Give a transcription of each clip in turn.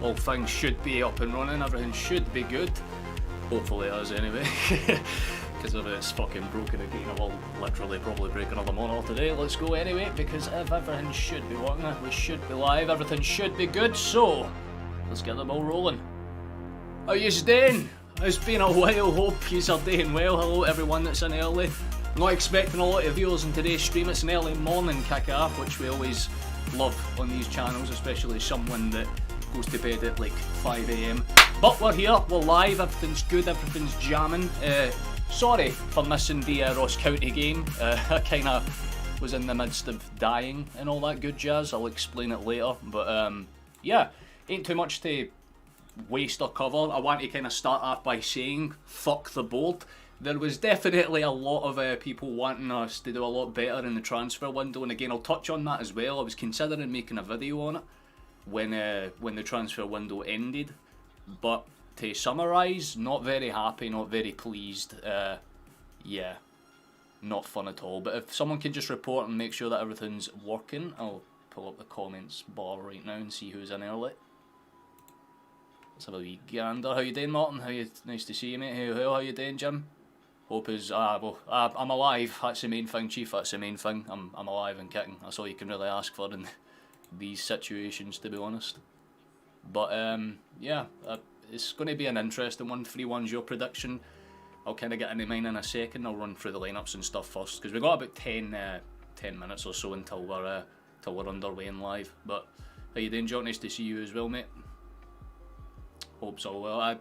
normal things should be up and running, everything should be good. Hopefully it is anyway. Because if it's fucking broken again, I will literally probably break another monitor today. Let's go anyway, because if everything should be working, we should be live, everything should be good, so let's get the ball rolling. How yous doing? It's been a while, hope yous are doing well. Hello everyone that's in early. Not expecting a lot of viewers in today's stream, it's an early morning kick-off, which we always love on these channels, especially someone that goes to bed at like 5 AM. But we're here, we're live, everything's good, everything's jamming. Sorry for missing the Ross County game. I kinda was in the midst of dying and all that good jazz. I'll explain it later. But yeah, ain't too much to waste or cover. I want to kind of start off by saying, fuck the board. There was definitely a lot of people wanting us to do a lot better in the transfer window, and again I'll touch on that as well. I was considering making a video on it when the transfer window ended, but to summarise, not very happy, not very pleased. Yeah, not fun at all. But if someone can just report and make sure that everything's working, I'll pull up the comments bar right now and see who's in early. Let's have a wee gander. How you doing, Martin? Nice to see you, mate. How you doing, Jim? Hope is I'm alive. That's the main thing, Chief. That's the main thing. I'm alive and kicking. That's all you can really ask for in these situations, to be honest. But yeah, it's going to be an interesting one. 3-1's your prediction. I'll kind of get into mine in a second. I'll run through the lineups and stuff first, because we've got about 10 minutes or so until we're underway and live. But how you doing, John? Nice to see you as well, mate. Hope so. Well,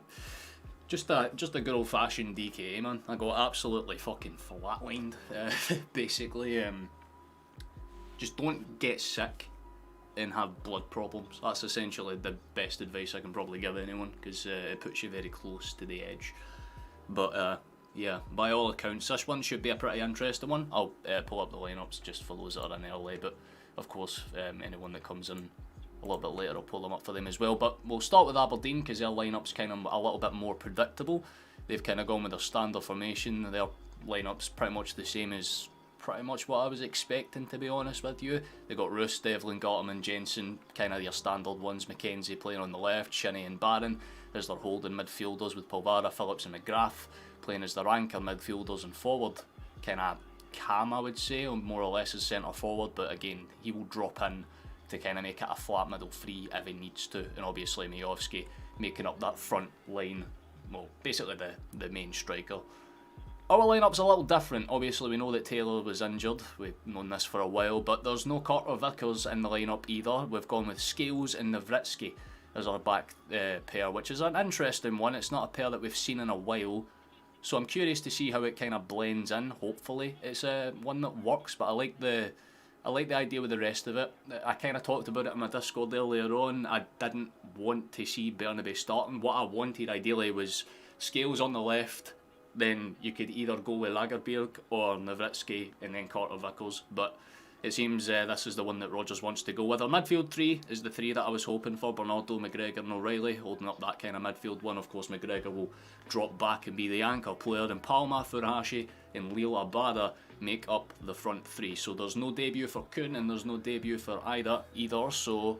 just a good old fashioned DK, man. I got absolutely fucking flatlined. Basically, just don't get sick and have blood problems. That's essentially the best advice I can probably give anyone, because it puts you very close to the edge. But yeah, by all accounts, this one should be a pretty interesting one. I'll pull up the lineups just for those that are in early, but of course anyone that comes in a little bit later I'll pull them up for them as well. But we'll start with Aberdeen, because their lineup's kind of a little bit more predictable. They've kind of gone with their standard formation. Their lineup's pretty much the same as pretty much what I was expecting, to be honest with you. They got Roos, Devlin, Gartman and Jensen, kind of your standard ones. McKenzie playing on the left, Shinnie and Barron as their holding midfielders, with Polvara, Phillips and McGrath playing as their anchor midfielders, and forward kind of Cam, I would say, or more or less as centre forward, but again he will drop in to kind of make it a flat middle three if he needs to, and obviously Majowski making up that front line, well, basically the main striker. Our lineup's a little different. Obviously we know that Taylor was injured, we've known this for a while, but there's no Carter Vickers in the lineup either. We've gone with Scales and Nowitzki as our back pair, which is an interesting one. It's not a pair that we've seen in a while, so I'm curious to see how it kind of blends in. Hopefully it's one that works, but I like the idea with the rest of it. I kind of talked about it in my Discord earlier on. I didn't want to see Bernabe starting. What I wanted ideally was Scales on the left, then you could either go with Lagerberg or Nowitzki and then Carter Vickers, but it seems this is the one that Rodgers wants to go with. Our midfield three is the three that I was hoping for: Bernardo, McGregor and O'Reilly, holding up that kind of midfield one. Of course McGregor will drop back and be the anchor player, and Palma, Furuhashi and Leo Abada make up the front three. So there's no debut for Kuhn and there's no debut for either, so...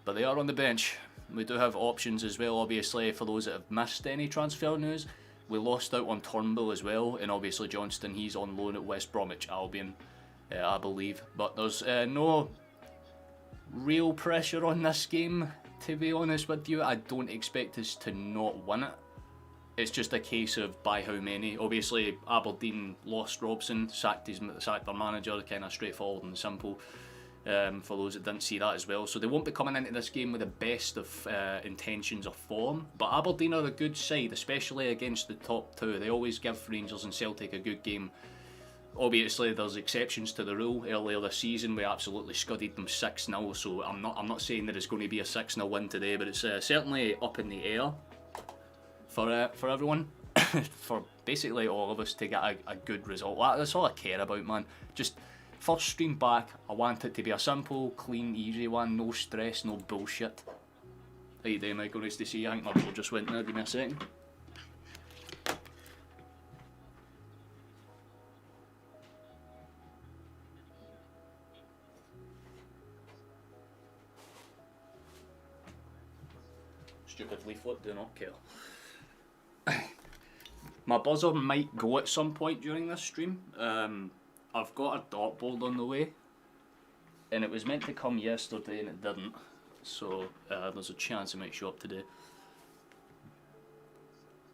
but they are on the bench. We do have options as well, obviously, for those that have missed any transfer news. We lost out on Turnbull as well, and obviously Johnston, he's on loan at West Bromwich Albion, I believe. But there's no real pressure on this game, to be honest with you. I don't expect us to not win it. It's just a case of by how many. Obviously Aberdeen lost Robson, sacked their manager, kind of straightforward and simple. For those that didn't see that as well. So they won't be coming into this game with the best of intentions of form, but Aberdeen are a good side, especially against the top two. They always give Rangers and Celtic a good game. Obviously there's exceptions to the rule. Earlier this season we absolutely scudded them 6-0, so I'm not saying that it's going to be a 6-0 win today, but it's certainly up in the air for everyone. For basically all of us to get a good result. That's all I care about, man. Just first stream back, I want it to be a simple, clean, easy one, no stress, no bullshit. How you doing, Michael? Nice to see you. I think Marshall just went now, give me a second. leaflet, do not care. My buzzer might go at some point during this stream. I've got a dartboard on the way, and it was meant to come yesterday and it didn't, so there's a chance it might show up today.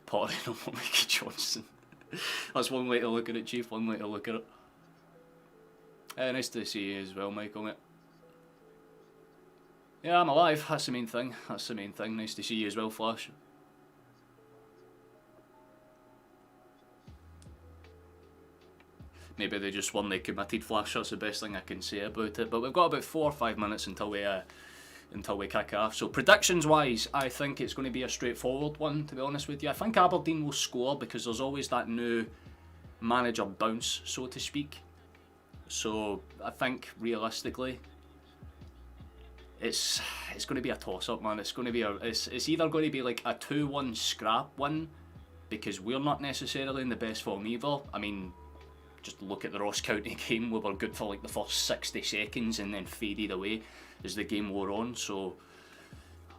Pottery no more Mickey Johnson. That's one way to look at it, Chief, one way to look at it. Nice to see you as well, Michael, mate. Yeah, I'm alive, that's the main thing, that's the main thing. Nice to see you as well, Flash. Maybe they just weren't committed, Flash, that's the best thing I can say about it. But we've got about 4 or 5 minutes until we kick off. So predictions wise, I think it's going to be a straightforward one, to be honest with you. I think Aberdeen will score because there's always that new manager bounce, so to speak. So I think realistically, it's going to be a toss-up, man. It's going to be it's either going to be like a 2-1 scrap win because we're not necessarily in the best form either. I mean, just look at the Ross County game. We were good for like the first 60 seconds and then faded away as the game wore on. So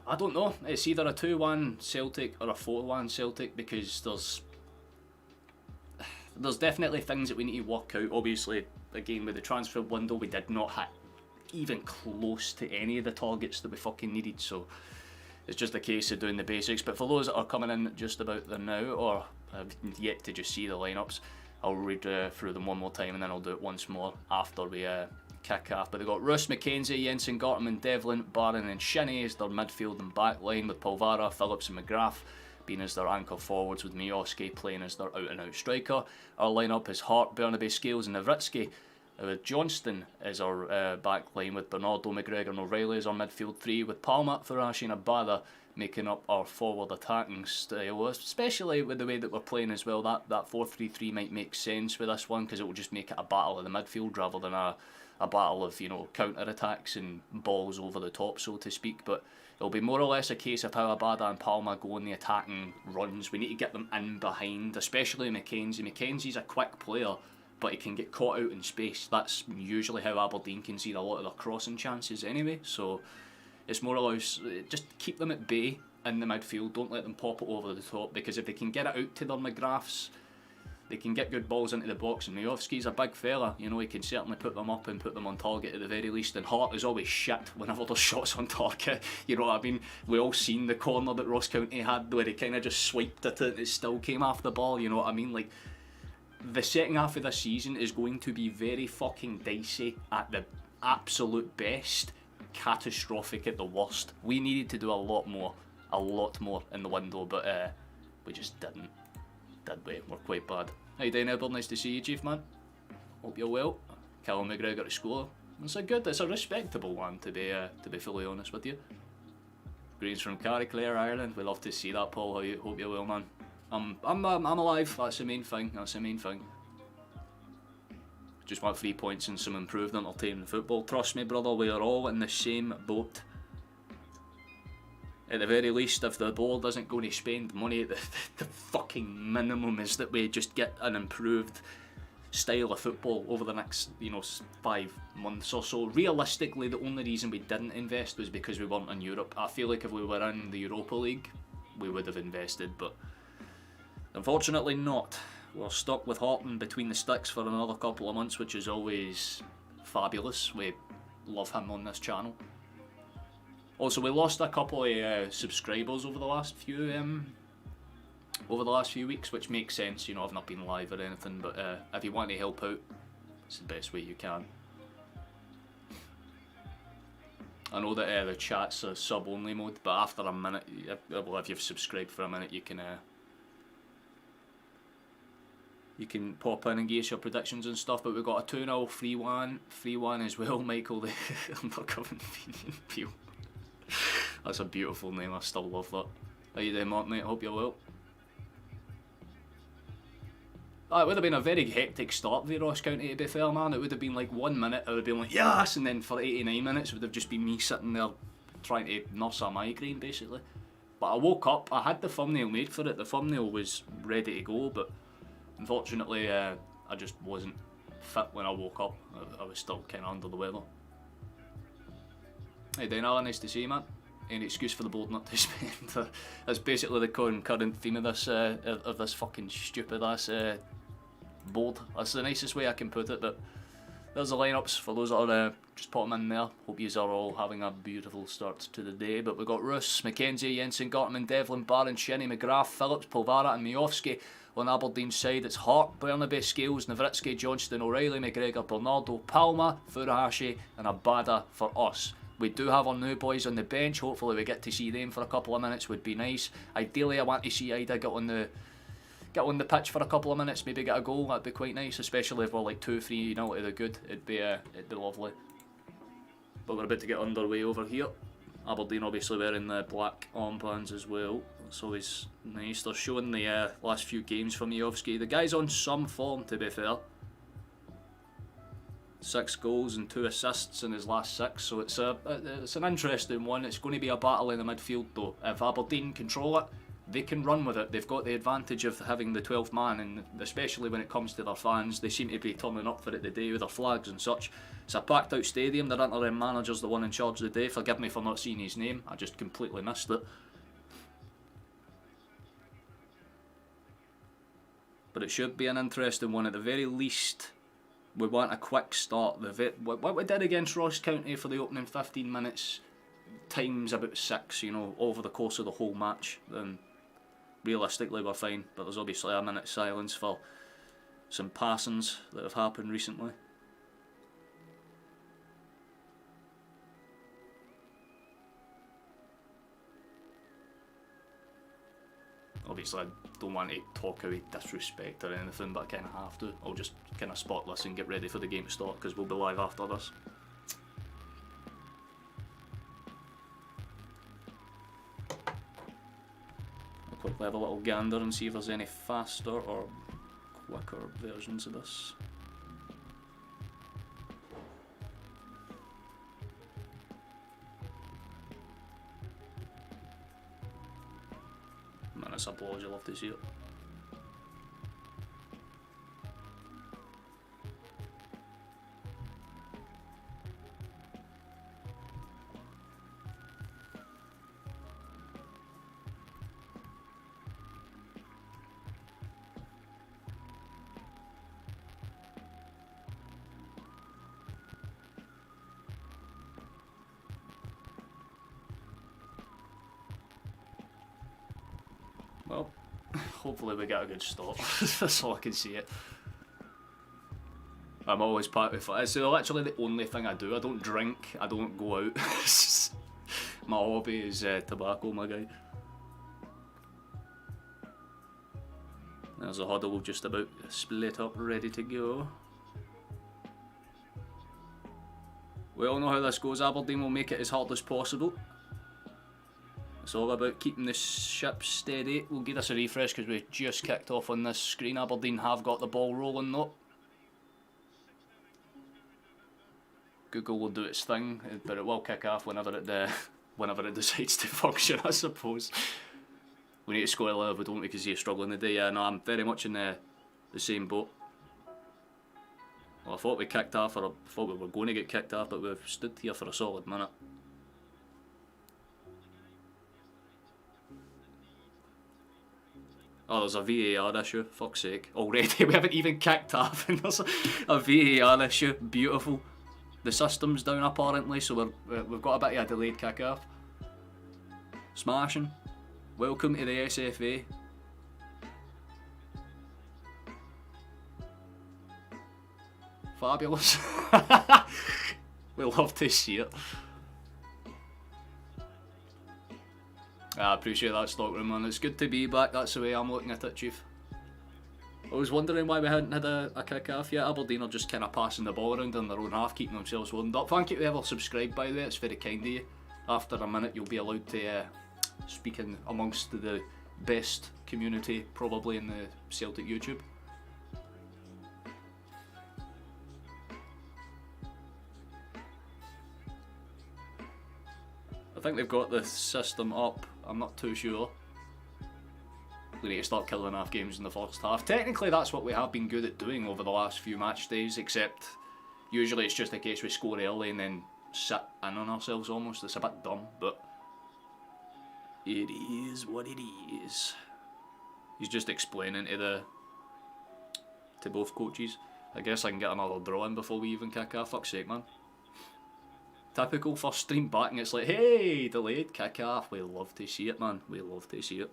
I don't know. It's either a 2-1 Celtic or a 4-1 Celtic because there's definitely things that we need to work out. Obviously, again, with the transfer window, we did not hit even close to any of the targets that we fucking needed. So it's just a case of doing the basics. But for those that are coming in just about there now or have yet to just see the lineups, I'll read through them one more time and then I'll do it once more after we kick off. But they've got Roos, McKenzie, Jensen, Gartman, Devlin, Barron and Shinnie as their midfield and back line, with Polvara, Phillips and McGrath being as their anchor forwards, with Miovski playing as their out-and-out striker. Our lineup is Hart, Bernabe, Scales and Nowitzki, with Johnston as our back line, with Bernardo, McGregor and O'Reilly as our midfield three, with Palma, Farashi and Abada making up our forward attacking style, especially with the way that we're playing as well. That 4-3-3 might make sense with this one because it will just make it a battle of the midfield rather than a battle of, you know, counter attacks and balls over the top, so to speak. But it'll be more or less a case of how Abada and Palma go in the attacking runs. We need to get them in behind, especially Mackenzie. Mackenzie's a quick player, but he can get caught out in space. That's usually how Aberdeen concede a lot of their crossing chances anyway. So it's more or less just keep them at bay in the midfield. Don't let them pop it over the top, because if they can get it out to their McGraths, they can get good balls into the box. And Miovski's a big fella, you know, he can certainly put them up and put them on target at the very least. And Hart is always shit whenever there's shots on target. You know what I mean? We all seen the corner that Ross County had where he kind of just swiped at it and it still came off the ball. You know what I mean? Like, the second half of this season is going to be very fucking dicey at the absolute best, catastrophic at the worst. We needed to do a lot more in the window, but we just didn't, did we? We're quite bad. How you doing, Edward? Nice to see you, Chief, man. Hope you're well. Callum McGregor to score. It's a respectable one, to be fully honest with you. Greens from Carriclare, Ireland. We love to see that, Paul. Hope you're well, man. I'm alive. That's the main thing. Just want 3 points and some improved entertaining football. Trust me, brother, we are all in the same boat. At the very least, if the board isn't going to spend money, the fucking minimum is that we just get an improved style of football over the next, 5 months or so. Realistically, the only reason we didn't invest was because we weren't in Europe. I feel like if we were in the Europa League, we would have invested, but unfortunately not. We're stuck with Horton between the sticks for another couple of months, which is always fabulous. We love him on this channel. Also, we lost a couple of subscribers over the last few weeks, which makes sense. You know, I've not been live or anything, but if you want to help out, it's the best way you can. I know that the chat's a sub-only mode, but after a minute, well, if you've subscribed for a minute, you can pop in and give us your predictions and stuff. But we've got a 2-0, 3-1 as well, Michael, the undercover Peel. That's a beautiful name, I still love that. How you doing, Mark, mate? Hope you're well. It would have been a very hectic start for Ross County, to be fair, man. It would have been like 1 minute, I would have been like, yes, and then for 89 minutes it would have just been me sitting there trying to nurse a migraine, basically. But I woke up, I had the thumbnail made for it, the thumbnail was ready to go, but unfortunately I just wasn't fit when I woke up. I was still kind of under the weather. Hey, doing, Alan? Nice to see you, man. any excuse for the board not to spend. That's basically the current theme of this fucking stupid ass board. That's the nicest way I can put it. But there's the lineups for those that are just put them in there. Hope you are all having a beautiful start to the day. But we've got Roos, McKenzie, Jensen, Gartman, Devlin, Barron, Shinnie, McGrath, Phillips, Polvara and Miofsky. On Aberdeen's side, it's Hart, Bernabe, Scales, Navritsky, Johnston, O'Reilly, McGregor, Bernardo, Palma, Furuhashi and Abada for us. We do have our new boys on the bench. Hopefully we get to see them for a couple of minutes. Would be nice. Ideally, I want to see Ida get on the pitch for a couple of minutes, maybe get a goal. That'd be quite nice, especially if we're like 2-3 to the good. It'd be lovely. But we're about to get underway over here. Aberdeen obviously wearing the black armbands as well. It's always nice. They're showing the last few games for Miofsky. The guy's on some form, to be fair. 6 goals and 2 assists in his last 6, so it's an interesting one. It's going to be a battle in the midfield though. If Aberdeen control it, they can run with it. They've got the advantage of having the 12th man, and especially when it comes to their fans, they seem to be turning up for it today with their flags and such. It's a packed out stadium. Their interim manager's the one in charge of the day. Forgive me for not seeing his name, I just completely missed it. But it should be an interesting one. At the very least, we want a quick start. What we did against Ross County for the opening 15 minutes, times about 6, over the course of the whole match, then realistically we're fine. But there's obviously a minute's silence for some passings that have happened recently. Obviously I don't want to talk out disrespect or anything, but I kind of have to. I'll just kind of spot this and get ready for the game to start, because we'll be live after this. I'll quickly have a little gander and see if there's any faster or quicker versions of this. Minus applause, you'll love to see it. Well, hopefully we get a good start. That's all I can see it. I'm always part of it. It's literally the only thing I do. I don't drink, I don't go out. My hobby is tobacco, my guy. There's a huddle just about split up, ready to go. We all know how this goes. Aberdeen will make it as hard as possible. It's all about keeping the ship steady. We'll give this a refresh because we just kicked off on this screen. Aberdeen have got the ball rolling though. Google will do its thing, but it will kick off whenever it decides to function, I suppose. We need to score a little bit, don't we, because you're struggling today. Yeah, no, I'm very much in the same boat. Well, I thought we kicked off, or I thought we were going to get kicked off, but we've stood here for a solid minute. Oh, there's a VAR issue, fuck's sake. Already, we haven't even kicked off and there's a VAR issue. Beautiful. The system's down apparently, so we've got a bit of a delayed kick-off. Smashing. Welcome to the SFA. Fabulous. We'll love to see it. I appreciate that, Stockroom, man. It's good to be back. That's the way I'm looking at it, Chief. I was wondering why we hadn't had a kick-off yet. Aberdeen are just kind of passing the ball around in their own half, keeping themselves warmed up. Thank you to whoever subscribed, by the way. It's very kind of you. After a minute, you'll be allowed to speak in amongst the best community, probably in the Celtic YouTube. I think they've got the system up. I'm not too sure. We need to start killing off games in the first half. Technically that's what we have been good at doing over the last few match days, except usually it's just a case we score early and then sit in on ourselves almost. It's a bit dumb, but It is what it is. He's just explaining to both coaches. I guess I can get another draw in before we even kick off. Fuck's sake, man. Typical first stream back and it's like, hey, delayed kick off. We love to see it, man. We love to see it.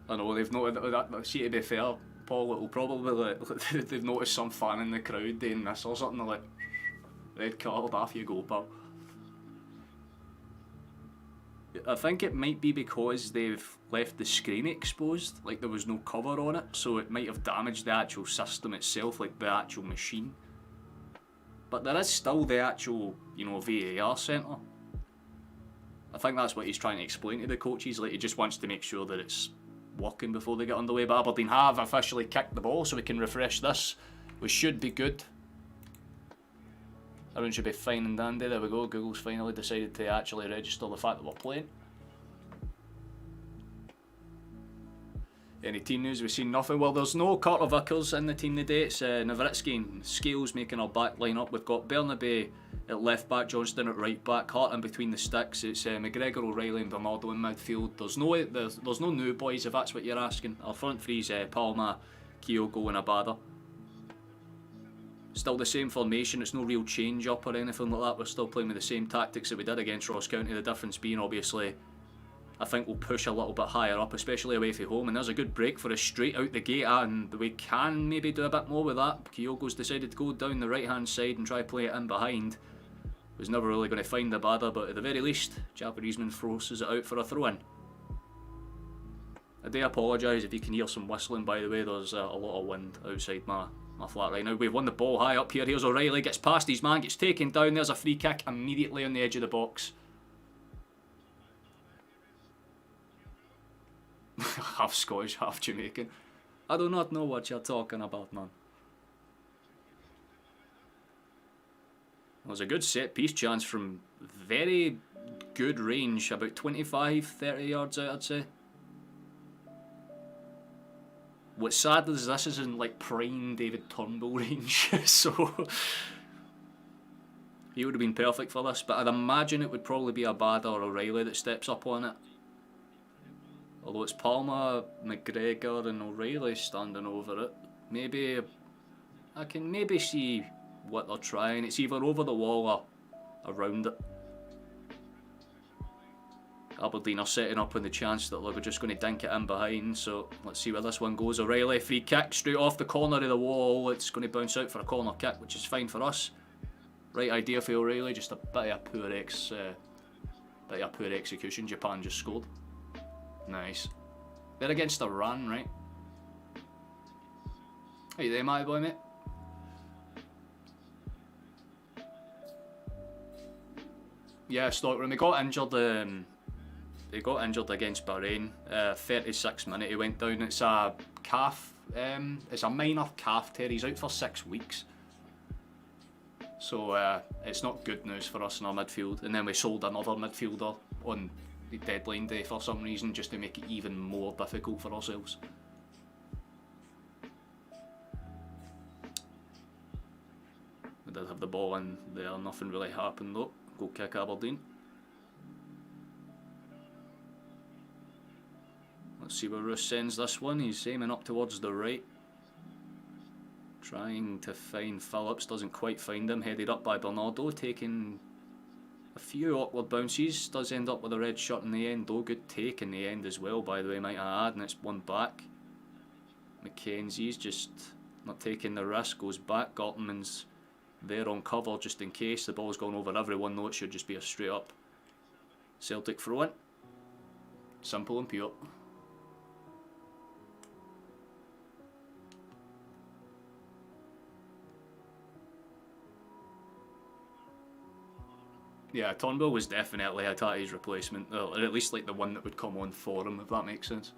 I know they've noted that. See, to be fair, Paul, it'll probably they've noticed some fan in the crowd doing this or something. They're like, red card, off you go, pal. I think it might be because they've left the screen exposed, like there was no cover on it, so it might have damaged the actual system itself, like the actual machine. But there is still the actual, you know, VAR centre. I think that's what he's trying to explain to the coaches. Like, he just wants to make sure that it's working before they get underway. But Aberdeen have officially kicked the ball, so we can refresh this. We should be good. Everyone should be fine and dandy. There we go. Google's finally decided to actually register the fact that we're playing. Any team news? We've seen nothing. Well, there's no Carter Vickers in the team today. It's Nowitzki and Scales making our back line up. We've got Bernabe at left back, Johnston at right back, Hart in between the sticks. It's McGregor, O'Reilly and Bernardo in midfield. There's no new boys, if that's what you're asking. Our front three's Palma, Kyogo and Abada. Still the same formation, it's no real change up or anything like that. We're still playing with the same tactics that we did against Ross County. The difference being, obviously, I think we'll push a little bit higher up, especially away from home, and there's a good break for us straight out the gate, and we can maybe do a bit more with that. Kyogo's decided to go down the right hand side and try play it in behind. Was never really going to find the Abada, but at the very least, Japaneseman forces it out for a throw in. I do apologise if you can hear some whistling, by the way. There's a lot of wind outside my flat right now. We've won the ball high up here. Here's O'Reilly, gets past his man, gets taken down. There's a free kick immediately on the edge of the box. Half Scottish, half Jamaican. I do not know what you're talking about, man. It was a good set piece chance from very good range, about 25-30 yards out, I'd say. What's sad is this is in like prime David Turnbull range, so he would have been perfect for this, but I'd imagine it would probably be Abada or O'Reilly that steps up on it. Although it's Palma, McGregor and O'Reilly standing over it. Maybe I can maybe see what they're trying. It's either over the wall or around it. Aberdeen are setting up on the chance that we're just going to dink it in behind, so let's see where this one goes. O'Reilly, free kick straight off the corner of the wall. It's going to bounce out for a corner kick, which is fine for us. Right idea for O'Reilly, just a bit of a poor execution. Japan just scored. Nice. They're against Iran, right? How you there, my boy, mate? Yeah, Stockroom. He got injured. He got injured against Bahrain. 36th minute he went down. It's a calf. It's a minor calf tear. He's out for 6 weeks. So it's not good news for us in our midfield. And then we sold another midfielder on the deadline day for some reason, just to make it even more difficult for ourselves. We did have the ball in there. Nothing really happened though. Go kick Aberdeen. Let's see where Roos sends this one. He's aiming up towards the right. Trying to find Phillips, doesn't quite find him. Headed up by Bernardo, taking a few awkward bounces. Does end up with a red shirt in the end though. Good take in the end as well, by the way, might I add. And it's one back. Mackenzie's just not taking the risk, goes back. Gortman's there on cover just in case. The ball's gone over everyone though. It should just be a straight up Celtic throw in. Simple and pure. Yeah, Turnbull was definitely Hatate's replacement, or at least like the one that would come on for him, if that makes sense.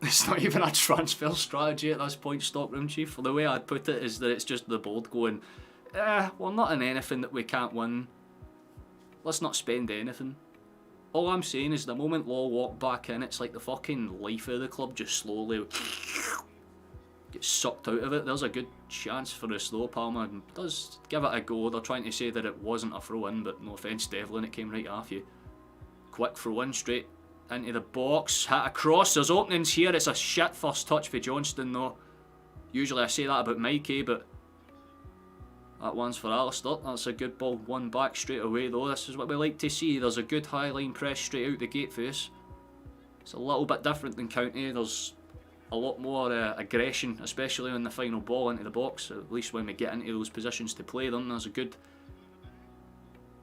It's not even a transfer strategy at this point, Stockroom Chief. The way I'd put it is that it's just the board going, we're not in anything that we can't win. Let's not spend anything. All I'm saying is the moment Law walked back in, it's like the fucking life of the club just slowly gets sucked out of it. There's a good chance for us though. Palmer does give it a go. They're trying to say that it wasn't a throw-in, but no offence Devlin, it came right off you. Quick throw-in straight into the box, hit across. There's openings here. It's a shit first touch for Johnston though. Usually I say that about Mikey, but that one's for Alistair. That's a good ball, one back straight away though. This is what we like to see. There's a good high line press straight out the gate for us. It's a little bit different than County. There's a lot more aggression, especially on the final ball into the box, at least when we get into those positions to play them. There's a good,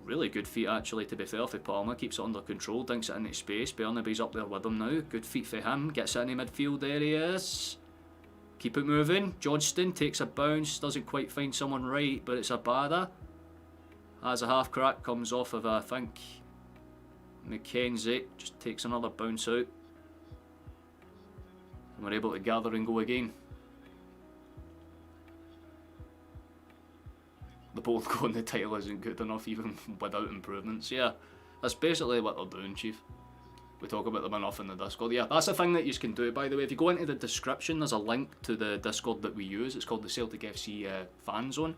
really good feet actually, to be fair for Palmer. Keeps it under control, dinks it into space. Burnaby's up there with him now. Good feet for him. Gets it into midfield areas. Keep it moving. Johnston takes a bounce, doesn't quite find someone right, but it's a Abada. Has a half crack, comes off of, I think, Mackenzie. Just takes another bounce out. And we're able to gather and go again. The bold going the title isn't good enough even without improvements. Yeah, that's basically what they're doing, Chief. We talk about them enough in the Discord. Yeah, that's the thing that you can do, by the way. If you go into the description, there's a link to the Discord that we use. It's called the Celtic FC Fan Zone.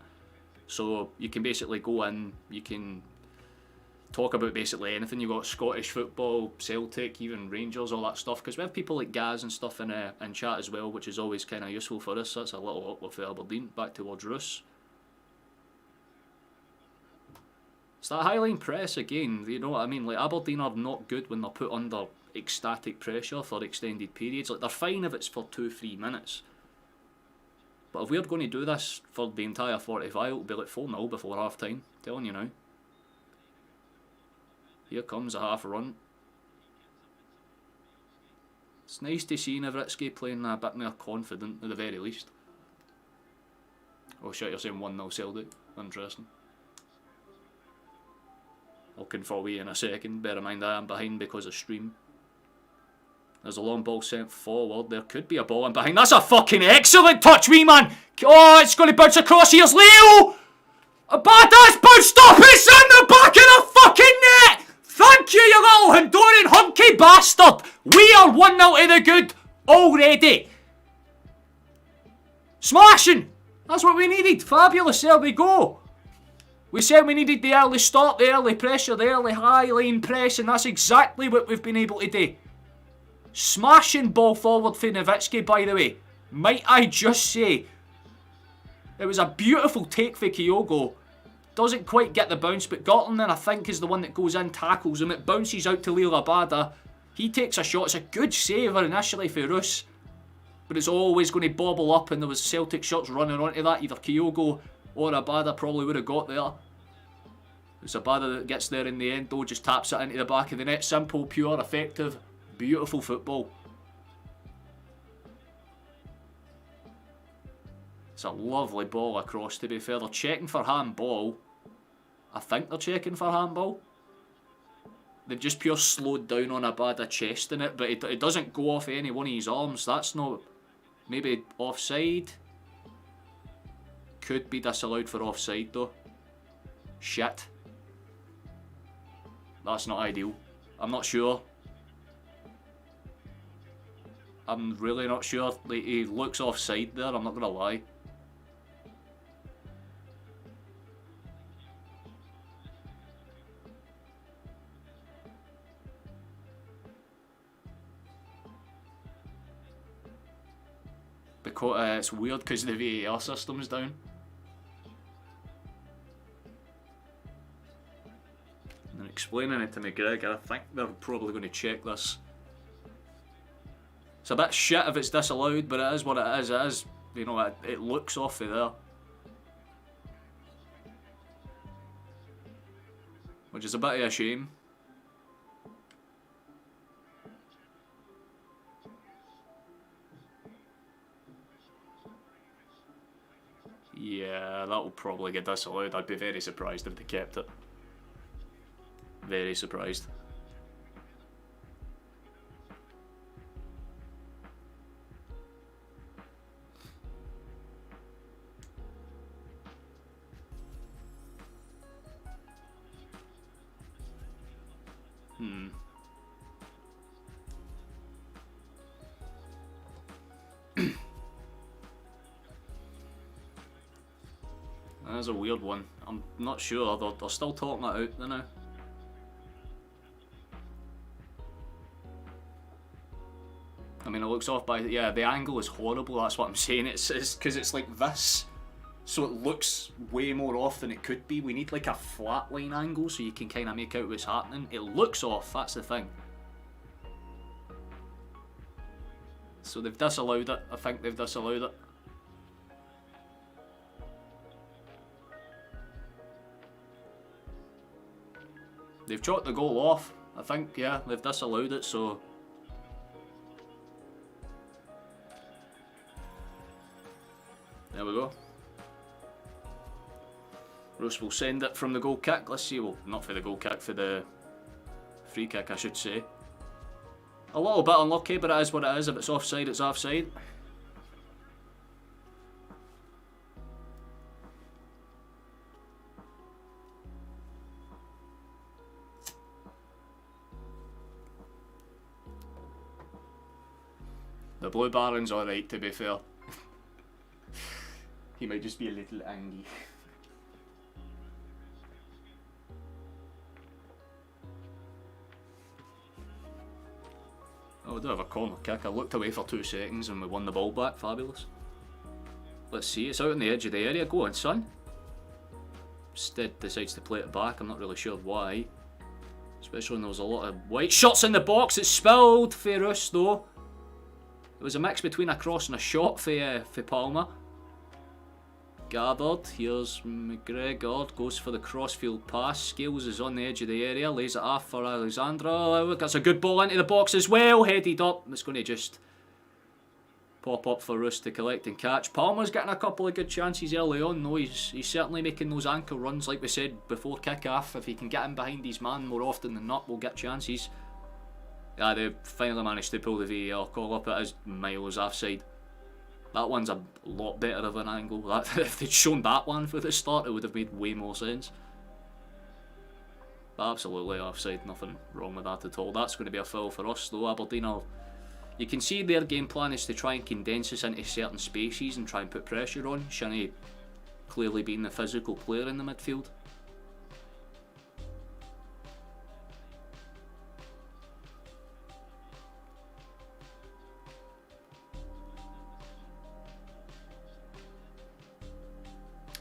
So you can basically go in, you can talk about basically anything. You've got Scottish football, Celtic, even Rangers, all that stuff. Because we have people like Gaz and stuff in chat as well, which is always kind of useful for us. So that's a little uplift for Aberdeen. Back towards Roos. It's that highline press again, you know what I mean? Like, Aberdeen are not good when they're put under ecstatic pressure for extended periods. Like, they're fine if it's for 2-3 minutes. But if we're going to do this for the entire 45, it'll be like 4-0 before half time. Telling you now. Here comes a half run. It's nice to see Nowitzki playing a bit more confident at the very least. Oh shit, you're saying 1-0 Celtic. Interesting. I'll confirm you in a second. Bear in mind I am behind because of stream. There's a long ball sent forward. There could be a ball in behind. That's a fucking excellent touch, wee man. Oh, it's going to bounce across. Here's Leo. Abada's bounced up. It's in the back of the fucking net. Thank you, you little Honduran hunky bastard. We are 1-0 to the good already. Smashing. That's what we needed. Fabulous. There we go. We said we needed the early start, the early pressure, the early high line press, and that's exactly what we've been able to do. Smashing ball forward for Nowitzki, by the way. Might I just say, it was a beautiful take for Kyogo. Doesn't quite get the bounce, but Gotland, I think, is the one that goes in, tackles him. It bounces out to Leo Abada. He takes a shot. It's a good save initially for Roos, but it's always going to bobble up, and there was Celtic shots running onto that. Either Kyogo or Abada probably would have got there. It's Abada that gets there in the end though, just taps it into the back of the net. Simple, pure, effective, beautiful football. It's a lovely ball across, to be fair. They're checking for handball. I think they're checking for handball. They've just pure slowed down on Abada chest in it, but it doesn't go off any one of his arms. That's not... maybe offside. Could be disallowed for offside though. Shit. That's not ideal. I'm not sure. I'm really not sure. Like, he looks offside there, I'm not going to lie. Because it's weird because the VAR system's down. And explaining it to McGregor, I think they're probably going to check this. It's a bit shit if it's disallowed, but it is what it is. It is, you know, it looks off of there. Which is a bit of a shame. Yeah, that will probably get disallowed. I'd be very surprised if they kept it. Very surprised. That's a weird one. I'm not sure. They're still talking it out, don't they? I mean, it looks off by... Yeah, the angle is horrible, that's what I'm saying. It's because it's like this. So it looks way more off than it could be. We need like a flat line angle so you can kind of make out what's happening. It looks off, that's the thing. So they've disallowed it. I think they've disallowed it. They've chalked the goal off. I think, yeah, they've disallowed it, so... There we go. Roos will send it from the goal kick. Let's see, well, not for the goal kick, for the free kick, I should say. A little bit unlucky, but it is what it is. If it's offside, it's offside. The Blue Baron's alright, to be fair. He might just be a little angry. Oh, we do have a corner kick. I looked away for 2 seconds and we won the ball back. Fabulous. Let's see, it's out on the edge of the area. Go on, son. Instead decides to play it back. I'm not really sure why. Especially when there was a lot of white shots in the box. It's spilled for us though. It was a mix between a cross and a shot for Palmer. Gathered, here's McGregor, goes for the crossfield pass, Scales is on the edge of the area, lays it off for Alexandra, that's a good ball into the box as well, headed up, it's going to just pop up for Roos to collect and catch. Palmer's getting a couple of good chances early on though, he's certainly making those ankle runs like we said before kick-off. If he can get in behind his man more often than not, we'll get chances. Yeah, they finally managed to pull the VAR call up, it is miles offside. That one's a lot better of an angle. If they'd shown that one for the start, it would have made way more sense. But absolutely offside, nothing wrong with that at all. That's going to be a foul for us though. Aberdeen are... You can see their game plan is to try and condense us into certain spaces and try and put pressure on. Shinnie clearly being the physical player in the midfield.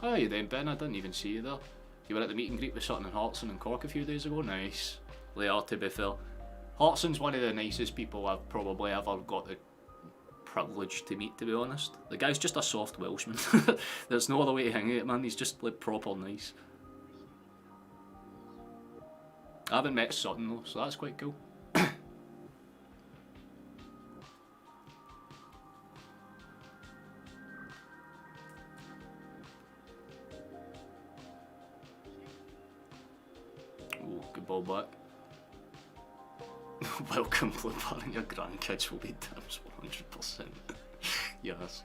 Oh, you then, Ben? I didn't even see you there. You were at the meet and greet with Sutton and Hodgson and Cork a few days ago? Nice. They are, to be fair. Hodgson's one of the nicest people I've probably ever got the privilege to meet, to be honest. The guy's just a soft Welshman. There's no other way to hang it, man. He's just like proper nice. I haven't met Sutton though, so that's quite cool. Ball back. Welcome, Blue Baron. Your grandkids will be times 100%. Yes.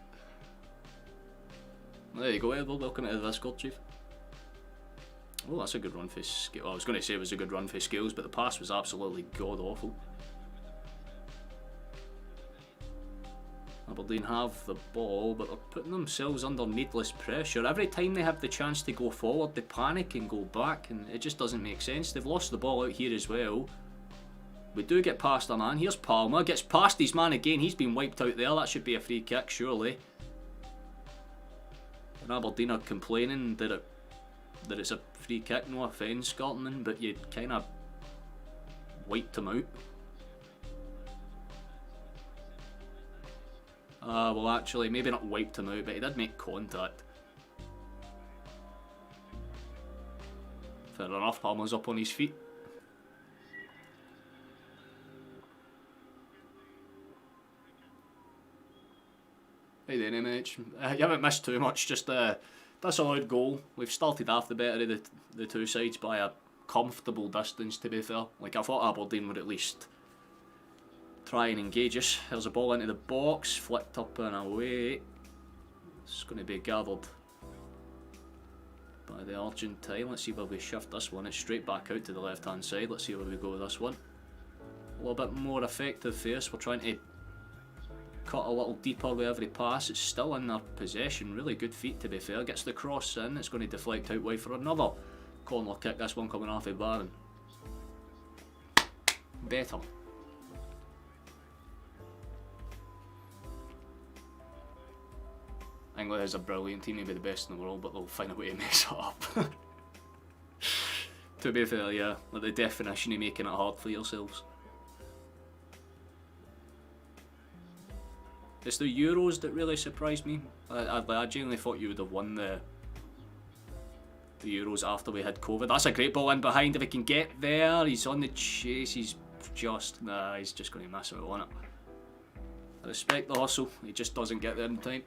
There you go, Edward. Welcome to the Discord, Chief. Oh, that's a good run for Scales. I was going to say it was a good run for Scales, but the pass was absolutely god awful. Aberdeen have the ball, but they're putting themselves under needless pressure. Every time they have the chance to go forward, they panic and go back, and it just doesn't make sense. They've lost the ball out here as well. We do get past our man. Here's Palmer, gets past his man again. He's been wiped out there. That should be a free kick, surely. And Aberdeen are complaining that it's a free kick. No offence, Scotland, but you kind of wiped him out. Well actually, maybe not wiped him out, but he did make contact. Fair enough, Palmer's up on his feet. Hey then, MH. You haven't missed too much, just disallowed goal. We've started off the better of the two sides by a comfortable distance, to be fair. Like, I thought Aberdeen would at least try and engage us. There's a ball into the box, flicked up and away. It's going to be gathered by the Argentine. Let's see where we shift this one. It's straight back out to the left hand side. Let's see where we go with this one. A little bit more effective for us. We're trying to cut a little deeper with every pass. It's still in their possession. Really good feet, to be fair. Gets the cross in. It's going to deflect out wide for another corner kick. This one coming off of Barron. Better. England is a brilliant team, maybe the best in the world, but they'll find a way to mess it up. To be fair, yeah, like the definition of making it hard for yourselves. It's the Euros that really surprised me. I genuinely thought you would have won the Euros after we had COVID. That's a great ball in behind. If he can get there, he's on the chase. He's just going to miss out on it. I respect the hustle. He just doesn't get there in time.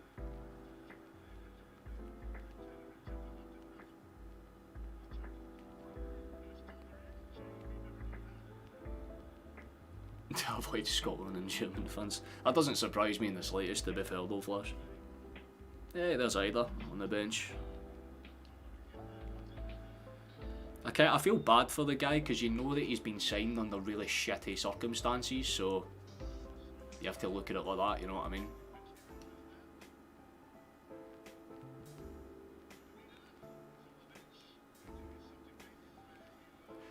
To avoid Scotland and German fans. That doesn't surprise me in the slightest, to be fair though, Flash. Yeah, there's Ida on the bench. I feel bad for the guy because you know that he's been signed under really shitty circumstances, so you have to look at it like that, you know what I mean?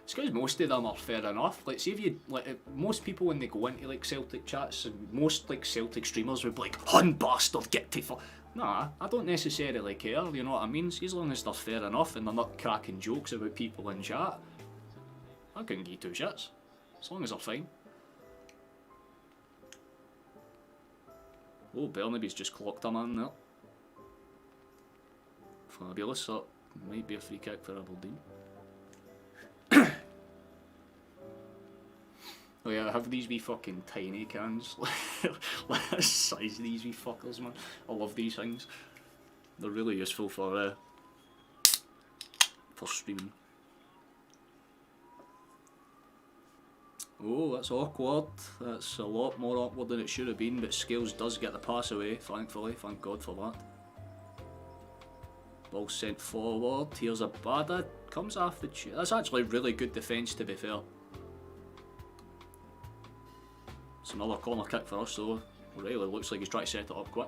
It's because most of them are fair enough. Like, see if you most people when they go into like Celtic chats and most like Celtic streamers would be like, "Hun bastard, get to fuck." Nah, I don't necessarily care. You know what I mean? So as long as they're fair enough and they're not cracking jokes about people in chat, I couldn't give two shits. As long as they're fine. Oh, Bernaby's just clocked a man there. Fabulous. That might be a free kick for Aberdeen. Oh yeah, I have these wee fucking tiny cans. Like the size of these wee fuckers, man. I love these things. They're really useful for streaming. Oh, that's awkward. That's a lot more awkward than it should have been, but Scales does get the pass away, thankfully. Thank God for that. Ball sent forward. Here's a Bada. Comes off the That's actually really good defence, to be fair. It's another corner kick for us though. Really looks like he's trying to set it up quick.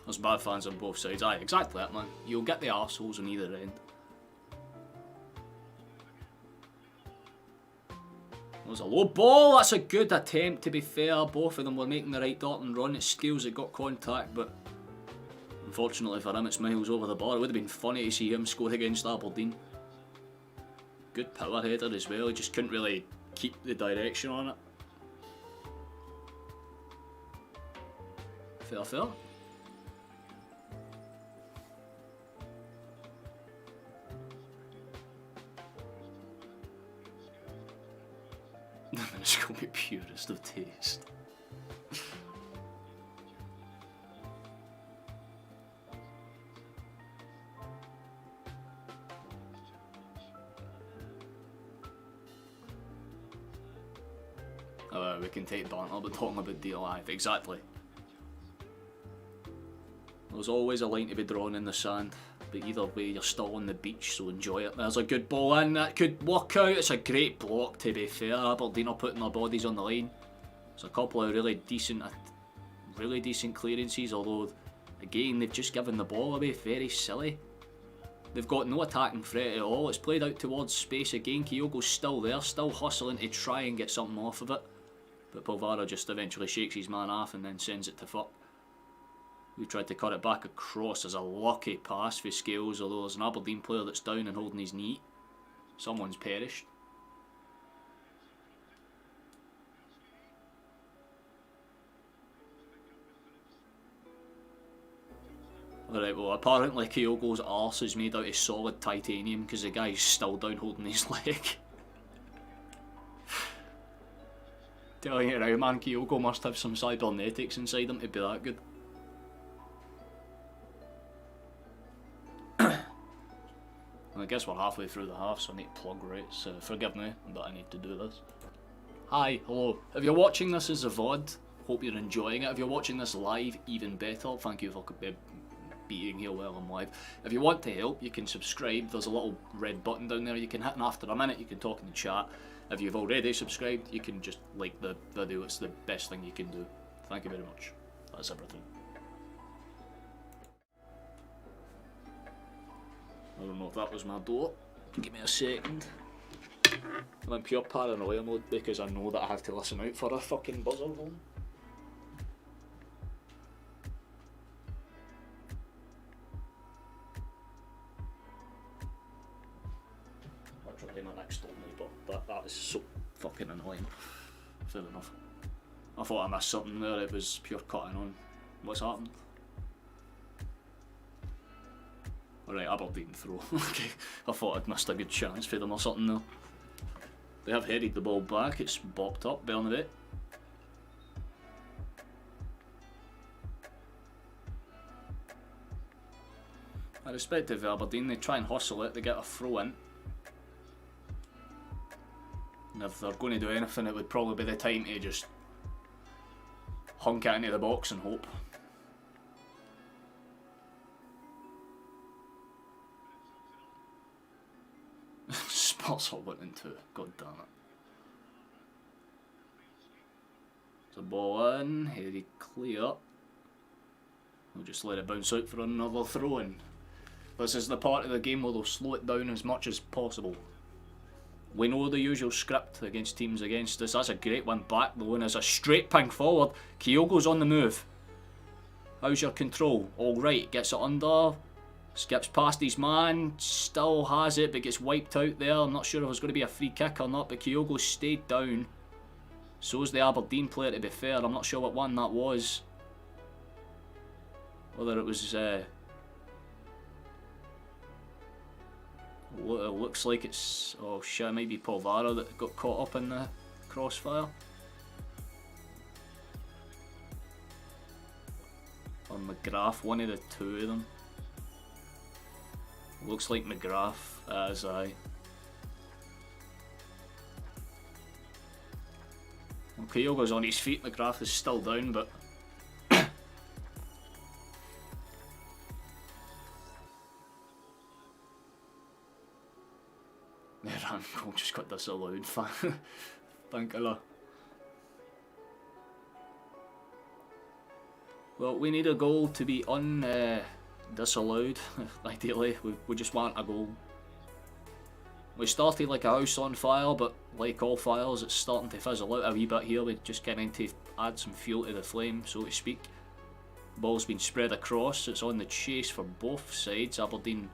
There's bad fans on both sides. Aye, exactly that, man. You'll get the arseholes on either end. There's a low ball. That's a good attempt, to be fair. Both of them were making the right dart and run. It's Scales that got contact, but unfortunately for him, it's miles over the bar. It would have been funny to see him score against Aberdeen. Good power header as well. He just couldn't really keep the direction on it. Fair, fair. It's going to be purest of taste. We can take banter, but talking about DLI, exactly. There's always a line to be drawn in the sand, but either way you're still on the beach, so enjoy it. There's a good ball in, that could work out. It's a great block, to be fair. Aberdeen are putting their bodies on the line. There's a couple of really decent clearances, although again they've just given the ball away. Very silly. They've got no attacking threat at all. It's played out towards space again. Kyogo's still there, still hustling to try and get something off of it. But Polvara just eventually shakes his man off and then sends it to fuck. We tried to cut it back across. There's a lucky pass for Scales, although there's an Aberdeen player that's down and holding his knee. Someone's perished. Alright, well apparently Kyogo's arse is made out of solid titanium because the guy's still down holding his leg. Telling you right, man, Kyogo must have some cybernetics inside him to be that good. I guess we're halfway through the half, so I need to plug right, so forgive me that I need to do this. Hi, hello. If you're watching this as a VOD, hope you're enjoying it. If you're watching this live, even better. Thank you for being here while I'm live. If you want to help, you can subscribe. There's a little red button down there you can hit, and after a minute you can talk in the chat. If you've already subscribed, you can just like the video. It's the best thing you can do. Thank you very much. That's everything. I don't know if that was my door. Give me a second. I'm in pure paranoia mode because I know that I have to listen out for a fucking buzzer going. Literally my next door neighbour, but that is so fucking annoying. Fair enough. I thought I missed something there, it was pure cutting on. What's happened? Alright, Aberdeen throw. Okay, I thought I'd missed a good chance for them or something there. They have headed the ball back, it's bopped up, Bernabé. I respect of Aberdeen, they try and hustle it, they get a throw in. And if they're going to do anything, it would probably be the time to just hunk it into the box and hope. Spurs all went into it, god damn it. There's a ball in, heady clear. We'll just let it bounce out for another throw in. This is the part of the game where they'll slow it down as much as possible. We know the usual script against teams against us. That's a great one back though, and as a straight ping forward. Kyogo's on the move. How's your control? Alright, gets it under. Skips past his man, still has it but gets wiped out there. I'm not sure if it was going to be a free kick or not, but Kyogo stayed down. So's the Aberdeen player, to be fair. I'm not sure what one that was. Whether it was... it looks like it's... oh shit, it might be Polvara that got caught up in the crossfire. Or McGrath, one of the two of them. Looks like McGrath, as I. Okay, Kyogo's on his feet, McGrath is still down, but the Ram goal just got disallowed. Thank Allah. Well, we need a goal to be disallowed. Ideally, we just want a goal. We started like a house on fire, but like all fires, it's starting to fizzle out a wee bit here. We just kind of need to add some fuel to the flame, so to speak. Ball's been spread across, it's on the chase for both sides. Aberdeen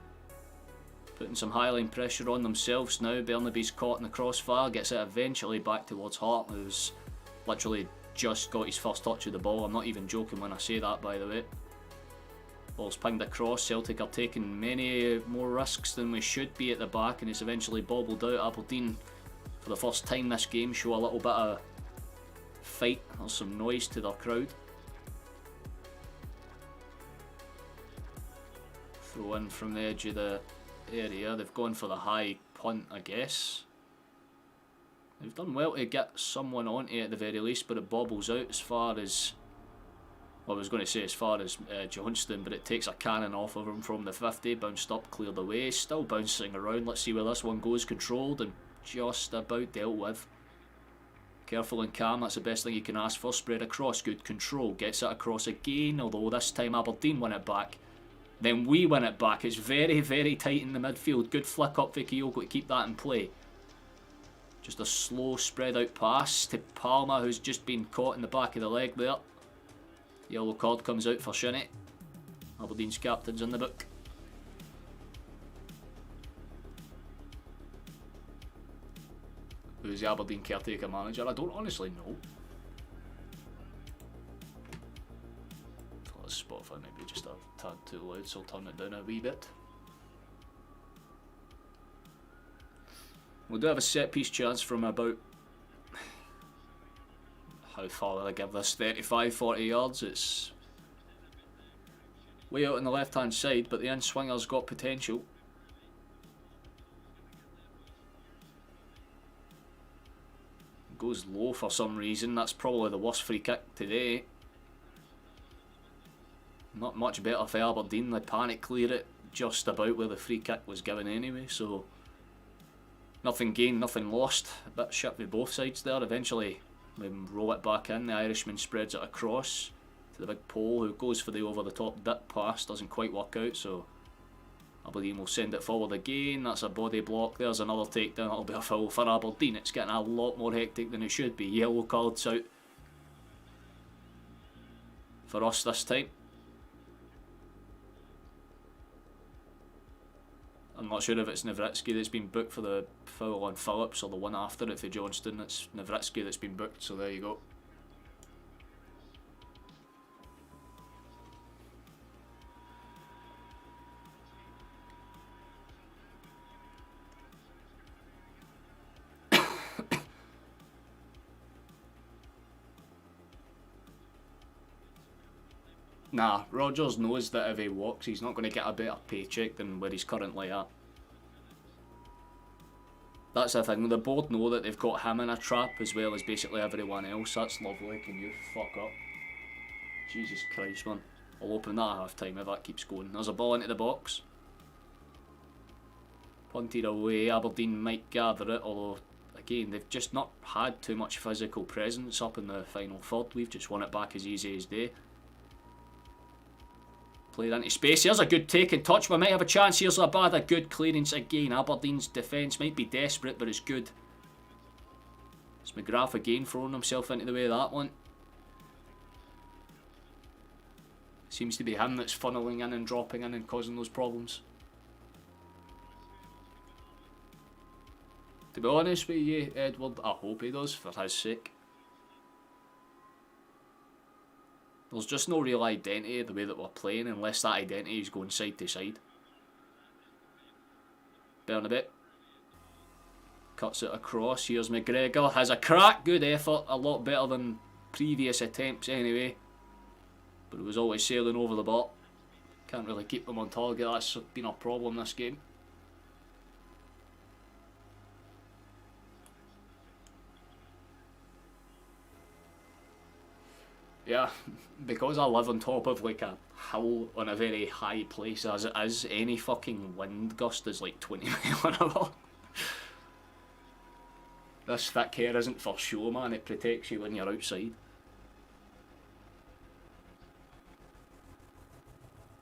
putting some high-line pressure on themselves now. Bernabé's caught in the crossfire, gets it eventually back towards Hart, who's literally just got his first touch of the ball. I'm not even joking when I say that, by the way. Ball's pinged across. Celtic are taking many more risks than we should be at the back, and it's eventually bobbled out. Aberdeen, for the first time this game, show a little bit of fight. There's some noise to their crowd. Throw in from the edge of the area. They've gone for the high punt, I guess. They've done well to get someone onto it at the very least, but it bobbles out as far as... well, I was going to say as far as Johnston, but it takes a cannon off of him from the 50, bounced up, cleared away, still bouncing around. Let's see where this one goes. Controlled and just about dealt with. Careful and calm, that's the best thing you can ask for. Spread across, good control, gets it across again, although this time Aberdeen win it back. Then we win it back. It's very, very tight in the midfield. Good flick up for Kyogo to keep that in play. Just a slow spread out pass to Palmer, who's just been caught in the back of the leg there. Yellow card comes out for Shinnie. Aberdeen's captain's in the book. Who's the Aberdeen caretaker manager? I don't honestly know. I thought Spotify might be just a tad too loud, so I'll turn it down a wee bit. We do have a set piece chance from about... how far will I give this? 35-40 yards. It's way out on the left hand side, but the in-swinger's got potential. Goes low for some reason. That's probably the worst free kick today. Not much better for Aberdeen. They panic clear it just about where the free kick was given anyway, so nothing gained, nothing lost. A bit shit with both sides there. Eventually we roll it back in. The Irishman spreads it across to the big Pole, who goes for the over the top dip pass. Doesn't quite work out, so Aberdeen will send it forward again. That's a body block. There's another takedown. That'll be a foul for Aberdeen. It's getting a lot more hectic than it should be. Yellow cards out for us this time. I'm not sure if it's Navritsky that's been booked for the foul on Phillips or the one after it for Johnston. It's Navritsky that's been booked, so there you go. Nah, Rodgers knows that if he walks, he's not going to get a better paycheck than where he's currently at. That's the thing, the board know that they've got him in a trap as well as basically everyone else. That's lovely. Can you fuck up? Jesus Christ, man. I'll open that at half time if that keeps going. There's a ball into the box. Punted away. Aberdeen might gather it, although again they've just not had too much physical presence up in the final third. We've just won it back as easy as day. Played into space. Here's a good take and touch. We might have a chance. Here's a good clearance again. Aberdeen's defence might be desperate, but it's good. It's McGrath again throwing himself into the way of that one. Seems to be him that's funneling in and dropping in and causing those problems. To be honest with you, Edward, I hope he does, for his sake. There's just no real identity the way that we're playing unless that identity is going side to side. Bernabet cuts it across. Here's McGregor. Has a crack. Good effort. A lot better than previous attempts anyway. But it was always sailing over the ball. Can't really keep them on target. That's been a problem this game. Yeah, because I live on top of like a hill on a very high place as it is, any fucking wind gust is like 20 mile an hour. This thick hair isn't for show, man. It protects you when you're outside.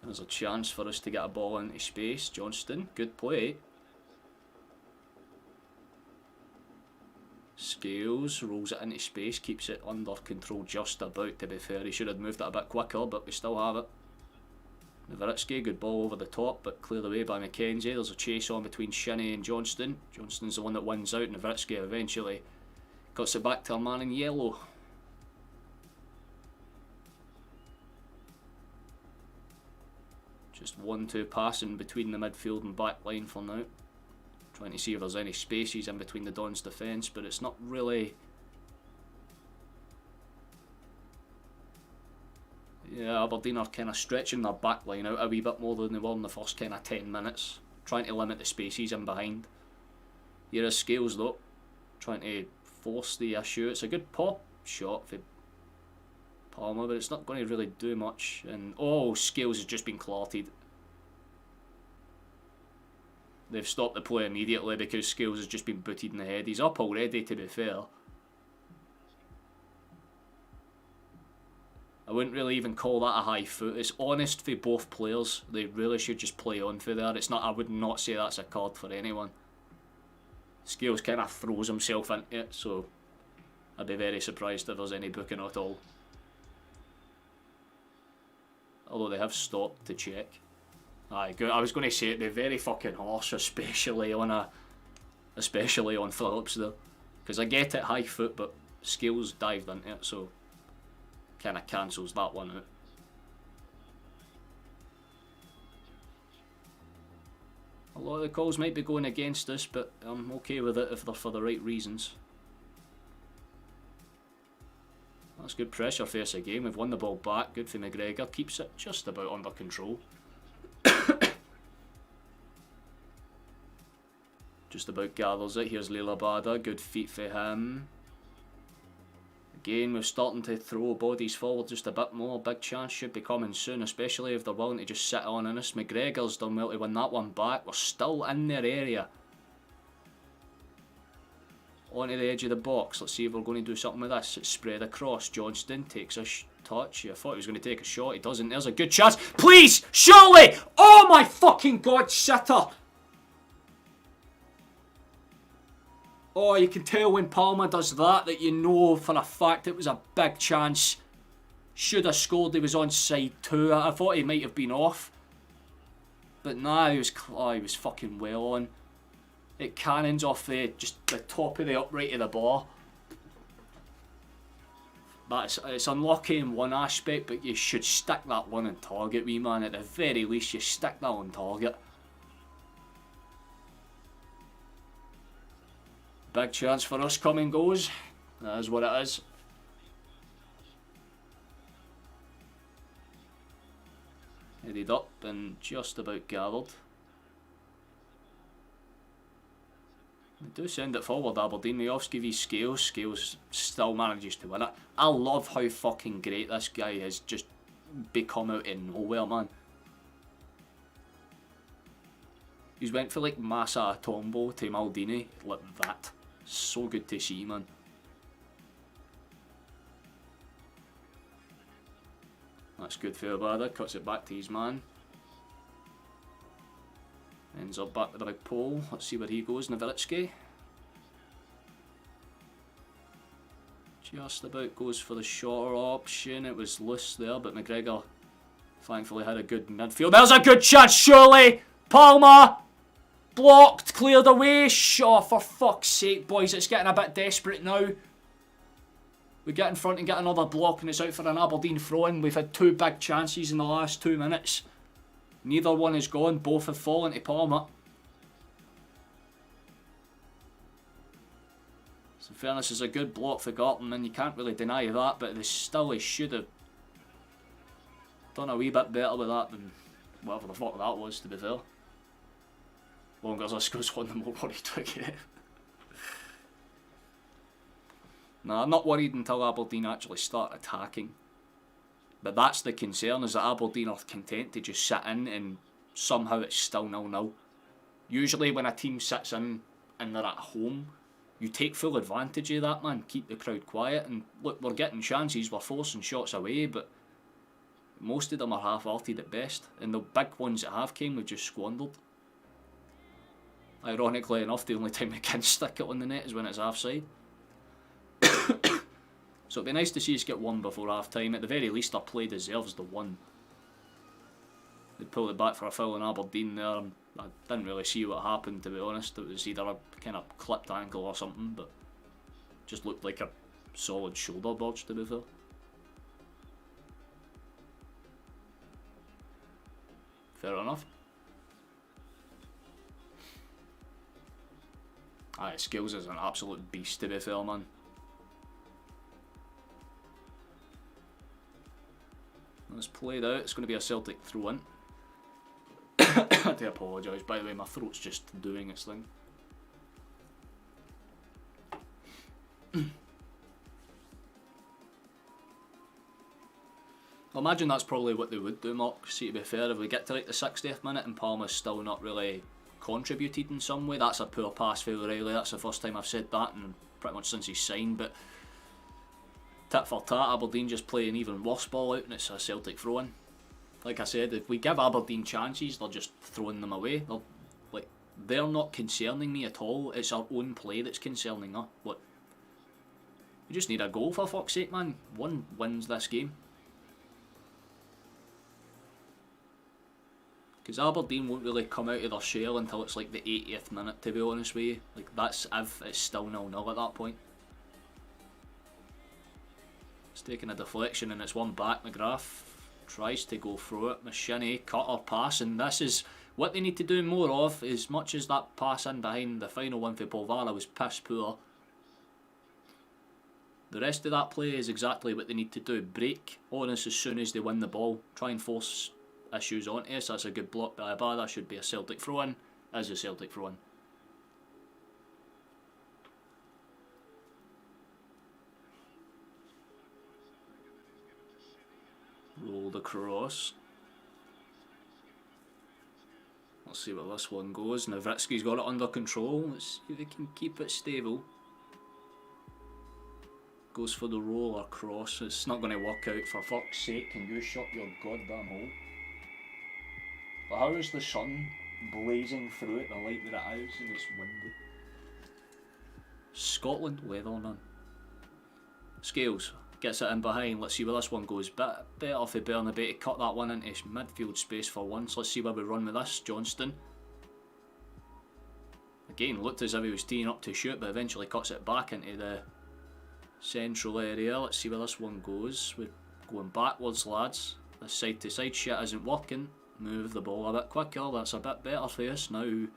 There's a chance for us to get a ball into space. Johnston, good play. Scales, rolls it into space, keeps it under control just about, to be fair. He should have moved it a bit quicker, but we still have it. Navritsky, good ball over the top, but cleared away by McKenzie. There's a chase on between Shinnie and Johnston. Johnston's the one that wins out. Navritsky eventually cuts it back to a man in yellow. Just 1-2 passing between the midfield and back line for now. Trying to see if there's any spaces in between the Dons' defence, but it's not really. Yeah, Aberdeen are kind of stretching their back line out a wee bit more than they were in the first kind of 10 minutes. Trying to limit the spaces in behind. Here is Scales though, trying to force the issue. It's a good pop shot for Palmer, but it's not going to really do much. And oh, Scales has just been clotted. They've stopped the play immediately because Scales has just been booted in the head. He's up already, to be fair. I wouldn't really even call that a high foot. It's honest for both players. They really should just play on for there. It's not. I would not say that's a card for anyone. Scales kind of throws himself into it, so I'd be very surprised if there's any booking at all. Although they have stopped to check. Aye, good. I was going to say it. They're very fucking harsh, especially on Phillips though, because I get it, high foot, but Scales dived into it, so kind of cancels that one out. A lot of the calls might be going against us, but I'm okay with it if they're for the right reasons. That's good pressure for us again. We've won the ball back. Good for McGregor. Keeps it just about under control. Just about gathers it. Here's Leila Bada. Good feet for him. Again, we're starting to throw bodies forward just a bit more. Big chance should be coming soon, especially if they're willing to just sit on us. McGregor's done well to win that one back. We're still in their area. Onto the edge of the box. Let's see if we're going to do something with this. It's spread across. Johnston takes a touch. I thought he was going to take a shot. He doesn't. There's a good chance. Please! Surely! Oh my fucking god, sitter! Oh, you can tell when Palmer does that you know for a fact it was a big chance. Should have scored. He was on side too. I thought he might have been off. But nah, he was fucking well on. It cannons off just the top of the upright of the bar. It's unlucky in one aspect, but you should stick that one on target, wee man. At the very least, you stick that on target. Big chance for us coming goes. That is what it is. Headed up and just about gathered. They do send it forward, Aberdeen. They off give you Scales. Scales still manages to win it. I love how fucking great this guy has just become out of nowhere, man. He's went for like Massa Tombo to Maldini, like that. So good to see, man. That's good for Abada. Cuts it back to his man. Ends up back to the big pole. Let's see where he goes, Nowitzki. Just about goes for the shorter option. It was loose there, but McGregor thankfully had a good midfield. There's a good chance, surely! Palmer! Blocked, cleared away. Oh, for fuck's sake, boys, it's getting a bit desperate now. We get in front and get another block and it's out for an Aberdeen throw-in. We've had two big chances in the last 2 minutes. Neither one is gone, both have fallen to Palmer. So in fairness, it's a good block for Garton, and you can't really deny that, but they should have done a wee bit better with that than whatever the fuck that was, to be fair. Longer as this goes on, the more worried I get. No, I'm not worried until Aberdeen actually start attacking. But that's the concern, is that Aberdeen are content to just sit in and somehow it's still 0-0. Usually when a team sits in and they're at home, you take full advantage of that, man. Keep the crowd quiet. And look, we're getting chances, we're forcing shots away, but most of them are half-hearted at best. And the big ones that have came, we've just squandered. Ironically enough, the only time we can stick it on the net is when it's offside. So it'd be nice to see us get one before half time. At the very least, our play deserves the one. They pulled it back for a foul in Aberdeen there. I didn't really see what happened, to be honest. It was either a kind of clipped ankle or something, but just looked like a solid shoulder bulge, to be fair. Fair enough. Aye, Skills is an absolute beast, to be fair, man. It's played out. It's going to be a Celtic throw-in. I do apologise. By the way, my throat's just doing its thing. I imagine that's probably what they would do, Mark. See, to be fair, if we get to like the 60th minute and Palmer's still not really contributed in some way, that's a poor pass for O'Reilly. That's the first time I've said that, and pretty much since he's signed. But tit for tat, Aberdeen just play an even worse ball out and it's a Celtic throw-in. Like I said, if we give Aberdeen chances, they're just throwing them away. They're not concerning me at all. It's our own play that's concerning us. Look, we just need a goal, for fuck's sake, man. One wins this game. Because Aberdeen won't really come out of their shell until it's like the 80th minute, to be honest with you. Like, that's if it's still 0-0 at that point. It's taking a deflection and it's one back. McGrath tries to go through it. Machine, cutter pass, and this is what they need to do more of. As much as that pass in behind the final one for Polvara was piss poor, the rest of that play is exactly what they need to do. Break on us as soon as they win the ball. Try and force issues onto us. That's a good block by Abada. Should be a Celtic throw-in. Is a Celtic throw-in. Rolled across. Let's see where this one goes. Nowitzki's got it under control. Let's see if he can keep it stable. Goes for the roll across. It's not going to work out, for fuck's sake. Can you shut your goddamn hole? But how is the sun blazing through it, the light that it is, and it's windy? Scotland weather, man. Scales gets it in behind. Let's see where this one goes. Bit better for Bernabei to cut that one into midfield space for once. Let's see where we run with this. Johnston. Again, looked as if he was teeing up to shoot, but eventually cuts it back into the central area. Let's see where this one goes. We're going backwards, lads. This side to side shit isn't working. Move the ball a bit quicker. That's a bit better for us now.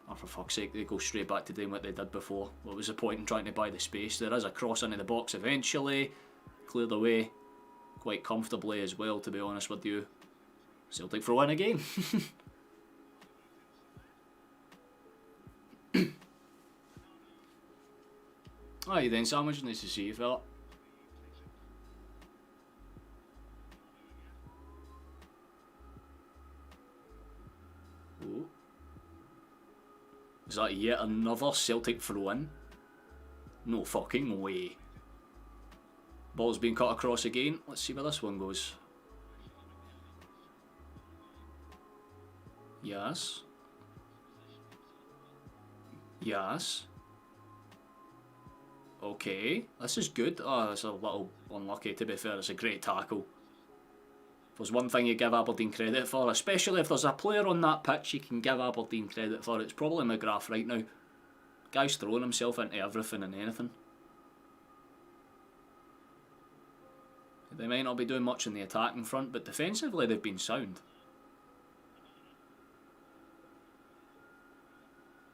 Oh, for fuck's sake, they go straight back to doing what they did before. What was the point in trying to buy the space? There is a cross into the box eventually. Cleared away quite comfortably as well, to be honest with you. Celtic for one again. Aye then, Sandwich, nice to see you, fella. Oh. Is that yet another Celtic throw-in? No fucking way. Ball's being cut across again. Let's see where this one goes. Yes. Yes. Okay, this is good. Oh, it's a little unlucky, to be fair. It's a great tackle. If there's one thing you give Aberdeen credit for, especially if there's a player on that pitch you can give Aberdeen credit for, it's probably McGrath right now. Guy's throwing himself into everything and anything. They might not be doing much in the attacking front, but defensively they've been sound.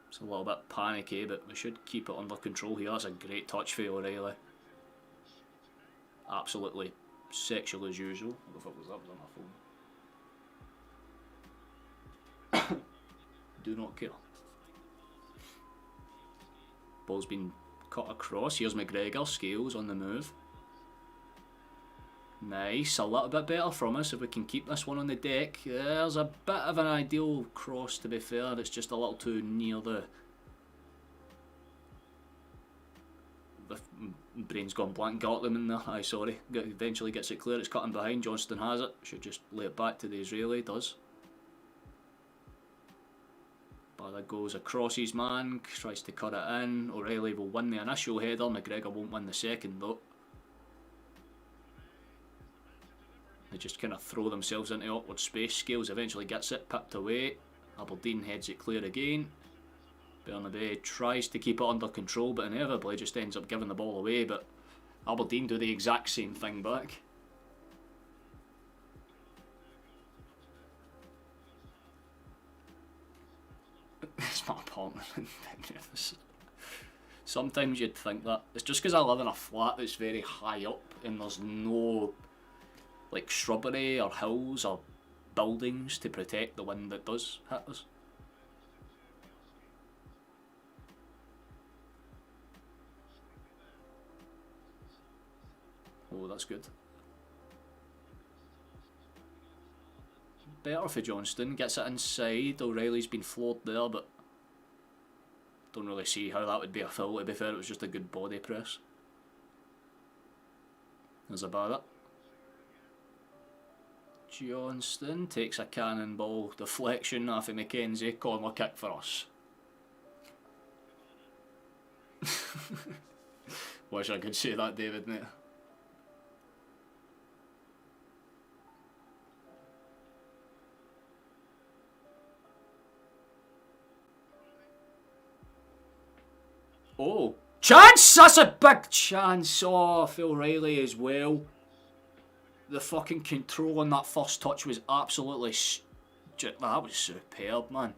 It's a little bit panicky, but we should keep it under control here. That's a great touch for O'Reilly. Absolutely sexual as usual. What the fuck was that? Was on my phone. Do not care. Ball's been cut across. Here's McGregor. Scales on the move. Nice, a little bit better from us if we can keep this one on the deck. There's a bit of an ideal cross, to be fair. It's just a little too near the brain's gone blank. Gartlam in there. Aye, sorry. Eventually gets it clear. It's cutting behind. Johnston has it. Should just lay it back to the Israeli. Does. Bala goes across his man. Tries to cut it in. O'Reilly will win the initial header. McGregor won't win the second though. They just kind of throw themselves into awkward space. Scales eventually gets it, pipped away. Aberdeen heads it clear again. Bernabei tries to keep it under control, but inevitably just ends up giving the ball away. But Aberdeen do the exact same thing back. It's my apartment. Sometimes you'd think that. It's just because I live in a flat that's very high up and there's no like shrubbery or hills or buildings to protect the wind that does hit us. Oh, that's good. Better for Johnston, gets it inside. O'Reilly's been floored there, but don't really see how that would be a foul. To be fair, it was just a good body press. There's about it. Johnston takes a cannonball deflection off of McKenzie. Corner kick for us. Wish I could say that, David, mate. Oh, chance! That's a big chance. Oh, Phil Riley as well. The fucking control on that first touch was absolutely... that was superb, man.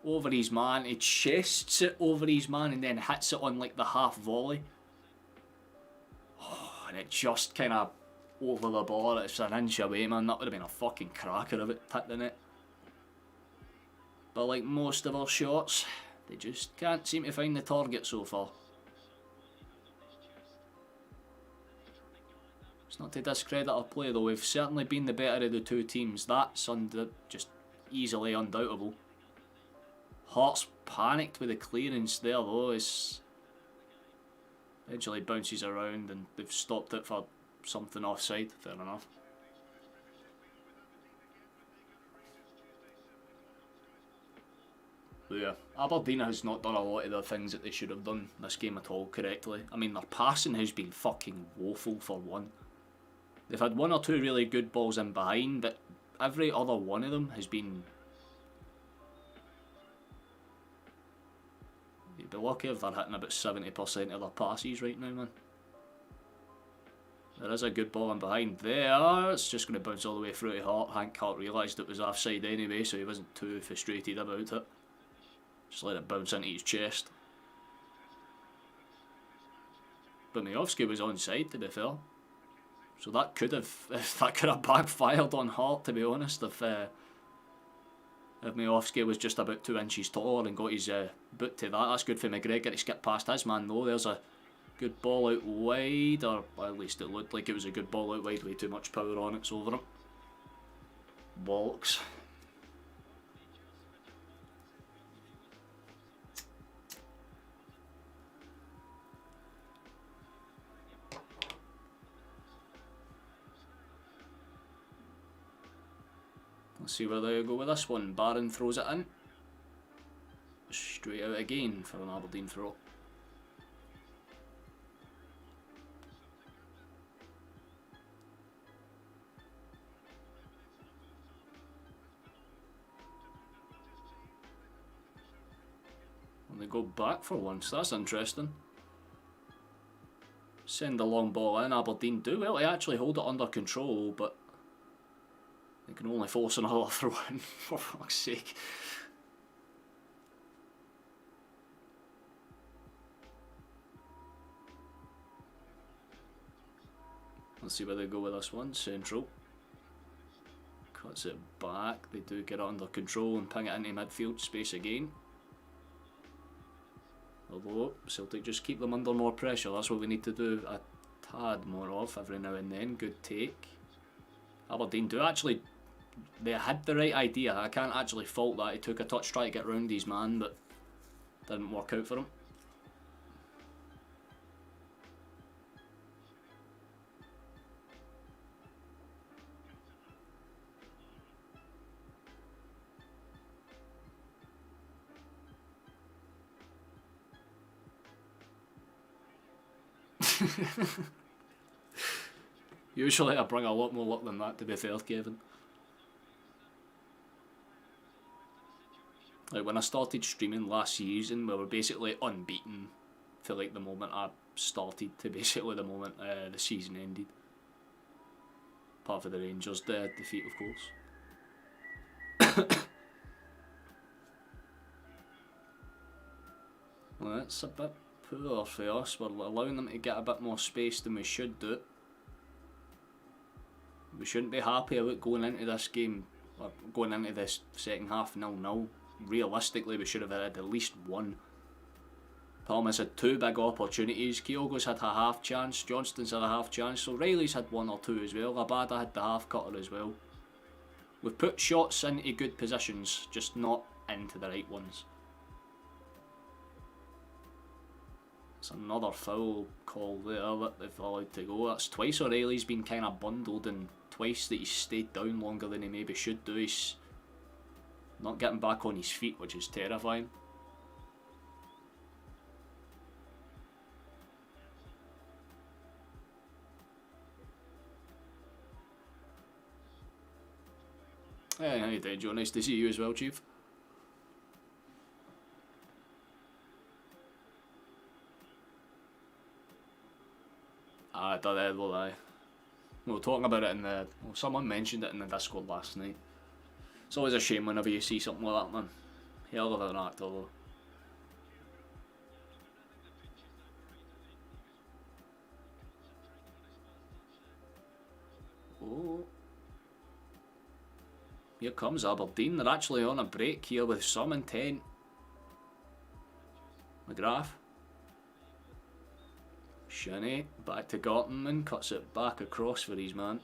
Over his man, he chests it over his man and then hits it on like the half volley. Oh, and it just kind of over the bar. It's an inch away, man. That would have been a fucking cracker if it hit the net. But like most of our shots, they just can't seem to find the target so far. It's not to discredit our play though, we've certainly been the better of the two teams. That's just easily undoubtable. Hearts panicked with the clearance there though, as eventually bounces around and they've stopped it for something offside, fair enough. But yeah, Aberdeen has not done a lot of the things that they should have done this game at all correctly. I mean, their passing has been fucking woeful for one. They've had one or two really good balls in behind, but every other one of them has been... You'd be lucky if they're hitting about 70% of their passes right now, man. There is a good ball in behind there. It's just going to bounce all the way through to Hart. Hank Hart realised it was offside anyway, so he wasn't too frustrated about it. Just let it bounce into his chest. But Miovski was onside, to be fair. So that could have backfired on Hart, to be honest, if Miovski was just about 2 inches taller and got his boot to that. That's good for McGregor to skip past his man though. There's a good ball out wide, or at least it looked like it was a good ball out wide, way too much power on it, it's over him. Bollocks. Let's see where they go with this one. Barron throws it in. Straight out again for an Aberdeen throw. And they go back for once, that's interesting. Send the long ball in, Aberdeen do well to actually hold it under control, but they can only force another throw in, for fuck's sake. Let's see where they go with this one. Central. Cuts it back. They do get it under control and ping it into midfield space again. Although Celtic just keep them under more pressure. That's what we need to do a tad more of every now and then. Good take. Aberdeen do actually... They had the right idea. I can't actually fault that. He took a touch try to get round his man, but didn't work out for him. Usually I bring a lot more luck than that, to be fair, Kevin. Like when I started streaming last season, we were basically unbeaten for like the moment I started to basically the moment the season ended. Apart from the Rangers defeat, of course. Well, that's a bit poor for us. We're allowing them to get a bit more space than we should do. We shouldn't be happy about going into this game, or going into this second half 0-0. Realistically, we should have had at least one. Palmer's had 2 big opportunities. Kyogo's had a half chance. Johnston's had a half chance. So Riley's had 1 or 2 as well. Labada had the half cutter as well. We've put shots into good positions, just not into the right ones. It's another foul call there that they've allowed to go. That's twice O'Reilly's been kind of bundled, and twice that he's stayed down longer than he maybe should do. He's not getting back on his feet, which is terrifying. Hey, how you doing, Joe? Nice to see you as well, Chief. I did it, well, aye. We were talking about it in the... Well, someone mentioned it in the Discord last night. It's always a shame whenever you see something like that, man. Hell of an actor, though. Oh. Here comes Aberdeen. They're actually on a break here with some intent. McGrath. Shinny back to Gortonman, cuts it back across for his man.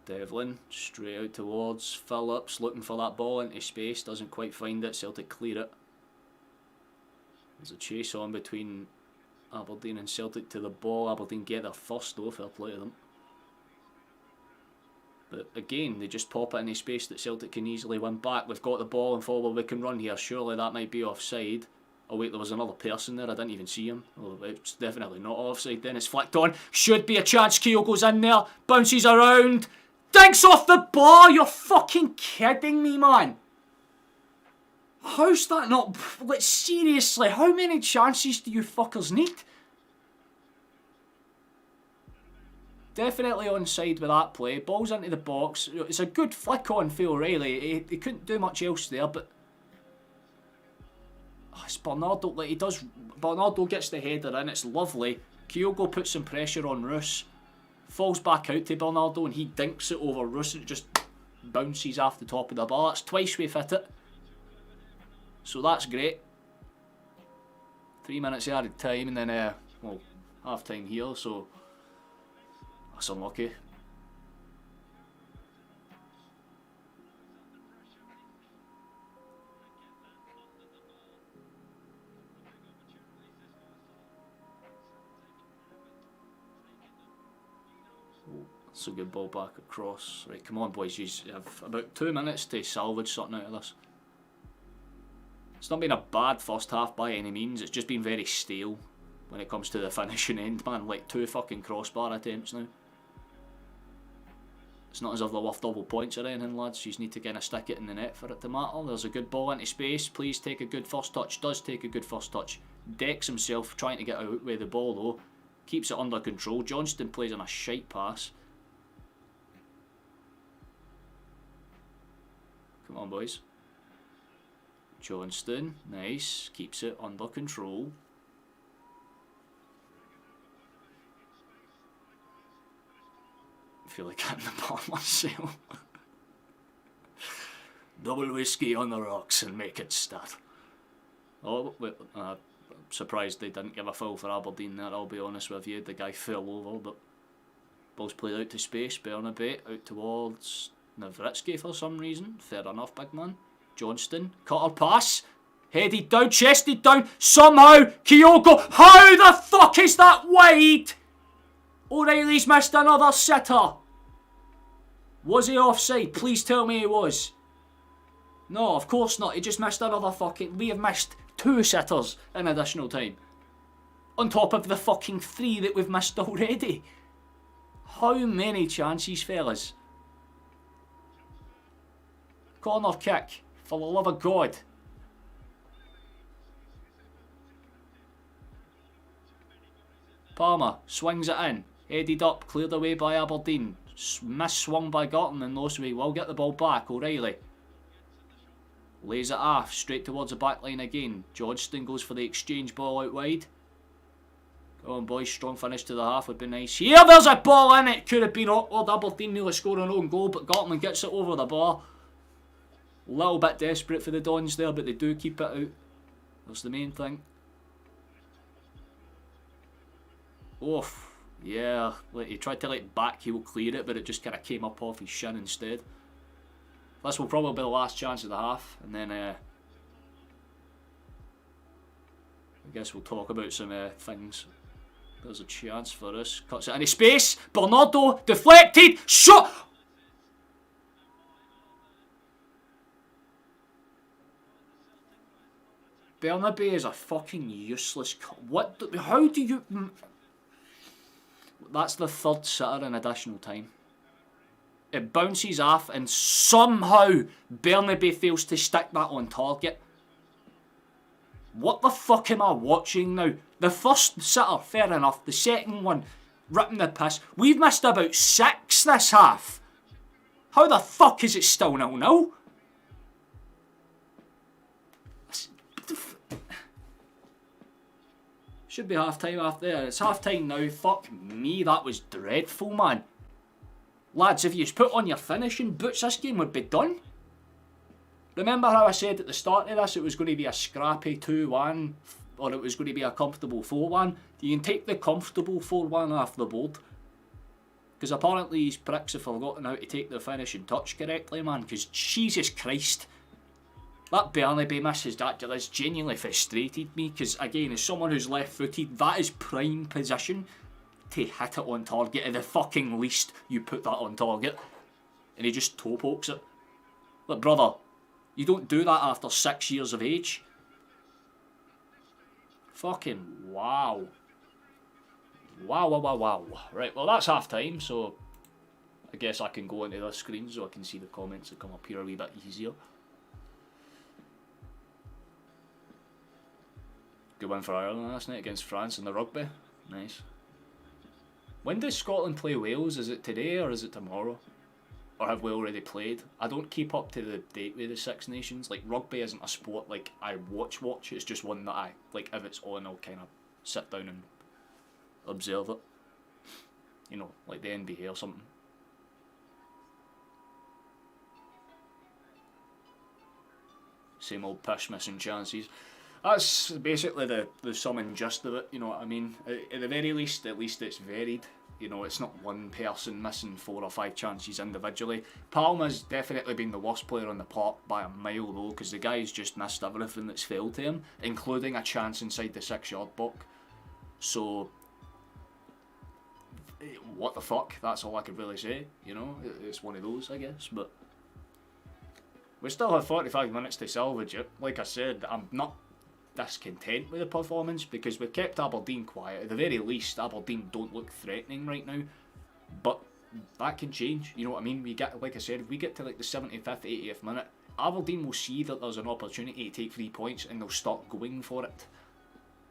Devlin straight out towards Phillips, looking for that ball into space, doesn't quite find it. Celtic clear it. There's a chase on between Aberdeen and Celtic to the ball. Aberdeen get their first though, fair play to them. But again, they just pop it in a space that Celtic can easily win back. We've got the ball and forward we can run here. Surely that might be offside. Oh wait, there was another person there. I didn't even see him. Oh, it's definitely not offside then. It's flicked on. Should be a chance. Kyogo's in there. Bounces around. Dinks off the bar. You're fucking kidding me, man. How's that not... Like, seriously, how many chances do you fuckers need? Definitely onside with that play. Ball's into the box. It's a good flick on for O'Reilly. He couldn't do much else there, but... Oh, it's Bernardo. Like, he does... Bernardo gets the header in. It's lovely. Kyogo puts some pressure on Roos. Falls back out to Bernardo and he dinks it over Roos and it just bounces off the top of the bar. That's twice we've hit it. So that's great. 3 minutes added time and then, well, half time here, so that's unlucky. It's a good ball back across. Right, come on boys, you have about 2 minutes to salvage something out of this. It's not been a bad first half by any means, it's just been very stale when it comes to the finishing end, man. Like 2 fucking crossbar attempts now. It's not as if they're worth double points or anything, lads. You just need to kind of stick it in the net for it to matter. There's a good ball into space. Please take a good first touch. Does take a good first touch. Decks himself trying to get out with the ball though. Keeps it under control. Johnston plays on a shite pass. Come on boys. Johnston, nice, keeps it under control. I feel like getting the ball myself. Double whiskey on the rocks and make it start. Oh, wait, I'm surprised they didn't give a foul for Aberdeen there, I'll be honest with you. The guy fell over, but ball's played out to space. Bernabé out towards Nowitzki for some reason. Fair enough, big man. Johnston, cutter pass, headed down, chested down, somehow, Kyogo, how the fuck is that wide? O'Reilly's missed another sitter. Was he offside? Please tell me he was. No, of course not, he just missed another fucking, we have missed 2 sitters in additional time. On top of the fucking 3 that we've missed already. How many chances, fellas? Corner kick. For the love of God. Palmer swings it in. Headed up, cleared away by Aberdeen. Miss-swung by Gortonman though, so he will get the ball back. O'Reilly lays it off, straight towards the back line again. Johnston goes for the exchange ball out wide. Come on boys, strong finish to the half would be nice. Here, there's a ball in it. Could have been awkward. Aberdeen nearly scored an own goal, but Gortonman gets it over the bar. A little bit desperate for the Dons there, but they do keep it out. That's the main thing. Oof. Yeah, like he tried to like backheel clear it, but it just kind of came up off his shin instead. This will probably be the last chance of the half, and then I guess we'll talk about some things. There's a chance for us. Cuts it into space. Bernardo deflected. Shot. Bernabé is a fucking useless... What? How do you... That's the 3rd sitter in additional time. It bounces off and somehow Bernabé fails to stick that on target. What the fuck am I watching now? The first sitter, fair enough. The second one, ripping the piss. We've missed about 6 this half. How the fuck is it still 0-0? Should be half time after there. It's half time now. Fuck me, that was dreadful, man. Lads, if you put on your finishing boots, this game would be done. Remember how I said at the start of this it was going to be a scrappy 2-1 or it was going to be a comfortable 4-1. You can take the comfortable 4-1 off the board. Because apparently these pricks have forgotten how to take the finishing touch correctly, man. Because Jesus Christ, that Bernabei miss has genuinely frustrated me. Because again, as someone who's left-footed, that is prime position to hit it on target. At the fucking least, you put that on target. And he just toe pokes it. Like, brother, you don't do that after 6 years of age. Fucking wow. Wow. Right, well that's half time, so I guess I can go into the screen so I can see the comments that come up here a wee bit easier. Good win for Ireland last night against France in the rugby. Nice. When does Scotland play Wales? Is it today or is it tomorrow? Or have we already played? I don't keep up to the date with the Six Nations. Like, rugby isn't a sport like I watch. It's just one that I, like, if it's on, I'll kind of sit down and observe it. You know, like the NBA or something. Same old pish missing chances. That's basically the sum and gist of it, you know what I mean? At the very least, it's varied. You know, it's not one person missing 4 or 5 chances individually. Palmer's definitely been the worst player on the park by a mile though, because the guy's just missed everything that's failed to him, including a chance inside the 6-yard box. So, what the fuck? That's all I could really say, you know? It's one of those, I guess, but we still have 45 minutes to salvage it. Like I said, I'm not discontent with the performance because we've kept Aberdeen quiet. At the very least, Aberdeen don't look threatening right now, but that can change, you know what I mean? We get, like I said, if we get to like the 75th, 80th minute, Aberdeen will see that there's an opportunity to take 3 points and they'll start going for it.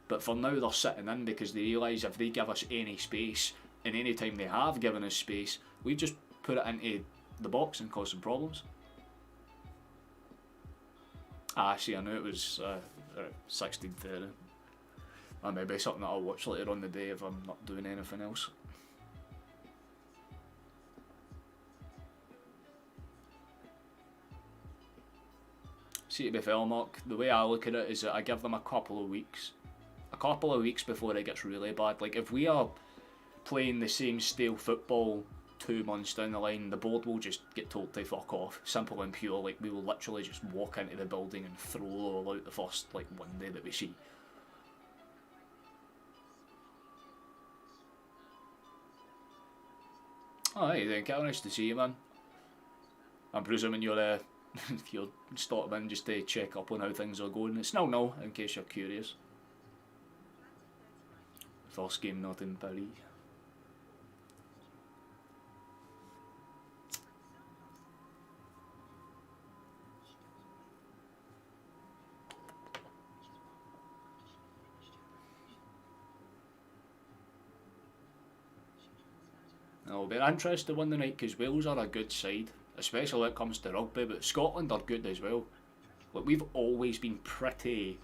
But for now, they're sitting in because they realise if they give us any space, and any time they have given us space, we just put it into the box and cause some problems. Ah, see, I knew it was 16:30. That may be something that I'll watch later on the day if I'm not doing anything else. See, to be fair, Mark, the way I look at it is that I give them a couple of weeks. A couple of weeks before it gets really bad. Like, if we are playing the same stale football 2 months down the line, the board will just get told to fuck off. Simple and pure. Like, we will literally just walk into the building and throw all out the first, like, one day that we see. Oh, hey, then, Cal, nice to see you, man. I'm presuming you're you're stopping in just to check up on how things are going. It's no, in case you're curious. First game not in Paris. It'll be an interesting one tonight because Wales are a good side, especially when it comes to rugby, but Scotland are good as well. Like, we've always been pretty,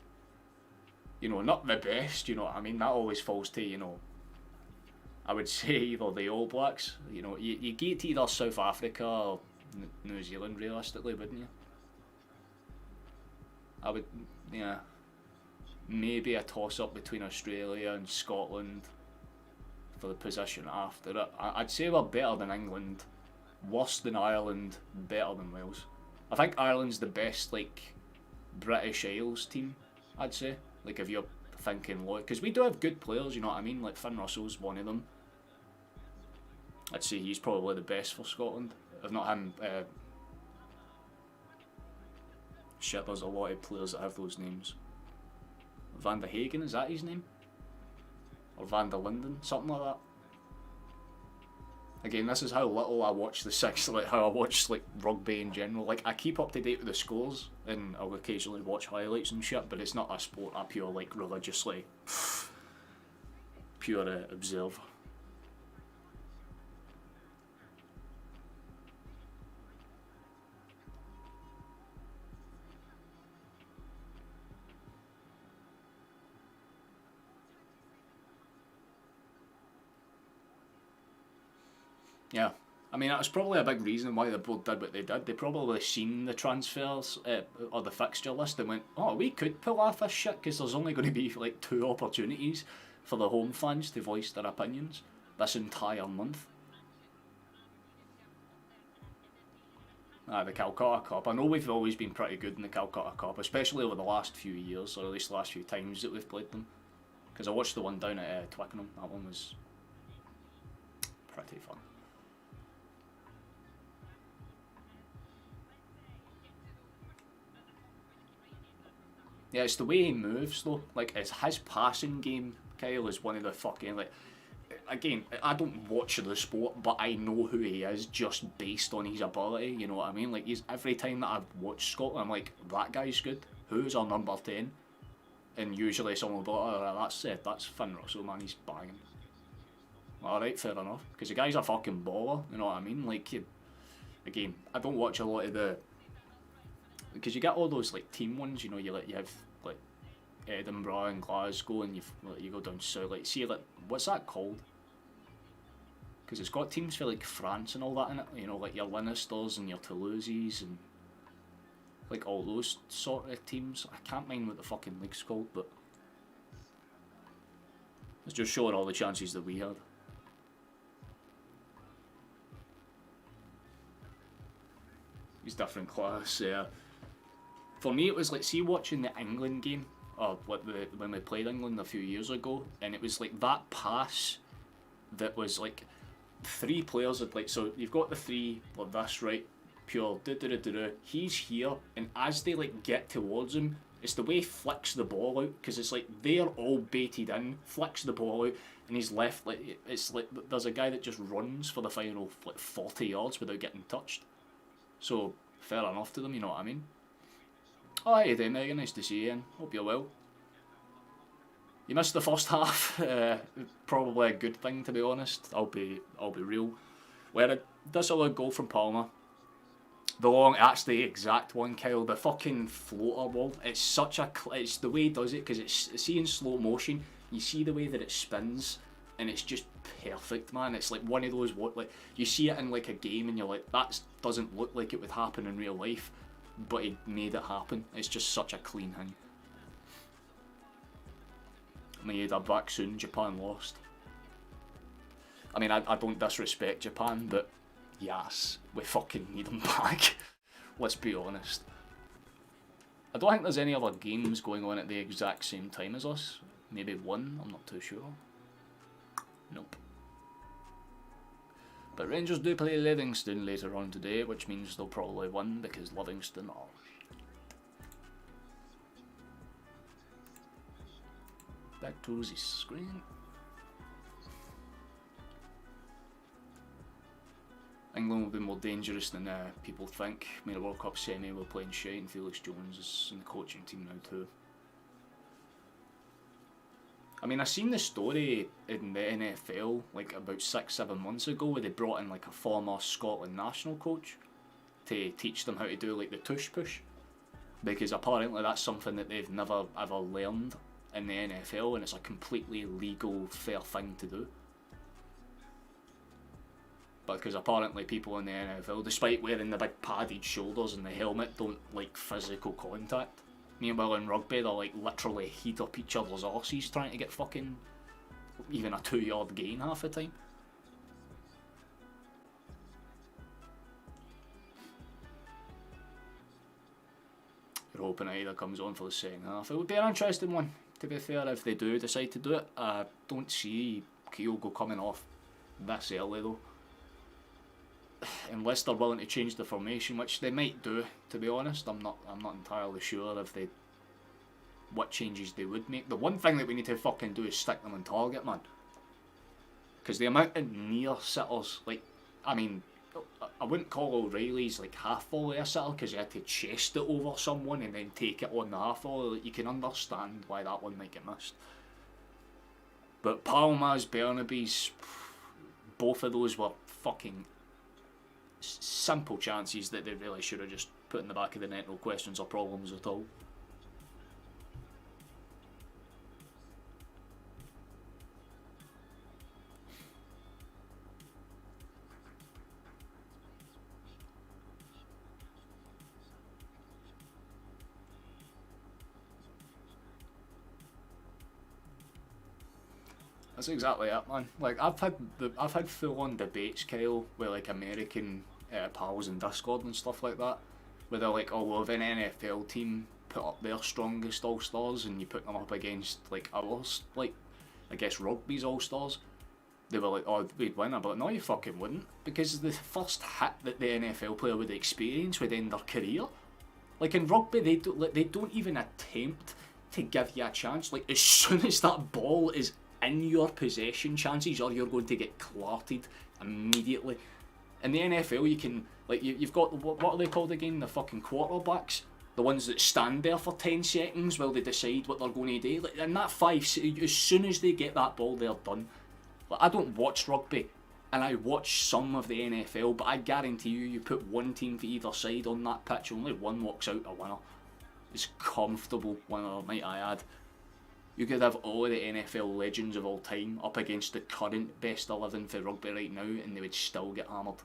you know, not the best, you know what I mean? That always falls to, you know, I would say either the All Blacks, you know, you get to either South Africa or New Zealand realistically, wouldn't you? I would, yeah, maybe a toss-up between Australia and Scotland for the position after it. I'd say we're better than England, worse than Ireland, better than Wales. I think Ireland's the best, like, British Isles team, I'd say. Like, if you're thinking low, because we do have good players, you know what I mean? Like, Finn Russell's one of them. I'd say he's probably the best for Scotland. If not him, shit, there's a lot of players that have those names. Van der Hagen, is that his name? Or Van der Linden, something like that. Again, this is how little I watch the Six, like how I watch like rugby in general. Like, I keep up to date with the scores and I'll occasionally watch highlights and shit, but it's not a sport I pure like religiously pure observe. Yeah, I mean, that was probably a big reason why the board did what they did. They probably seen the transfers or the fixture list and went, oh, we could pull off this shit because there's only going to be like 2 opportunities for the home fans to voice their opinions this entire month. The Calcutta Cup. I know we've always been pretty good in the Calcutta Cup, especially over the last few years, or at least the last few times that we've played them. Because I watched the one down at Twickenham. That one was pretty fun. Yeah, it's the way he moves though. Like, it's his passing game, Kyle, is one of the fucking, like, again, I don't watch the sport, but I know who he is just based on his ability, you know what I mean? Like, every time that I've watched Scotland, I'm like, that guy's good. Who's our number 10? And usually someone will be like, oh, that's Finn Russell, man, he's banging. Alright, fair enough. Because the guy's a fucking baller, you know what I mean? Like, again, I don't watch a lot of the... Because you get all those, like, team ones, you know, you have, like, Edinburgh and Glasgow, and you go down south, like, see, like, what's that called? Because it's got teams for, like, France and all that in it, you know, like your Linnisters and your Toulouses and, like, all those sort of teams. I can't mind what the fucking league's called, but it's just showing all the chances that we had. He's different class, yeah. For me, it was like, see, watching the England game, or when we played England a few years ago, and it was like that pass that was like 3 players had, like, so you've got the 3 like this, right? Pure he's here, and as they like get towards him, it's the way he flicks the ball out, because it's like they're all baited in, flicks the ball out, and he's left, like, it's like there's a guy that just runs for the final like 40 yards without getting touched. So fair enough to them, you know what I mean? Oh, hey there, Megan, nice to see you, and hope you're well. You missed the first half, probably a good thing, to be honest. I'll be real. Where this other goal from Palmer, the long, that's the exact one, Kyle. The fucking floater ball. It's such a, it's the way he does it, because it's, see, in slow motion, you see the way that it spins, and it's just perfect, man. It's like one of those, like, you see it in like a game, and you're like, that doesn't look like it would happen in real life, but he made it happen. It's just such a clean thing. Maeda back soon. Japan lost. I mean, I don't disrespect Japan, but yes, we fucking need them back. Let's be honest. I don't think there's any other games going on at the exact same time as us. Maybe one, I'm not too sure. Nope. But Rangers do play Livingston later on today, which means they'll probably win because Livingston are... Back to the screen. England will be more dangerous than people think. I mean, a World Cup semi, we're playing shite, and Felix Jones is in the coaching team now too. I mean, I seen the story in the NFL like about 6-7 months ago where they brought in like a former Scotland national coach to teach them how to do like the tush push, because apparently that's something that they've never ever learned in the NFL, and it's a completely legal, fair thing to do. But because apparently people in the NFL, despite wearing the big padded shoulders and the helmet, don't like physical contact. Meanwhile in rugby, they'll like literally heat up each other's arses trying to get fucking even a 2-yard gain half the time. You're hoping it either comes on for the second half. It would be an interesting one, to be fair, if they do decide to do it. I don't see Kyogo coming off this early though. Unless they're willing to change the formation, which they might do, to be honest. I'm not entirely sure if they what changes they would make. The one thing that we need to fucking do is stick them on target, man. Because the amount of near sitters, like, I mean, I wouldn't call O'Reilly's like half volley a sitter because he had to chest it over someone and then take it on the half volley. Like, you can understand why that one might get missed. But Palma's, Burnaby's, both of those were fucking simple chances that they really should have just put in the back of the net, no questions or problems at all. That's exactly it, man. Like I've had full on debates, Kyle, with like American pals in Discord and stuff like that, where they're like, oh well, if an NFL team put up their strongest all stars and you put them up against like ours, like I guess rugby's all stars, they were like, oh, we'd win. I'm like, no, you fucking wouldn't, because the first hit that the NFL player would experience would end their career. Like in rugby, they don't even attempt to give you a chance. Like as soon as that ball is in your possession, chances are you're going to get clarted immediately. In the NFL, you can you've got what are they called again? The fucking quarterbacks, the ones that stand there for 10 seconds while they decide what they're going to do. Like in that as soon as they get that ball, they're done. Like, I don't watch rugby, and I watch some of the NFL, but I guarantee you put one team for either side on that pitch, only one walks out a winner. It's comfortable winner, might I add. You could have all the NFL legends of all time up against the current best 11 for rugby right now, and they would still get hammered.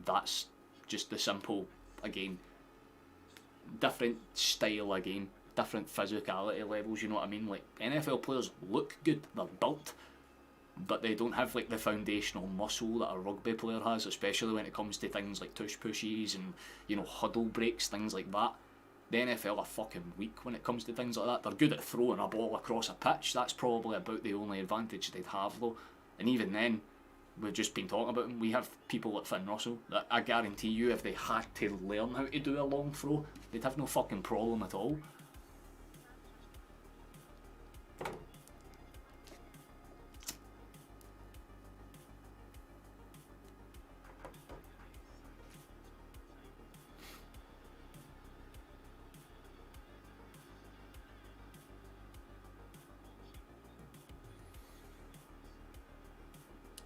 That's just the simple, again, different style of game, different physicality levels, you know what I mean? Like, NFL players look good, they're built, but they don't have like the foundational muscle that a rugby player has, especially when it comes to things like tush pushes and, you know, huddle breaks, things like that. The NFL are fucking weak when it comes to things like that. They're good at throwing a ball across a pitch. That's probably about the only advantage they'd have though. And even then, we've just been talking about them. We have people like Finn Russell that I guarantee you if they had to learn how to do a long throw, they'd have no fucking problem at all.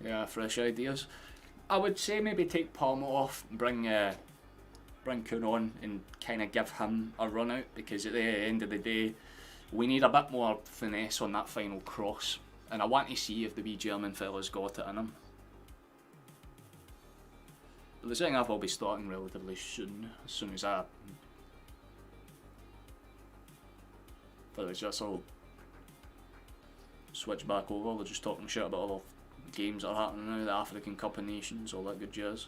Yeah, fresh ideas. I would say maybe take Palmer off, bring Kuhn on and kind of give him a run out, because at the end of the day we need a bit more finesse on that final cross, and I want to see if the wee German fella's got it in him. But the second half will be starting relatively soon, as soon as I just I'll switch back over. They're just talking shit about other games that are happening now, the African Cup of Nations, all that good jazz.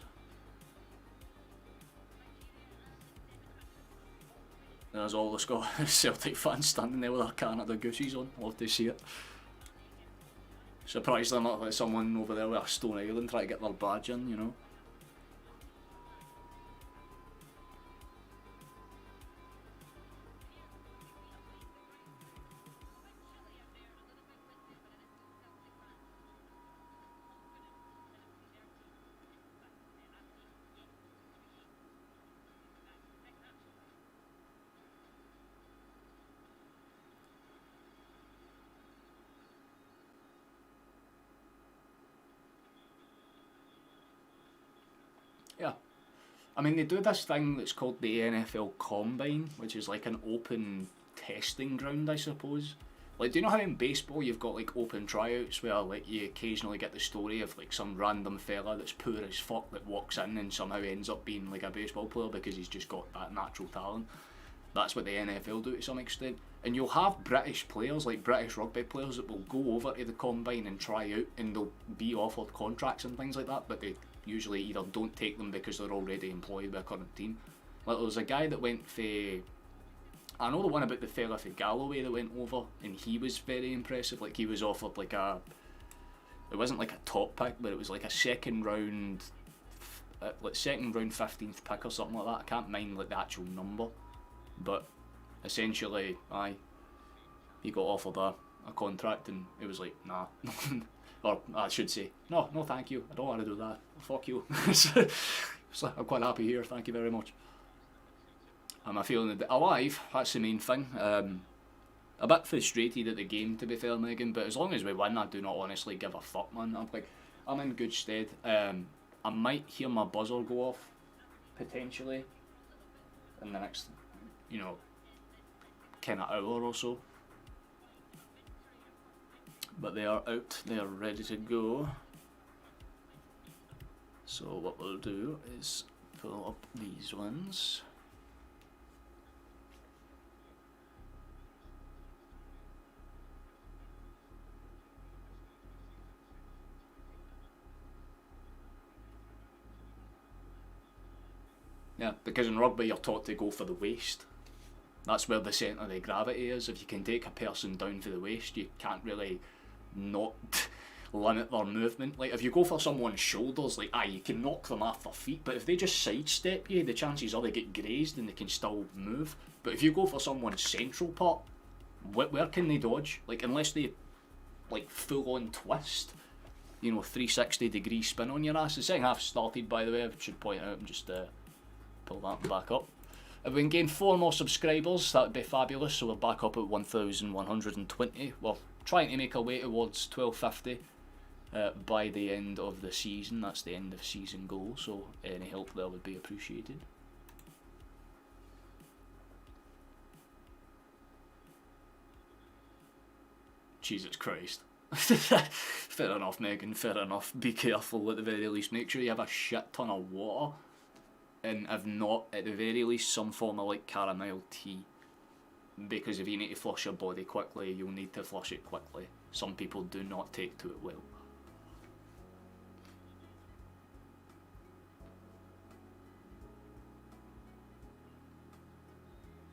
There's all the Celtic fans standing there with their Canada Goosies on. Love to see it. Surprised they're not like someone over there with a Stone Island trying to get their badge in, you know. Yeah. I mean, they do this thing that's called the NFL Combine, which is like an open testing ground, I suppose. Like, do you know how in baseball you've got like open tryouts where like you occasionally get the story of like some random fella that's poor as fuck that walks in and somehow ends up being like a baseball player because he's just got that natural talent? That's what the NFL do to some extent. And you'll have British players, like British rugby players, that will go over to the Combine and try out, and they'll be offered contracts and things like that, but they usually either don't take them because they're already employed by a current team. Like there was a guy that went for, I know the one about the fella for Galloway that went over, and he was very impressive. Like he was offered like it wasn't like a top pick, but it was like a second round 15th pick or something like that. I can't mind like the actual number, but essentially, he got offered a contract, and it was like, nah. Or I should say, no thank you, I don't want to do that, fuck you. So I'm quite happy here, thank you very much. I'm feeling a bit alive, that's the main thing. A bit frustrated at the game, to be fair, Megan, but as long as we win, I do not honestly give a fuck, man. I'm in good stead. I might hear my buzzer go off, potentially, in the next, kind of hour or so. But they are out, they are ready to go. So what we'll do is pull up these ones. Yeah, because in rugby you're taught to go for the waist. That's where the centre of gravity is. If you can take a person down for the waist, you can't really not limit their movement. Like, if you go for someone's shoulders, like, you can knock them off their feet, but if they just sidestep you, the chances are they get grazed and they can still move. But if you go for someone's central part, where can they dodge? Like, unless they, like, full-on twist, you know, 360-degree spin on your ass. The second half started, by the way, I should point out, and just pull that back up. If we can gain 4 more subscribers, that would be fabulous. So we're back up at 1,120. We're trying to make our way towards 1,250 by the end of the season. That's the end of season goal, so any help there would be appreciated. Jesus Christ. Fair enough, Megan, fair enough. Be careful at the very least. Make sure you have a shit ton of water. And if not, at the very least, some form of like caramel tea. Because if you need to flush your body quickly, you'll need to flush it quickly. Some people do not take to it well.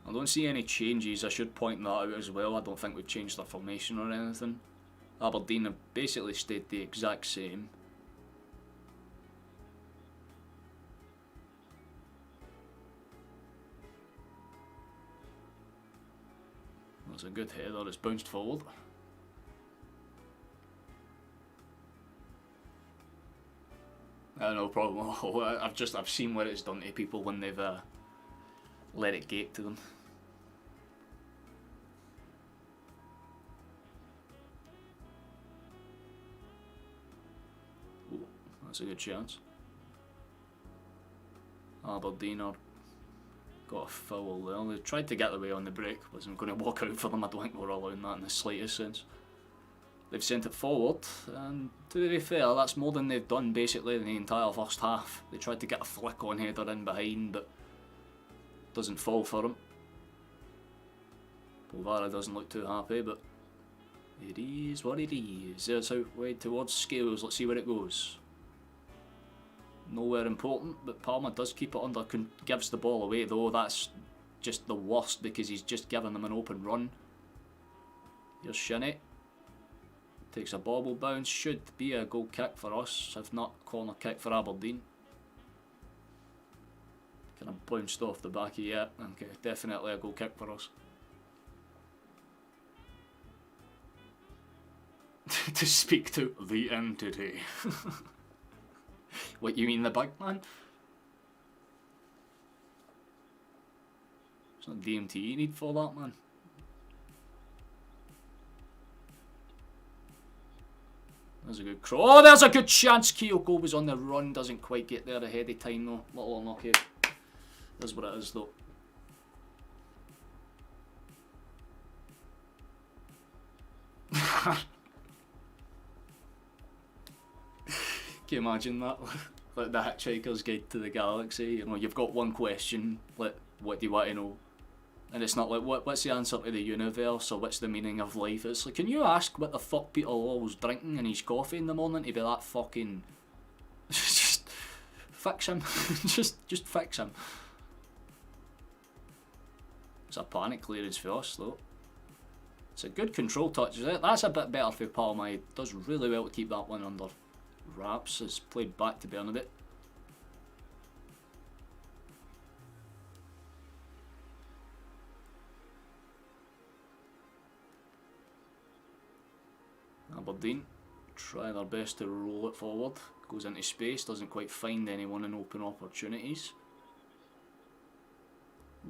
I don't see any changes. I should point that out as well. I don't think we've changed the formation or anything. Aberdeen have basically stayed the exact same. That's a good header, it's bounced forward. No problem. I've seen what it's done to people when they've let it get to them. Ooh, that's a good chance. Aberdeen are got a foul there. They tried to get away on the break. Wasn't going to walk out for them. I don't think we're allowing that in the slightest sense. They've sent it forward, and to be fair, that's more than they've done basically in the entire first half. They tried to get a flick on header in behind, but doesn't fall for them. Polvara doesn't look too happy, but it is what it is. There's out wide towards Scales. Let's see where it goes. Nowhere important, but Palmer does keep it under, gives the ball away though. That's just the worst because he's just given them an open run. Here's Shinny. Takes a bobble bounce, should be a goal kick for us, if not corner kick for Aberdeen. Kind of bounced off the back of it, okay, definitely a goal kick for us. To speak to the entity. What, you mean the big man? It's not DMT you need for that, man. There's a good cross. Oh, there's a good chance. Kyoko was on the run, doesn't quite get there ahead of time though. Little unlucky. That's what it is though. Can you imagine that? Like the Hitchhiker's Guide to the Galaxy. You know, you've got one question, like, what do you want to know? And it's not like, what's the answer to the universe, or what's the meaning of life? It's like, can you ask what the fuck Peter Law was drinking in his coffee in the morning to be that fucking... just fix him. just fix him. It's a panic clearance for us though. It's a good control touch. That's a bit better for Palma. He does really well to keep that one under wraps. It's played back to Bernadette. Aberdeen try their best to roll it forward. Goes into space, doesn't quite find anyone in open opportunities.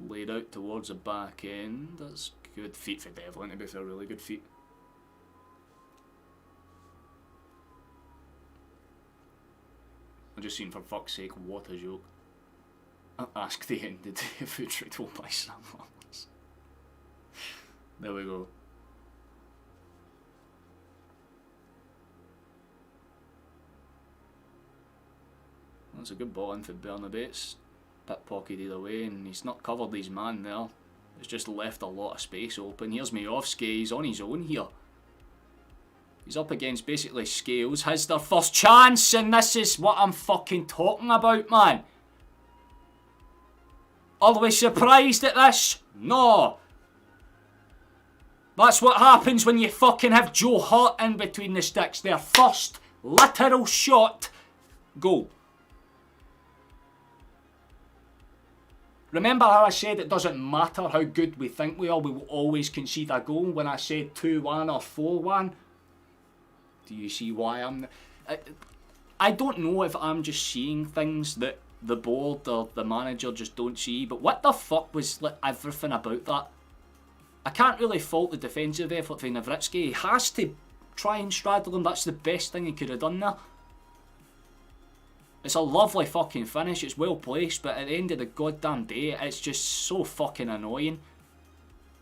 Laid out towards the back end. That's good feet for Devlin, to be fair, really good feet. I just seen, for fuck's sake, what a joke. Ask the entity if it's told by someone else. There we go. That's a good ball in for Bernadette's. Pickpocketed away, and he's not covered his man there. It's just left a lot of space open. Here's Miovski, he's on his own here. He's up against basically Scales. Has their first chance, and this is what I'm fucking talking about, man. Are we surprised at this? No. That's what happens when you fucking have Joe Hart in between the sticks. Their first literal shot, goal. Remember how I said it doesn't matter how good we think we are, we will always concede a goal when I said 2-1 or 4-1? Do you see why I don't know if I'm just seeing things that the board or the manager just don't see, but what the fuck was everything about that? I can't really fault the defensive effort for Nowitzki. He has to try and straddle him. That's the best thing he could have done there. It's a lovely fucking finish. It's well placed, but at the end of the goddamn day, it's just so fucking annoying.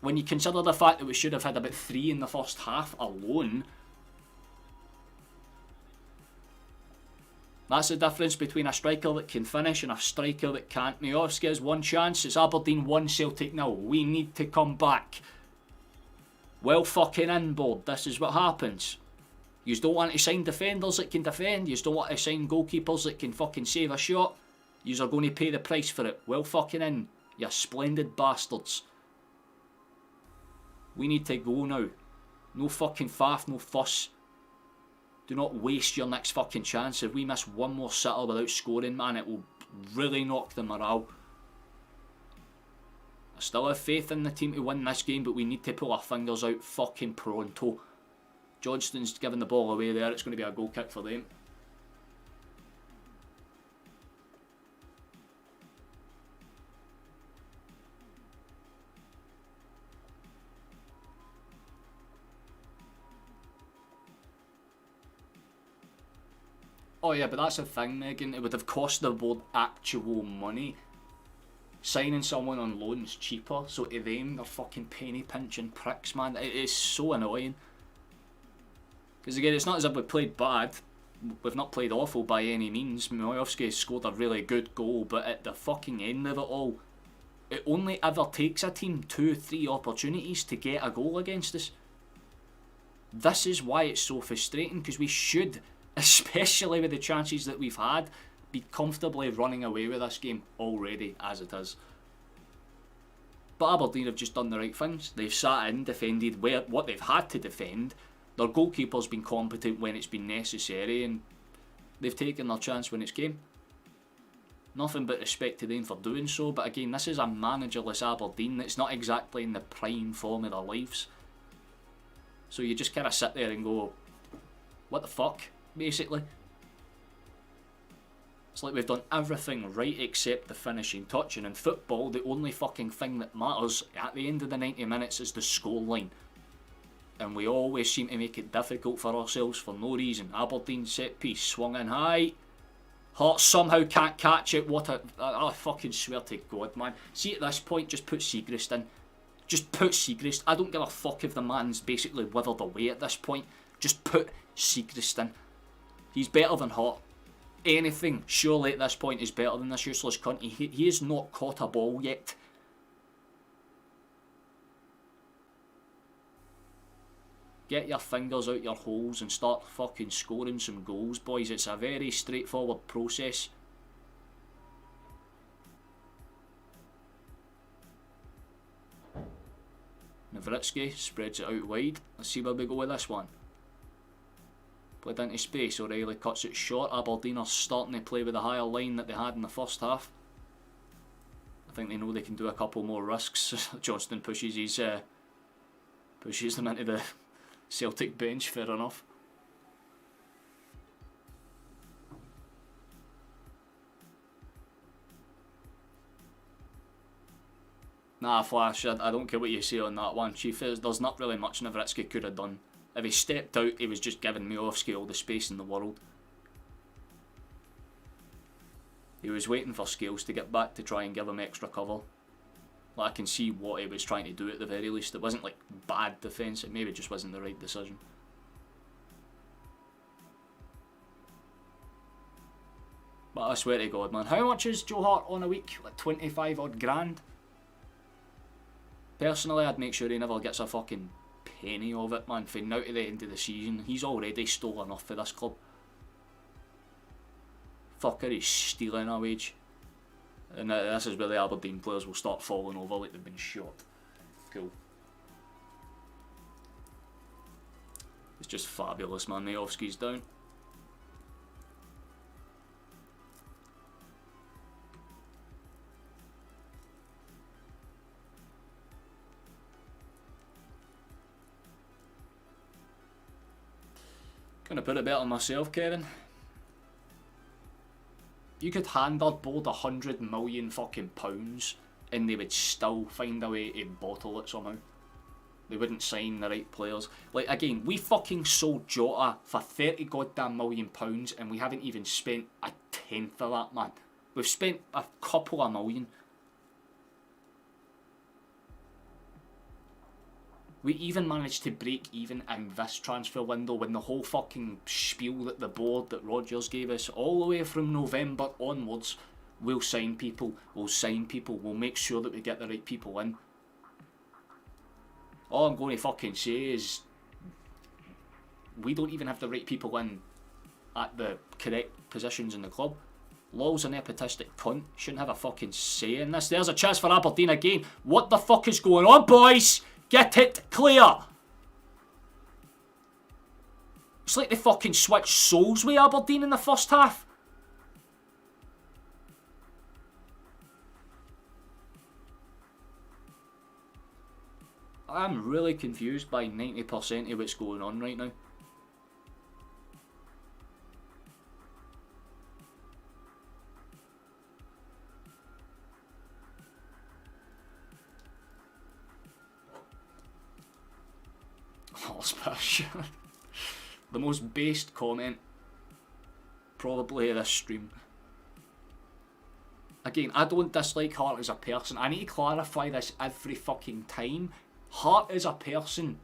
When you consider the fact that we should have had about 3 in the first half alone. That's the difference between a striker that can finish and a striker that can't. Miovski has one chance. It's Aberdeen 1, Celtic 0. We need to come back. Well fucking in, board. This is what happens. You don't want to sign defenders that can defend. You don't want to sign goalkeepers that can fucking save a shot. You are going to pay the price for it. Well fucking in, you splendid bastards. We need to go now. No fucking faff, no fuss. Do not waste your next fucking chance. If we miss one more sitter without scoring, man, it will really knock the morale. I still have faith in the team to win this game, but we need to pull our fingers out fucking pronto. Johnston's giving the ball away there. It's going to be a goal kick for them. Oh yeah, but that's the thing, Megan. It would have cost the board actual money. Signing someone on loan's cheaper, so to them, they're fucking penny pinching pricks, man. It is so annoying. Because again, it's not as if we played bad. We've not played awful by any means. Miovski scored a really good goal, but at the fucking end of it all, it only ever takes a team 2-3 opportunities to get a goal against us. This is why it's so frustrating, because we should, especially with the chances that we've had, be comfortably running away with this game already as it is. But Aberdeen have just done the right things. They've sat in, defended what they've had to defend. Their goalkeeper's been competent when it's been necessary, and they've taken their chance when it's game. Nothing but respect to them for doing so, but again, this is a managerless Aberdeen that's not exactly in the prime form of their lives. So you just kind of sit there and go, what the fuck, basically. It's like we've done everything right except the finishing touch, and in football, the only fucking thing that matters at the end of the 90 minutes is the scoreline. And we always seem to make it difficult for ourselves for no reason. Aberdeen set piece, swung in high. Hart somehow can't catch it. What I fucking swear to God, man. See, at this point, just put Siegrist in. Just put Siegrist. I don't give a fuck if the man's basically withered away at this point. Just put Siegrist in. He's better than Hart. Anything, surely at this point, is better than this useless cunt. He has not caught a ball yet. Get your fingers out your holes and start fucking scoring some goals, boys. It's a very straightforward process. Nowitzki spreads it out wide. Let's see where we go with this one. Played into space. O'Reilly cuts it short. Aberdeen are starting to play with a higher line that they had in the first half. I think they know they can do a couple more risks. Johnston pushes them into the Celtic bench, fair enough. Nah, Flash, I don't care what you say on that one, Chief. There's not really much Nowitzki could have done. If he stepped out, he was just giving Miovski all the space in the world. He was waiting for Scales to get back to try and give him extra cover. Like, I can see what he was trying to do at the very least. It wasn't like bad defence, it maybe just wasn't the right decision. But I swear to God, man, how much is Joe Hart on a week? Like 25 odd grand? Personally, I'd make sure he never gets a fucking penny of it, man. For now to the end of the season, he's already stole enough for this club. Fucker, he's stealing a wage. And this is where the Aberdeen players will start falling over like they've been shot. Cool. It's just fabulous, man. The off-ski's down. Gonna put it better myself, Kevin. You could hand our board £100 million fucking pounds and they would still find a way to bottle it somehow. They wouldn't sign the right players. Like, again, we fucking sold Jota for £30 goddamn million and we haven't even spent a tenth of that, man. We've spent a couple of million. We even managed to break even in this transfer window when the whole fucking spiel that the board that Rodgers gave us all the way from November onwards, we'll sign people, we'll make sure that we get the right people in. All I'm going to fucking say is we don't even have the right people in at the correct positions in the club. Law's an nepotistic cunt, shouldn't have a fucking say in this. There's a chance for Aberdeen again. What the fuck is going on, boys? Get it clear! It's like they fucking switched souls with Aberdeen in the first half. I'm really confused by 90% of what's going on right now. The most based comment probably of this stream. Again, I don't dislike Hart as a person. I need to clarify this every fucking time. Hart is a person.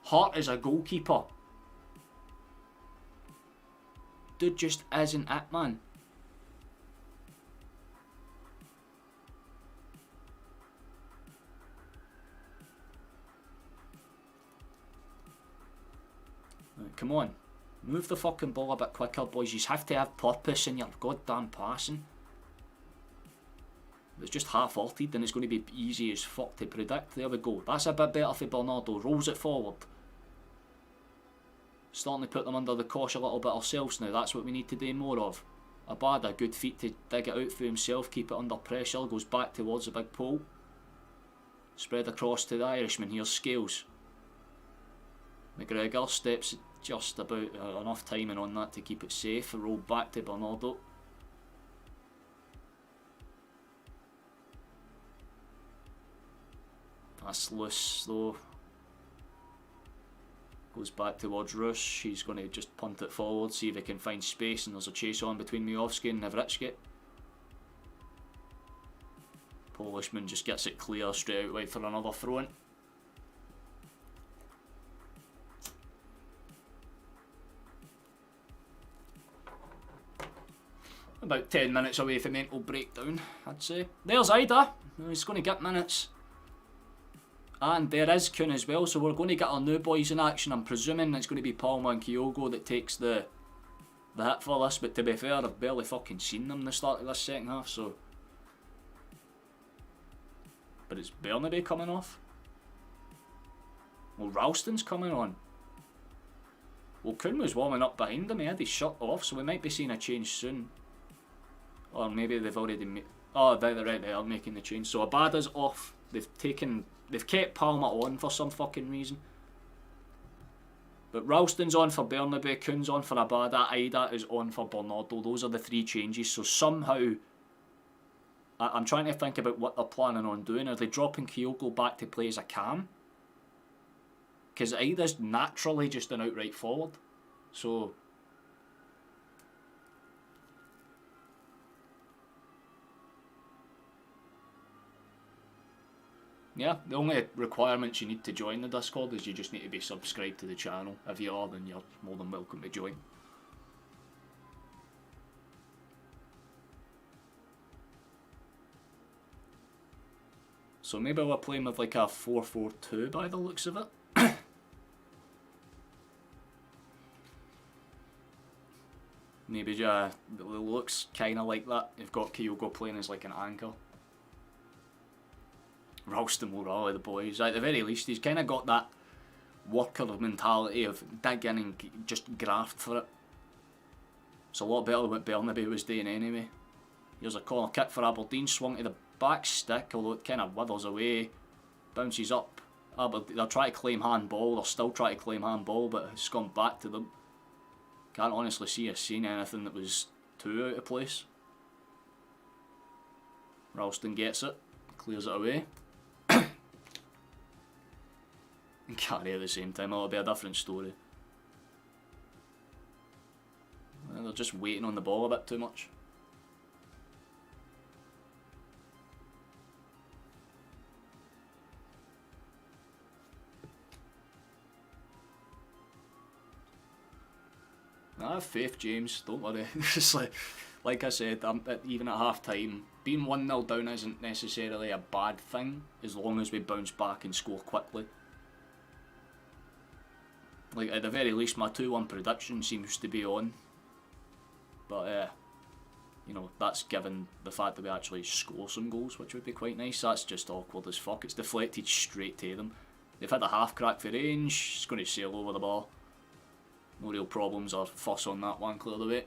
Hart is a goalkeeper. Dude just isn't it, man. Come on, move the fucking ball a bit quicker, boys. You have to have purpose in your goddamn passing. If it's just half-hearted, then it's going to be easy as fuck to predict. There we go. That's a bit better for Bernardo. Rolls it forward. Starting to put them under the cosh a little bit ourselves now. That's what we need to do more of. Abada, good feet to dig it out for himself. Keep it under pressure. Goes back towards the big pole. Spread across to the Irishman. Here's Scales. McGregor steps just about enough timing on that to keep it safe. Roll back to Bernardo. That's loose though. Goes back towards Rush. He's going to just punt it forward, see if he can find space, and there's a chase on between Miovski and Navritsky. Polishman just gets it clear straight out wide for another throw-in. About 10 minutes away from mental breakdown, I'd say. There's Ida. He's going to get minutes. And there is Kuhn as well, so we're going to get our new boys in action. I'm presuming it's going to be Palma and Kyogo that takes the hit for this, but to be fair, I've barely fucking seen them in the start of this second half, so... But it's Bernabei coming off. Well, Ralston's coming on. Well, Kuhn was warming up behind him, he had his shirt off, so we might be seeing a change soon. Or maybe they've already made... Oh, they're right, they are making the change. So Abada's off. They've kept Palmer on for some fucking reason. But Ralston's on for Bernabei, Kuhn's on for Abada, Ida is on for Bernardo. Those are the three changes. So somehow... I'm trying to think about what they're planning on doing. Are they dropping Kyogo back to play as a cam? Because Ida's naturally just an outright forward. So... Yeah, the only requirements you need to join the Discord is you just need to be subscribed to the channel. If you are, then you're more than welcome to join. So maybe we're playing with like a 4-4-2 by the looks of it. Maybe it looks kind of like that. You've got Kyogo playing as like an anchor. Ralston will rally the boys. At the very least, he's kind of got that worker mentality of dig in and just graft for it. It's a lot better than what Bernabe was doing anyway. Here's a corner kick for Aberdeen, swung to the back stick, although it kind of withers away. Bounces up. They're trying to claim handball, they're still trying to claim handball, but it's gone back to them. Can't honestly see us seeing anything that was too out of place. Ralston gets it, clears it away. And Carey at the same time, it'll be a different story. They're just waiting on the ball a bit too much. I have faith, James, don't worry. It's like I said, even at half time, being 1-0 down isn't necessarily a bad thing as long as we bounce back and score quickly. Like, at the very least, my 2-1 prediction seems to be on. But, you know, that's given the fact that we actually score some goals, which would be quite nice. That's just awkward as fuck. It's deflected straight to them. They've had a half crack for range. It's going to sail over the ball. No real problems or fuss on that one, clear the way.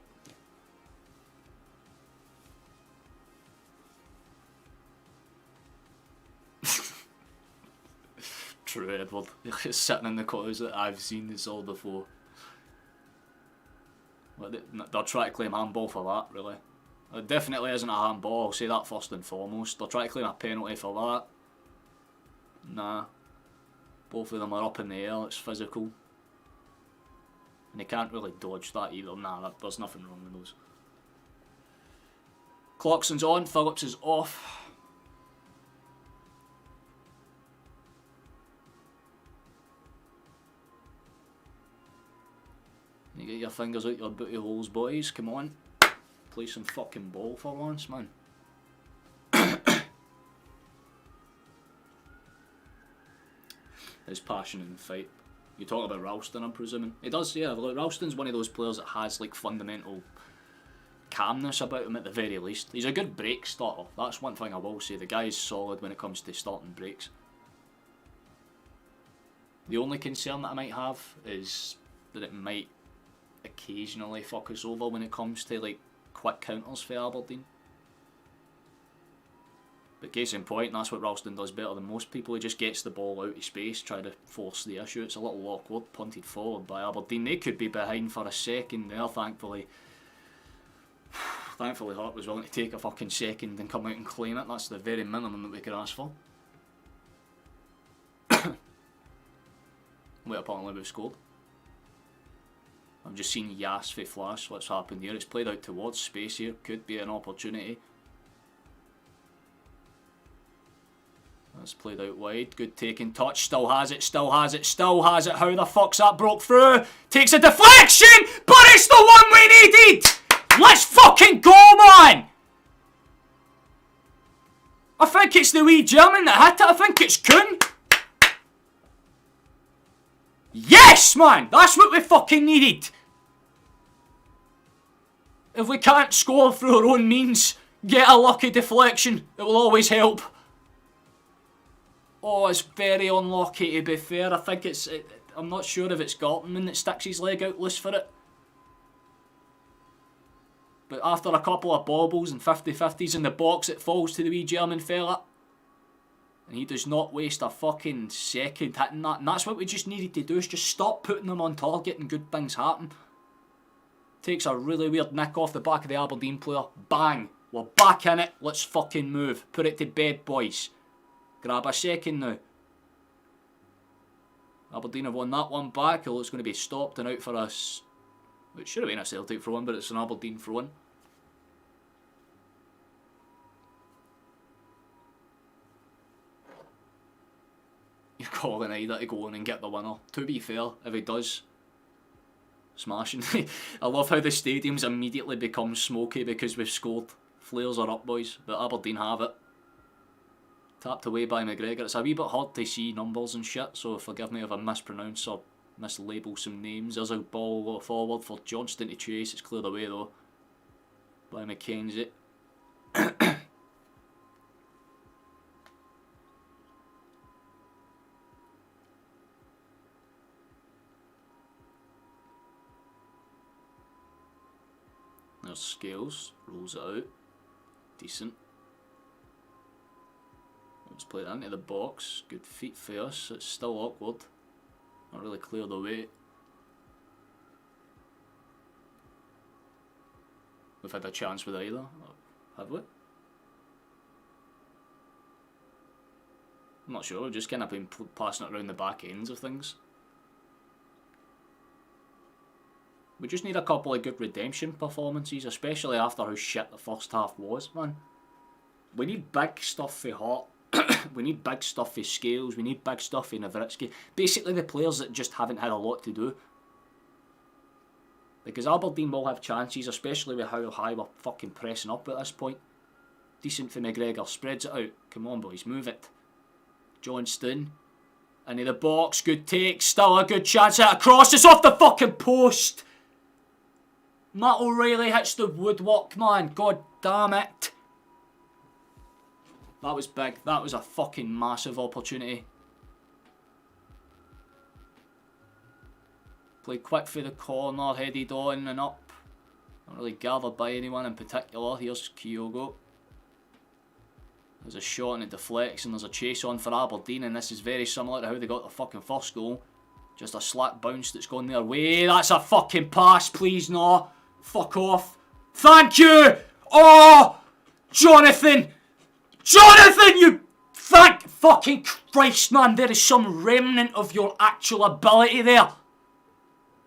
True, Edward. Sitting in the closet, I've seen this all before. They're trying to claim handball for that, really. It definitely isn't a handball, I'll say that first and foremost. They're trying to claim a penalty for that. Nah. Both of them are up in the air, it's physical. And they can't really dodge that either. Nah, there's nothing wrong with those. Clarkson's on, Phillips is off. You get your fingers out your booty holes, boys. Come on. Play some fucking ball for once, man. His passion in the fight. You talk about Ralston, I'm presuming. He does, yeah. Like, Ralston's one of those players that has like fundamental calmness about him at the very least. He's a good break starter. That's one thing I will say. The guy's solid when it comes to starting breaks. The only concern that I might have is that it might occasionally fuck us over when it comes to like quick counters for Aberdeen. But case in point, that's what Ralston does better than most people. He just gets the ball out of space, trying to force the issue. It's a little awkward, punted forward by Aberdeen. They could be behind for a second there, thankfully. Thankfully Hart was willing to take a fucking second and come out and claim it. That's the very minimum that we could ask for. Wait, apparently we've scored. I've just seen Yasfi flash. What's happened here? It's played out towards space here. Could be an opportunity. That's played out wide. Good taking touch. Still has it. Still has it. Still has it. How the fuck's that broke through? Takes a deflection, but it's the one we needed. Let's fucking go, man. I think it's the wee German that hit it. I think it's Kuhn. Yes, man. That's what we fucking needed. If we can't score through our own means, get a lucky deflection. It will always help. Oh, it's very unlucky to be fair. I think it's... I'm not sure if it's Gartenman that sticks his leg out loose for it. But after a couple of baubles and 50-50s in the box, it falls to the wee German fella. And he does not waste a fucking second hitting that. And that's what we just needed to do, is just stop putting them on target and good things happen. Takes a really weird nick off the back of the Aberdeen player. Bang! We're back in it. Let's fucking move. Put it to bed, boys. Grab a second now. Aberdeen have won that one back, although it's going to be stopped and out for us. It should have been a Celtic throw-in, but it's an Aberdeen throw-in. You're calling either to go in and get the winner. To be fair, if he does, smashing. I love how the stadium's immediately become smoky because we've scored. Flares are up, boys, but Aberdeen have it. Tapped away by McGregor. It's a wee bit hard to see numbers and shit, so forgive me if I mispronounce or mislabel some names. There's a ball forward for Johnston to chase. It's cleared away though by McKenzie. There's Scales, rolls it out. Decent. Let's play it into the box. Good feet for us. It's still awkward. Not really cleared away. We've had a chance with either, have we? I'm not sure. We've just kind of been passing it around the back ends of things. We just need a couple of good redemption performances, especially after how shit the first half was, man. We need big stuff for Hart. We need big stuff for Scales. We need big stuff for Nowitzki. Basically the players that just haven't had a lot to do. Because Aberdeen will have chances, especially with how high we're fucking pressing up at this point. Decent for McGregor. Spreads it out. Come on, boys. Move it. Johnston. Into the box. Good take. Still a good chance at a cross. It's off the fucking post. Matt O'Reilly hits the woodwork, man. God damn it. That was big. That was a fucking massive opportunity. Played quick for the corner, headed on and up. Not really gathered by anyone in particular. Here's Kyogo. There's a shot and it deflects and there's a chase on for Aberdeen, and this is very similar to how they got the fucking first goal. Just a slack bounce that's gone their way. That's a fucking pass, please no. Fuck off. Thank you! Oh! Jonathan! Jonathan, you thank fucking Christ, man. There is some remnant of your actual ability there.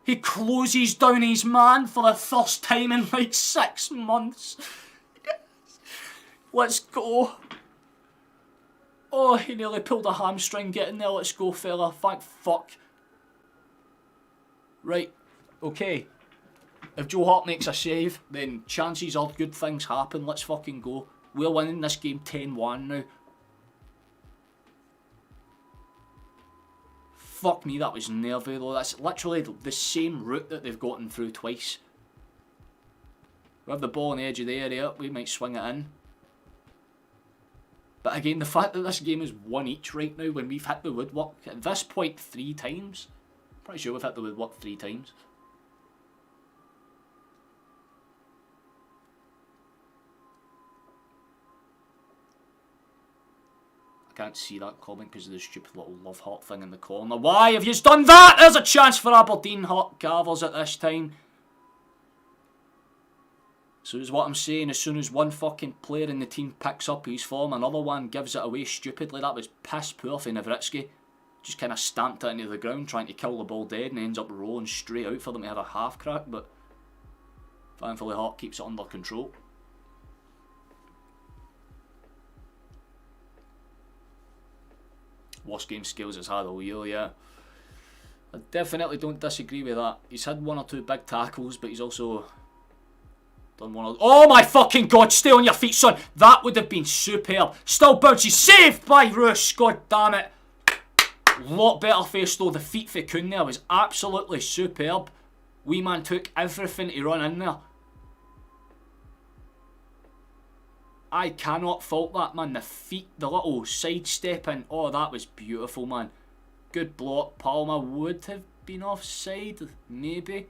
He closes down his man for the first time in like 6 months. Yes. Let's go. Oh, he nearly pulled a hamstring getting there. Let's go, fella. Thank fuck. Right. Okay. If Joe Hart makes a save, then chances are good things happen. Let's fucking go. We're winning this game 10-1 now. Fuck me, that was nervy though. That's literally the same route that they've gotten through twice. We have the ball on the edge of the area. We might swing it in. But again, the fact that this game is 1 each right now when we've hit the woodwork at this point 3 times. Pretty sure we've hit the woodwork 3 times. I can't see that comment because of the stupid little love heart thing in the corner. Why have you done that? There's a chance for Aberdeen Hart Carvers at this time. So is what I'm saying, as soon as one fucking player in the team picks up his form, another one gives it away stupidly. That was piss poor for Nowitzki. Just kind of stamped it into the ground trying to kill the ball dead and ends up rolling straight out for them to have a half crack, but thankfully Hart keeps it under control. Worst game skills it's had all year, yeah. I definitely don't disagree with that. He's had 1 or 2 big tackles, but he's also done 1 or... Oh my fucking god, stay on your feet, son! That would have been superb. Still bounces, saved by Roos, god damn it. Lot better face though, the feet for Kuhn there was absolutely superb. Wee man took everything to run in there. I cannot fault that, man. The feet, the little sidestepping. Oh, that was beautiful, man. Good block. Palmer would have been offside, maybe.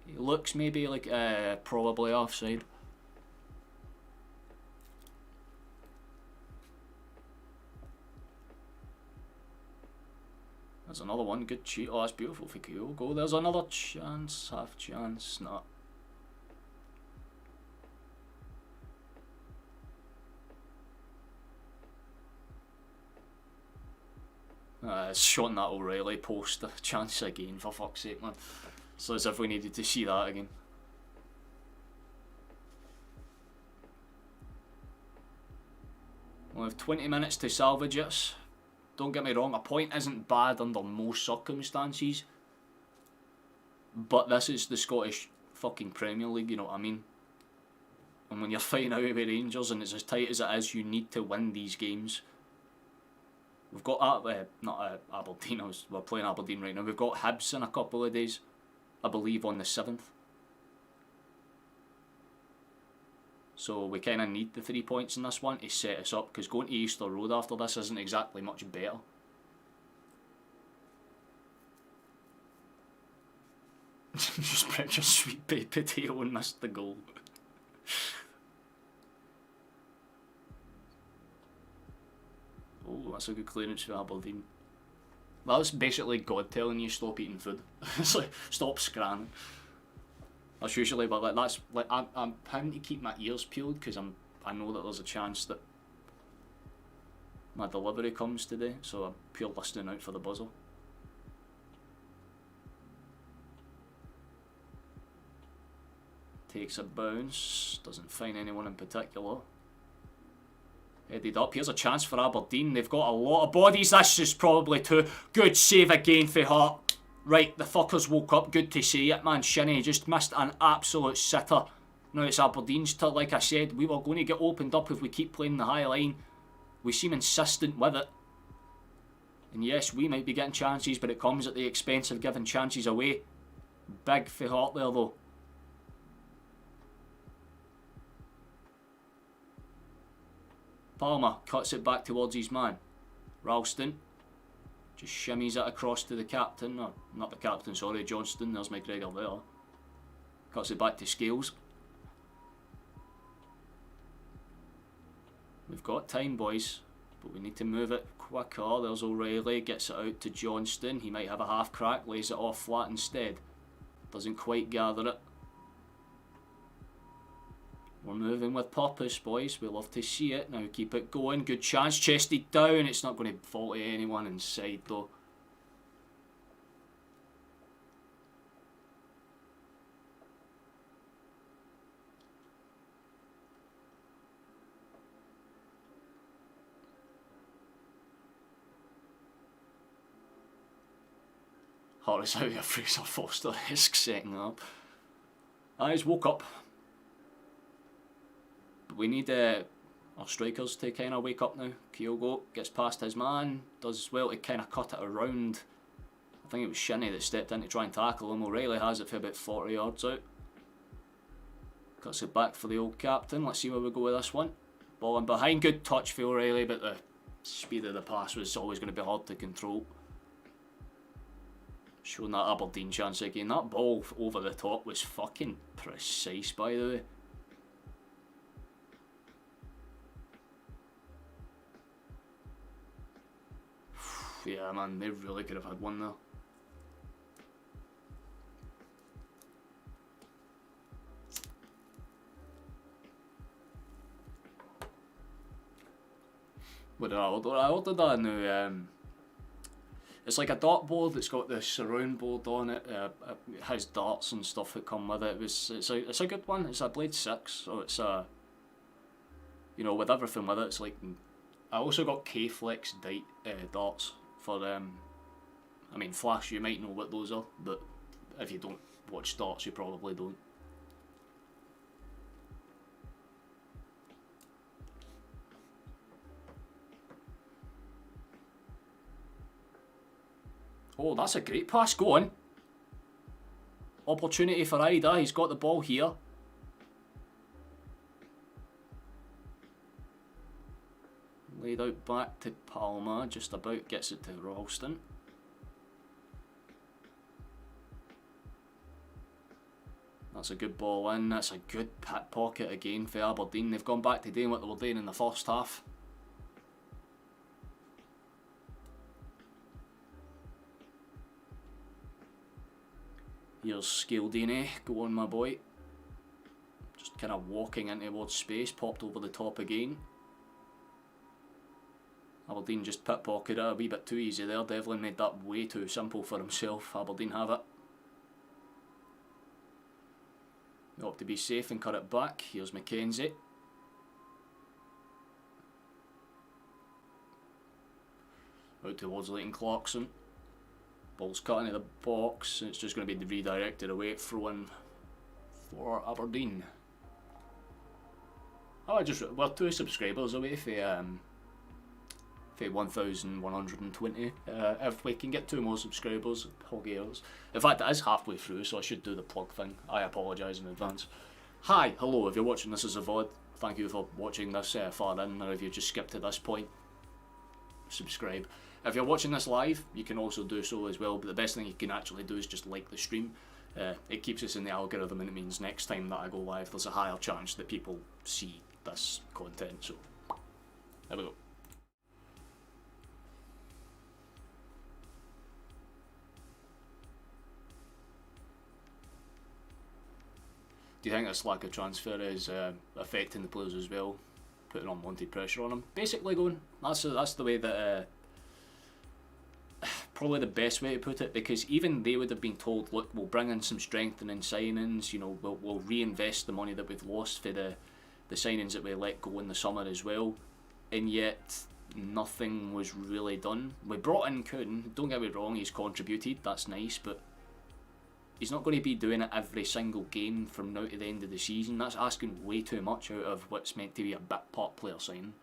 It looks maybe like probably offside. There's another one. Good cheat. Oh, that's beautiful for Kyogo. There's another chance. Half chance. Nah. It's shot that O'Reilly post. A chance again, for fuck's sake, man. So as if we needed to see that again. We'll have 20 minutes to salvage it. Don't get me wrong, a point isn't bad under most circumstances. But this is the Scottish fucking Premier League, you know what I mean? And when you're fighting out with Rangers and it's as tight as it is, you need to win these games. We've got not Aberdeen. We're playing Aberdeen right now. We've got Hibs in a couple of days, I believe, on the 7th. So we kind of need the 3 points in this one to set us up, because going to Easter Road after this isn't exactly much better. Just pricked your sweet baked potato and missed the goal. Oh, that's a good clearance for Aberdeen. That was basically God telling you stop eating food. It's like, stop scranning. That's usually, but like that's like I'm having to keep my ears peeled because I know that there's a chance that my delivery comes today, so I'm pure listening out for the buzzer. Takes a bounce, doesn't find anyone in particular. Headed up, here's a chance for Aberdeen. They've got a lot of bodies. This is probably too good. Save again for Hart. Right, the fuckers woke up. Good to see it, man. Shinny just missed an absolute sitter. Now it's Aberdeen's turn. Like I said, we were going to get opened up if we keep playing the high line. We seem insistent with it. And yes, we might be getting chances, but it comes at the expense of giving chances away. Big for Hart there, though. Palmer cuts it back towards his man. Ralston just shimmies it across to the captain. Or, not the captain, sorry, Johnston. There's McGregor there. Cuts it back to Scales. We've got time, boys, but we need to move it quicker. There's O'Reilly. Gets it out to Johnston. He might have a half crack. Lays it off flat instead. Doesn't quite gather it. We're moving with purpose, boys. We love to see it. Now keep it going. Good chance. Chested down. It's not going to fall to anyone inside, though. Hardest out of Fraser Foster-esque setting up. Eyes woke up. We need our strikers to kind of wake up now. Kyogo gets past his man, does well to kind of cut it around. I think it was Shinny that stepped in to try and tackle him. O'Reilly has it for about 40 yards out. Cuts it back for the old captain. Let's see where we go with this one. Ball in behind, good touch for O'Reilly, but the speed of the pass was always going to be hard to control. Showing that Aberdeen chance again. That ball over the top was fucking precise, by the way. Yeah, man, they really could have had one there. What did I order? I ordered a new, it's like a dartboard that's got the surround board on it. It has darts and stuff that come with it. It's a good one. It's a Blade 6, so it's a, you know, with everything with it, it's like, I also got K-Flex darts. For I mean, Flash, you might know what those are, but if you don't watch darts, you probably don't. Oh, that's a great pass. Go on. Opportunity for Ida. He's got the ball here. Laid out back to Palmer, just about gets it to Ralston. That's a good ball in, that's a good pit pocket again for Aberdeen. They've gone back to doing what they were doing in the first half. Here's Scaldini, go on my boy. Just kind of walking in towards space, popped over the top again. Aberdeen just pit-pocketed it a wee bit too easy there. Devlin made that way too simple for himself. Aberdeen have it. They opt to be safe and cut it back. Here's McKenzie. Out towards Leighton Clarkson. Ball's cut into the box. It's just going to be redirected away, throw-in for Aberdeen. Oh, we're 2 subscribers away for for 1,120. If we can get 2 more subscribers, Hoggiers. In fact, it is halfway through, so I should do the plug thing. I apologise in advance. Hi, hello, if you're watching this as a VOD, thank you for watching this far in, or if you just skipped to this point, subscribe. If you're watching this live, you can also do so as well, but the best thing you can actually do is just like the stream. It keeps us in the algorithm, and it means next time that I go live, there's a higher chance that people see this content, so there we go. Do you think this lack of transfer is affecting the players as well, putting unwanted pressure on them? Basically going, that's the way that, probably the best way to put it, because even they would have been told, look, we'll bring in some strengthening signings, you know, we'll reinvest the money that we've lost for the signings that we let go in the summer as well, and yet nothing was really done. We brought in Kuhn, don't get me wrong, he's contributed, that's nice, but he's not going to be doing it every single game from now to the end of the season. That's asking way too much out of what's meant to be a bit part player signing.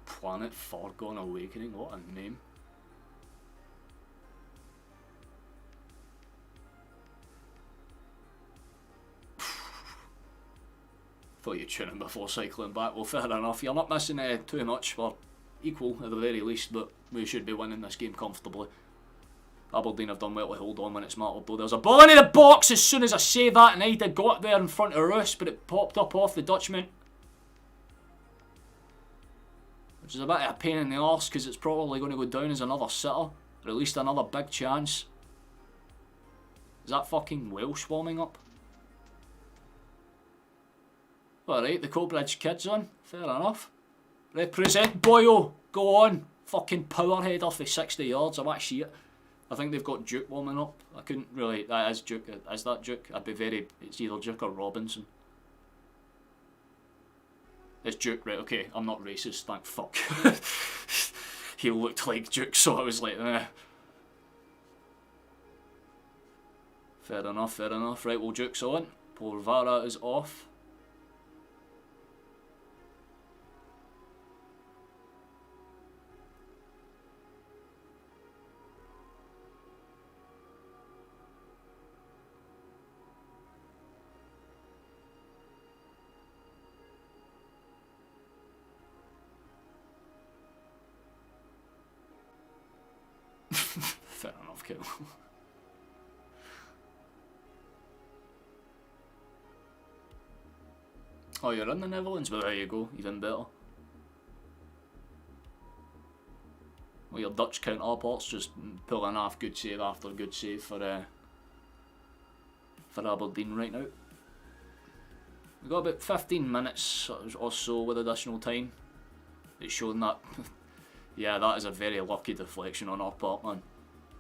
Planet Forgone Awakening, what a name. Thought you'd tune in before cycling back. Well, fair enough. You're not missing too much. We're equal at the very least, but we should be winning this game comfortably. Aberdeen have done well to hold on when it's mattered, though. There's a ball into the box as soon as I say that, and Ida got there in front of Roos, but it popped up off the Dutchman. Which is a bit of a pain in the arse, because it's probably going to go down as another sitter, or at least another big chance. Is that fucking Welsh warming up? Alright, the Coatbridge kids on, fair enough. Represent, boyo! Go on! Fucking power header for 60 yards, I want to see it. I think they've got Duke warming up. I couldn't really... That is Duke. Is that Duke? I'd be very... It's either Duke or Robinson. It's Duke, right, okay. I'm not racist, thank fuck. He looked like Duke, so I was like, eh. Fair enough, fair enough. Right, well, Duke's on. Porvara is off. Fair enough, Kill. Oh, you're in the Netherlands? Well, there you go, even better. Well, your Dutch counterparts just pulling off good save after good save for Aberdeen right now. We've got about 15 minutes or so with additional time. It's showing that. Yeah, that is a very lucky deflection on our part, man.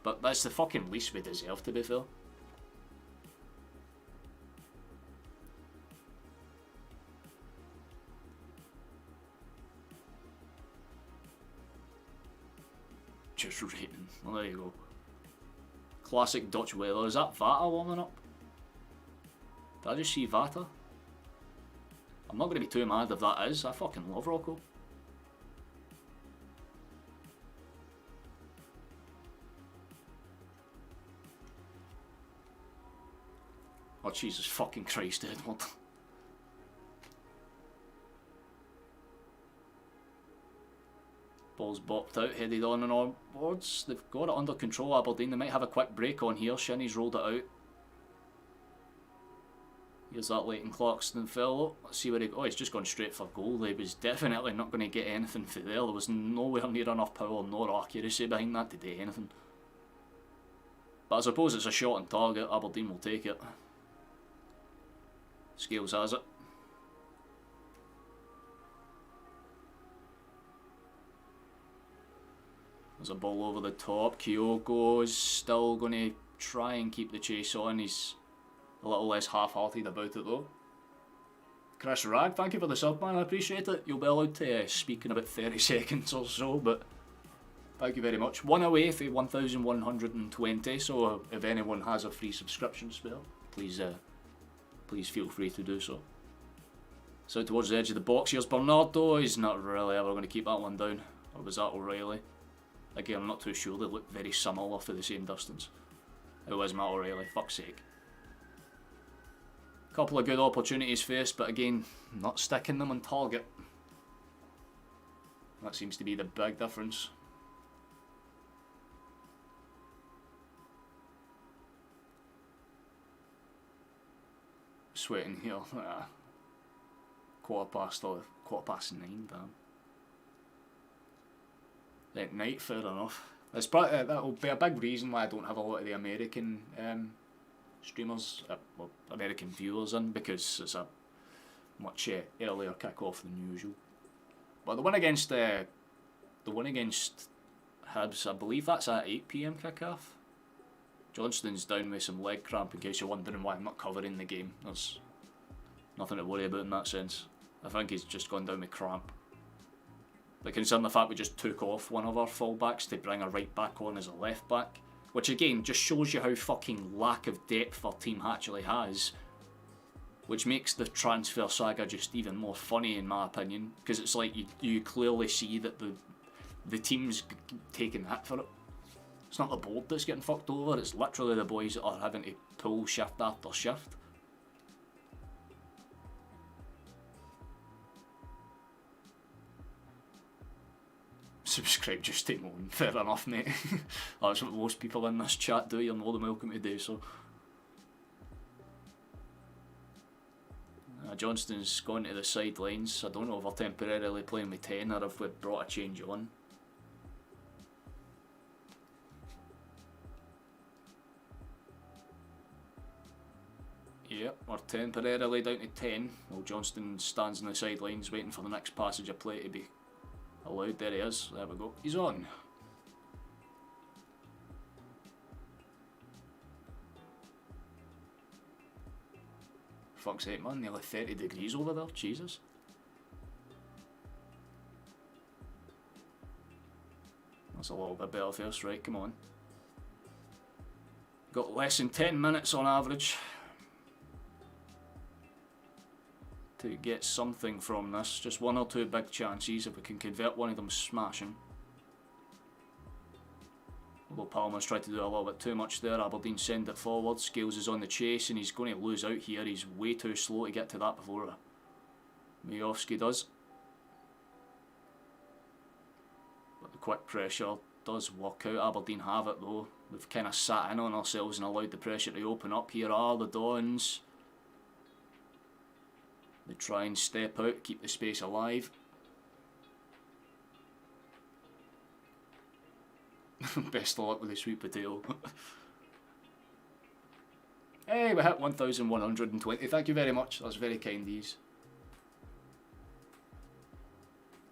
But that's the fucking least we deserve, to be fair. Just rating. Well, there you go. Classic Dutch weather. Is that Vata warming up? Did I just see Vata? I'm not going to be too mad if that is. I fucking love Rocco. Oh, Jesus fucking Christ, Edward. Ball's bopped out, headed on and onwards. They've got it under control, Aberdeen. They might have a quick break on here. Shinny's rolled it out. Here's that Leighton Clarkson fellow. Let's see where he... Oh, he's just gone straight for goal. He was definitely not going to get anything for there. There was nowhere near enough power nor accuracy behind that to do anything. But I suppose it's a shot on target. Aberdeen will take it. Scales has it. There's a ball over the top. Kyogo's still going to try and keep the chase on. He's a little less half-hearted about it though. Chris Rag, thank you for the sub, man. I appreciate it. You'll be allowed to speak in about 30 seconds or so, but thank you very much. One away for 1,120, so if anyone has a free subscription spell, please feel free to do so. So towards the edge of the box, here's Bernardo. He's not really ever going to keep that one down. Or was that O'Reilly? Again, I'm not too sure. They look very similar for the same distance. It was Matt O'Reilly, fuck's sake. Couple of good opportunities faced, but again, not sticking them on target. That seems to be the big difference. Sweating here. Quarter past 9, damn. At night, fair enough. It's probably, that'll be a big reason why I don't have a lot of the American streamers, well, American viewers in, because it's a much earlier kick-off than usual. But the one against Hibs, I believe that's at 8 PM kick-off. Johnston's down with some leg cramp, in case you're wondering why I'm not covering the game. There's nothing to worry about in that sense. I think he's just gone down with cramp. But considering the fact we just took off one of our full-backs to bring a right back on as a left back, which again just shows you how fucking lack of depth our team actually has, which makes the transfer saga just even more funny in my opinion, because it's like you clearly see that the team's taking the hit for it. It's not the board that's getting fucked over, it's literally the boys that are having to pull shift after shift. Subscribe just to moan, fair enough mate. That's what most people in this chat do, you're more than welcome to do so. Johnston's gone to the sidelines. I don't know if we're temporarily playing with 10 or if we've brought a change on. Yep, we're temporarily down to 10 while Johnston stands on the sidelines waiting for the next passage of play to be allowed. There he is, there we go, he's on. Fuck's sake man, nearly 30 degrees over there, Jesus. That's a little bit better first, right, come on. Got less than 10 minutes on average to get something from this. Just one or two big chances, if we can convert one of them, smashing. Although Palmer's tried to do a little bit too much there. Aberdeen send it forward, Scales is on the chase and he's going to lose out here. He's way too slow to get to that before Majowski does. But the quick pressure does work out. Aberdeen have it though. We've kind of sat in on ourselves and allowed the pressure to open up. Here are the Dons. They try and step out, keep the space alive. Best of luck with the sweet potato. Hey, we hit 1,120. Thank you very much. That's very kind of you.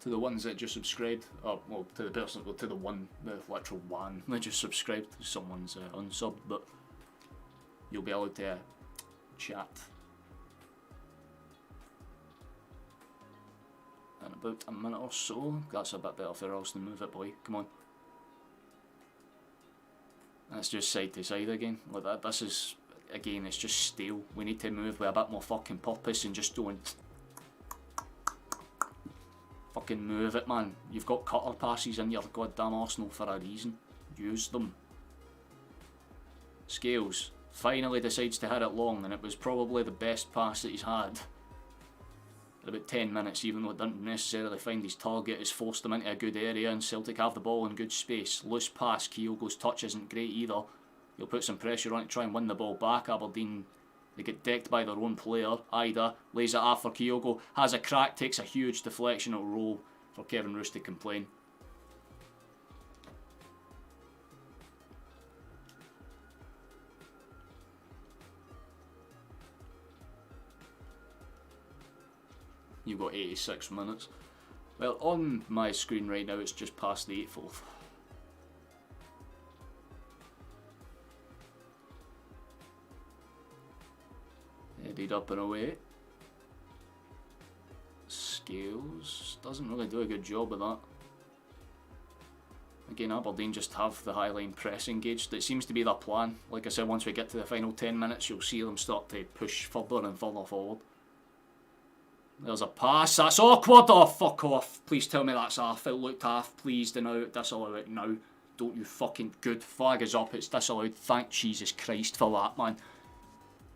To the ones that just subscribed, oh, well, to the person, well, to the one, the literal one that just subscribed. Someone's unsubbed, but you'll be able to chat in about a minute or so. That's a bit better for us to move it, boy. Come on. That's just side to side again. Like that. This is, again, it's just stale. We need to move with a bit more fucking purpose and just don't fucking move it, man. You've got cutter passes in your goddamn arsenal for a reason. Use them. Scales finally decides to hit it long, and it was probably the best pass that he's had in about 10 minutes, even though it didn't necessarily find his target. It's forced him into a good area, and Celtic have the ball in good space. Loose pass, Kyogo's touch isn't great either. He'll put some pressure on it, try and win the ball back. Aberdeen, they get decked by their own player. Ida lays it off for Kyogo, has a crack, takes a huge deflection. It'll roll for Kevin Roos to complain. You've got 86 minutes. Well, on my screen right now it's just past the 8th. Headed up and away. Scales doesn't really do a good job of that. Again, Aberdeen just have the high line press engaged. It seems to be their plan. Like I said, once we get to the final 10 minutes you'll see them start to push further and further forward. There's a pass. That's awkward. Oh, fuck off. Please tell me that's half. It looked half. Please do not disallow it now. Don't you fucking... Good. Flag is up. It's disallowed. Thank Jesus Christ for that, man.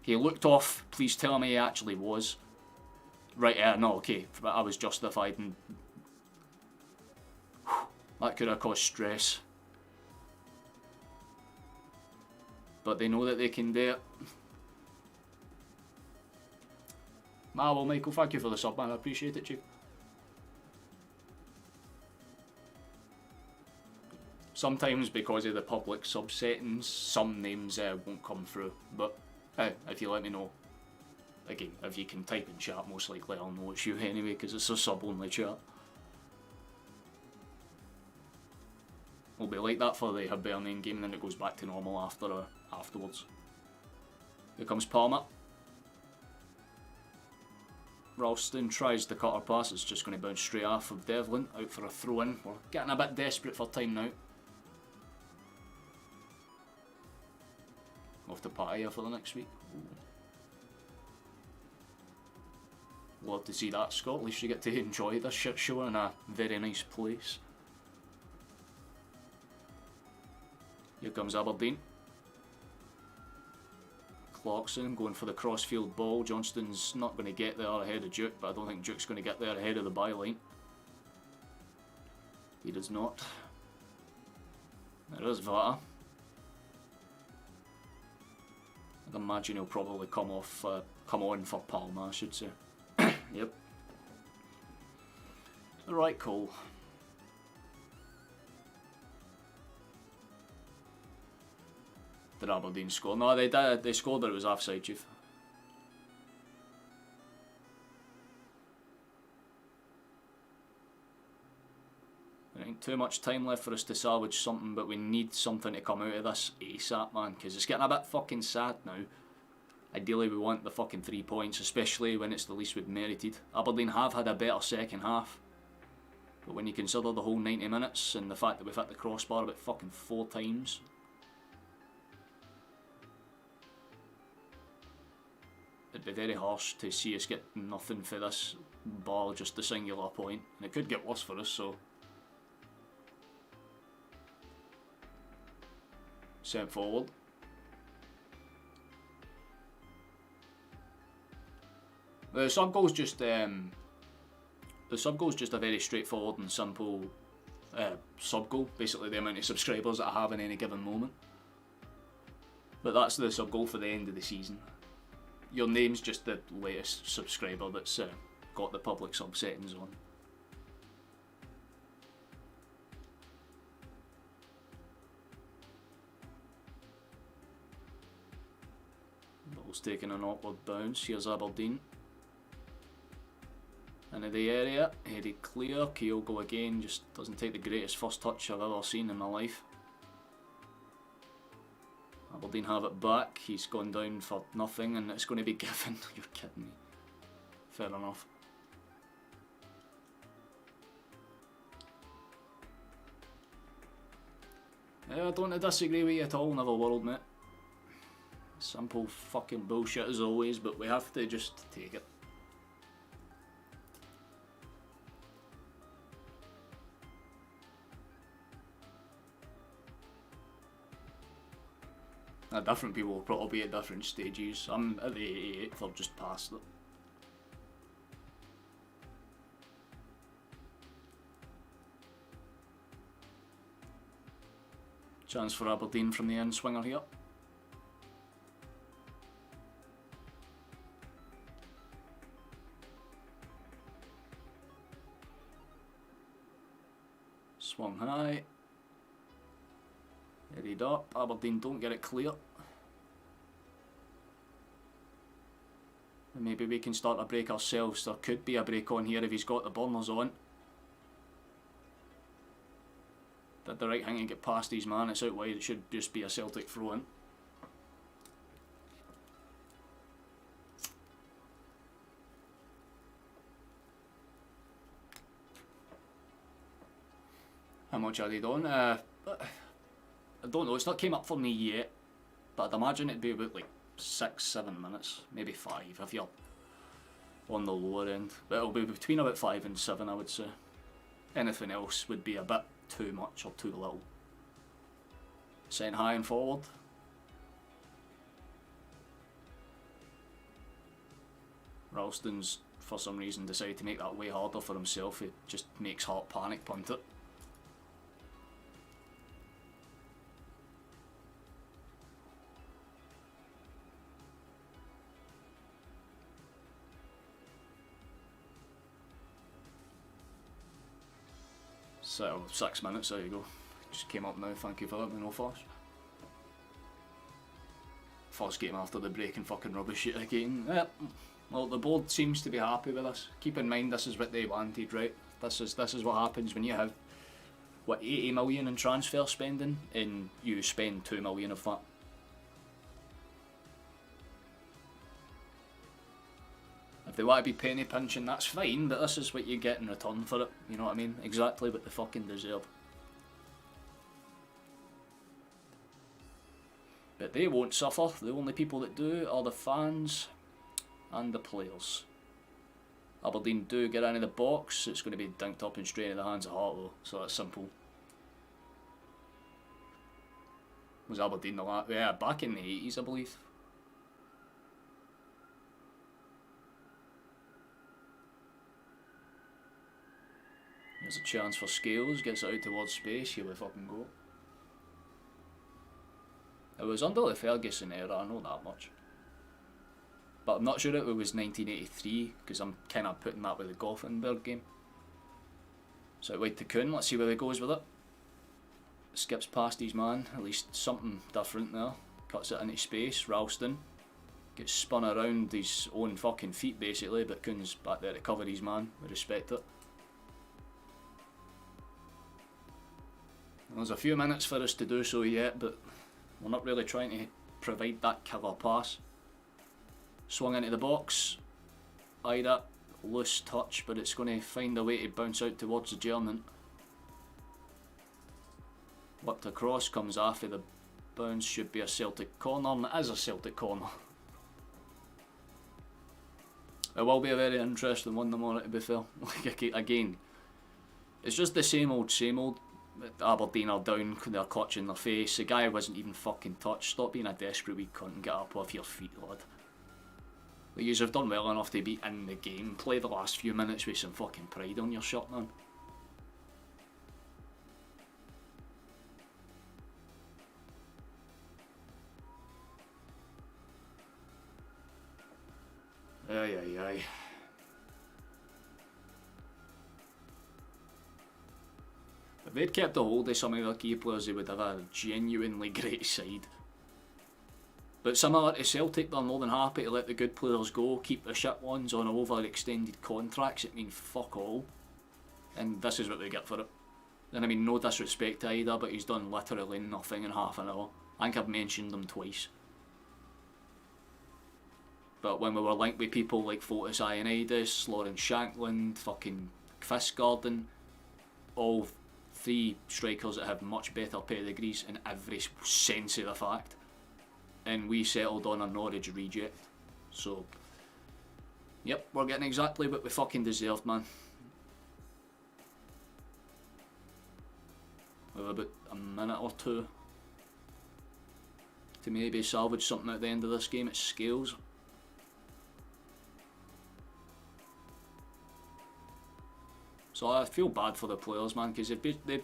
He looked off. Please tell me he actually was. Right, no, okay. I was justified. And that could have caused stress. But they know that they can do it. Well, Michael, thank you for the sub, man. I appreciate it, Chief. Sometimes, because of the public sub settings, some names won't come through. But if you let me know, again, if you can type in chat, most likely I'll know it's you anyway, because it's a sub-only chat. It'll be like that for the Hibernian game, and then it goes back to normal afterwards. Here comes Palmer. Ralston tries the cutter pass, it's just going to bounce straight off of Devlin, out for a throw-in. We're getting a bit desperate for time now. Off to Pattaya for the next week. Ooh. Love to see that, Scott. At least you get to enjoy this shit show in a very nice place. Here comes Aberdeen. Clarkson going for the crossfield ball. Johnston's not going to get there ahead of Duke, but I don't think Duke's going to get there ahead of the byline. He does not. There is Vata. I'd imagine he'll probably come on for Palma, I should say. Yep. The right call. Did Aberdeen score? No, they did. They scored, but it was offside, Chief. There ain't too much time left for us to salvage something, but we need something to come out of this ASAP, man, because it's getting a bit fucking sad now. Ideally, we want the fucking 3 points, especially when it's the least we've merited. Aberdeen have had a better second half, but when you consider the whole 90 minutes and the fact that we've hit the crossbar about fucking 4 times, it'd be very harsh to see us get nothing for this ball, just the singular point, and it could get worse for us, so. Sent forward. The sub goal's just a very straightforward and simple sub goal, basically the amount of subscribers that I have in any given moment. But that's the sub goal for the end of the season. Your name's just the latest subscriber that's got the public sub settings on. Ball's taking an awkward bounce. Here's Aberdeen. Into the area, headed clear. Kyogo again just doesn't take the greatest first touch I've ever seen in my life. Aberdeen have it back. He's gone down for nothing and it's going to be given. You're kidding me. Fair enough. Yeah, I don't disagree with you at all, Neverworld, mate. Simple fucking bullshit as always, but we have to just take it. Different people will probably be at different stages. I'm at the 88th, or just past it. Chance for Aberdeen from the end swinger here. Swung high. Headed up. Aberdeen don't get it clear. And maybe we can start a break ourselves. There could be a break on here if he's got the burners on. Did the right thing and get past his man. It's out wide. It should just be a Celtic throw in. How much are they done? I don't know. It's not came up for me yet, but I'd imagine it'd be about like 6-7 minutes, maybe 5 if you're on the lower end. But it'll be between about 5 and 7, I would say. Anything else would be a bit too much or too little. Sent high and forward. Ralston's, for some reason, decided to make that way harder for himself. It just makes Hart panic punt it. So, 6 minutes, there you go. Just came up now, thank you for that, no flash. First game after the break and fucking rubbish shit again. Yep. Well, the board seems to be happy with us. Keep in mind, this is what they wanted, right? This is what happens when you have, what, 80 million in transfer spending, and you spend 2 million of that. If they want to be penny pinching, that's fine, but this is what you get in return for it. You know what I mean? Exactly what they fucking deserve. But they won't suffer. The only people that do are the fans and the players. Aberdeen do get into the box. It's going to be dunked up and straight into the hands of Hart though, so that's simple. Was Aberdeen the last? Yeah, back in the 80s, I believe. There's a chance for Scales, gets it out towards space, here we fucking go. It was under the Ferguson era, I know that much. But I'm not sure it was 1983, because I'm kind of putting that with the Gothenburg game. So wait to Kuhn, let's see where he goes with it. Skips past his man, at least something different there. Cuts it into space, Ralston. Gets spun around his own fucking feet basically, but Kuhn's back there to cover his man, we respect it. There's a few minutes for us to do so yet, but we're not really trying to provide that killer pass. Swung into the box, eyed it, loose touch, but it's going to find a way to bounce out towards the German. Whipped across, comes after the bounce, should be a Celtic corner, and it is a Celtic corner. It will be a very interesting one tomorrow, to be fair. Like, again, it's just the same old, same old. Aberdeen are down, they're clutching their face. The guy wasn't even fucking touched. Stop being a desperate wee cunt and get up off your feet, lad. Like, yous have done well enough to be in the game. Play the last few minutes with some fucking pride on your shirt, man. Aye, aye, aye. If they'd kept a hold of some of their key players, they would have a genuinely great side. But similar to Celtic, they're more than happy to let the good players go, keep the shit ones on overextended contracts. It means fuck all. And this is what they get for it. And I mean, no disrespect to either, but he's done literally nothing in half an hour. I think I've mentioned them twice. But when we were linked with people like Fotis Ioannidis, Lawrence Shankland, fucking Kvistgaarden, all three strikers that have much better pedigrees in every sense of the fact, and we settled on a Norwich reject. So, yep, we're getting exactly what we fucking deserved, man. We have about a minute or two to maybe salvage something at the end of this game. It's Scales. So I feel bad for the players, man, because they're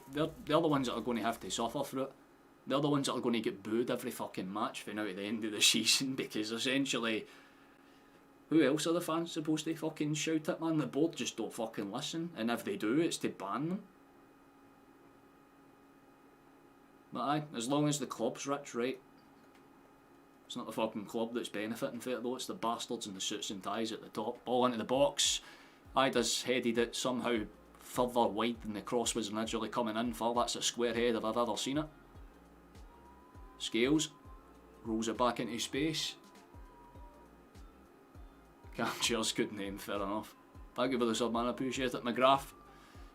the ones that are going to have to suffer through it. They're the ones that are going to get booed every fucking match from now to the end of the season, because essentially, who else are the fans supposed to fucking shout at, man? The board just don't fucking listen, and if they do, it's to ban them. But aye, as long as the club's rich, right? It's not the fucking club that's benefiting from it though, it's the bastards in the suits and ties at the top. Ball into the box. Ida's headed it somehow further wide than the cross was originally coming in for. That's a square head if I've ever seen it. Scales rolls it back into space. Captures, good name, fair enough. Thank you for the sub, man, I appreciate it. McGrath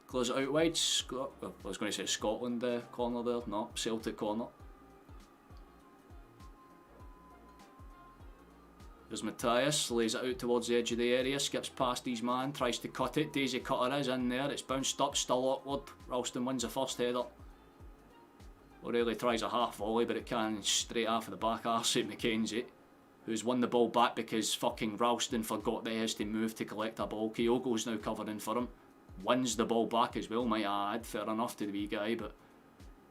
close it out wide. Well, I was going to say Scotland corner there, no, Celtic corner. There's Matthias, lays it out towards the edge of the area, skips past his man, tries to cut it. Daisy Cutter is in there, it's bounced up, still awkward. Ralston wins the first header. O'Reilly tries a half volley, but it can straight off of the back arse at Mackenzie, who's won the ball back because fucking Ralston forgot that he has to move to collect a ball. Kyogo's now covering for him. Wins the ball back as well, might I add. Fair enough to the wee guy, but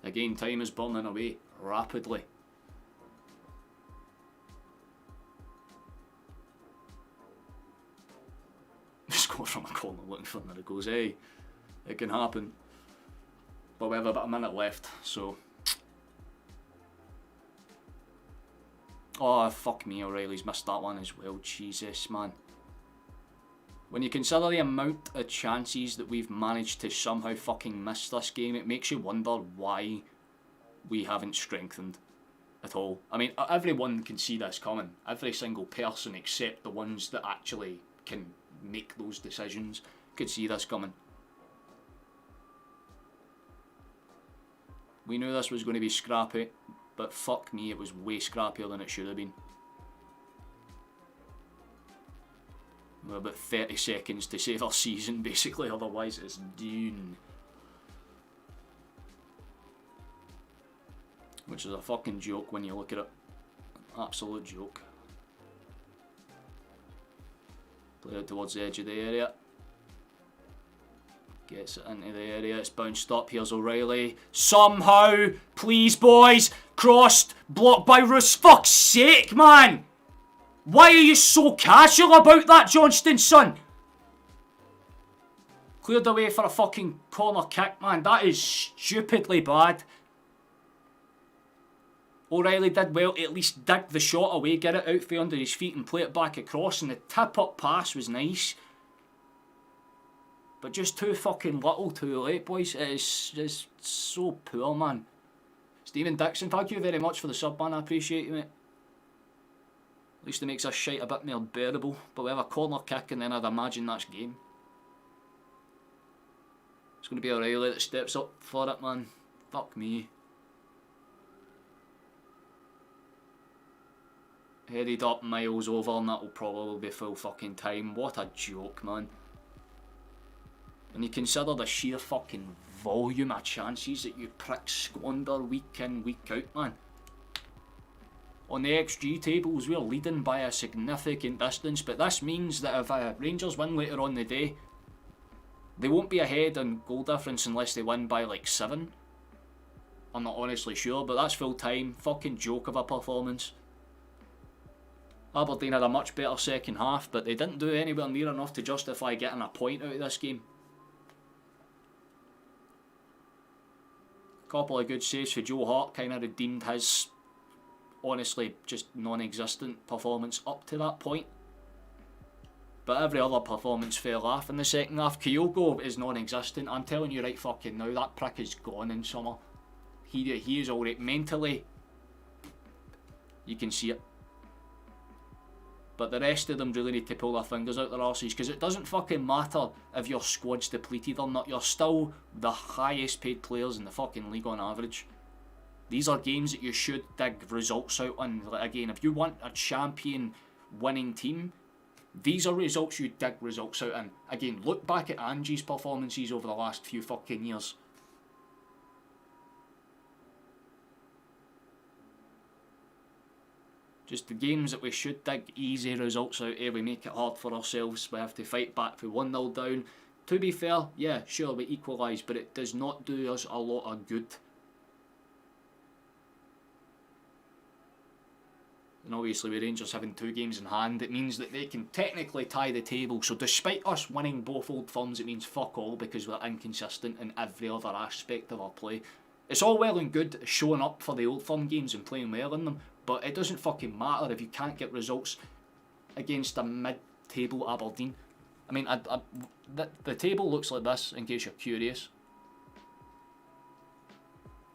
again, time is burning away rapidly. Score from a corner looking for there it goes. Hey, it can happen. But we have about a minute left, so. Oh, fuck me, O'Reilly's missed that one as well. Jesus, man. When you consider the amount of chances that we've managed to somehow fucking miss this game, it makes you wonder why we haven't strengthened at all. I mean, everyone can see this coming. Every single person except the ones that actually can make those decisions could see this coming. We knew this was going to be scrappy, but fuck me, it was way scrappier than it should have been. We're about 30 seconds to save our season, basically, otherwise it's done. Which is a fucking joke when you look at it. Absolute joke. Play it towards the edge of the area. Gets it into the area, it's bounced up, here's O'Reilly. Somehow, please boys, crossed, blocked by Roos. Fuck's sake, man! Why are you so casual about that, Johnston, son? Cleared away for a fucking corner kick, man. That is stupidly bad. O'Reilly did well to at least dig the shot away, get it out from under his feet and play it back across, and the tip-up pass was nice. But just too fucking little too late, boys. It is just so poor, man. Stephen Dixon, thank you very much for the sub, man. I appreciate you, mate. At least it makes this shite a bit more bearable. But we have a corner kick and then I'd imagine that's game. It's going to be O'Reilly that steps up for it, man. Fuck me. Headed up miles over and that will probably be full fucking time. What a joke, man. When you consider the sheer fucking volume of chances that you pricks squander week in, week out, man. On the XG tables, we're leading by a significant distance, but this means that if Rangers win later on the day, they won't be ahead in goal difference unless they win by like 7. I'm not honestly sure, but that's full time. Fucking joke of a performance. Aberdeen had a much better second half, but they didn't do anywhere near enough to justify getting a point out of this game. Couple of good saves for Joe Hart, kind of redeemed his honestly just non-existent performance up to that point. But every other performance fell off in the second half. Kyogo is non-existent. I'm telling you right fucking now, that prick is gone in summer. He is alright mentally. You can see it. But the rest of them really need to pull their fingers out their arses, because it doesn't fucking matter if your squad's depleted or not. You're still the highest paid players in the fucking league on average. These are games that you should dig results out on. Again, if you want a champion winning team, these are results you dig results out in. Again, look back at Angie's performances over the last few fucking years. Just the games that we should dig easy results out of, we make it hard for ourselves. We have to fight back for 1-0 down. To be fair, yeah, sure, we equalise, but it does not do us a lot of good. And obviously with Rangers having 2 games in hand, it means that they can technically tie the table. So despite us winning both Old Firms, it means fuck all because we're inconsistent in every other aspect of our play. It's all well and good showing up for the Old Firm games and playing well in them, but it doesn't fucking matter if you can't get results against a mid-table Aberdeen. I mean, the table looks like this, in case you're curious.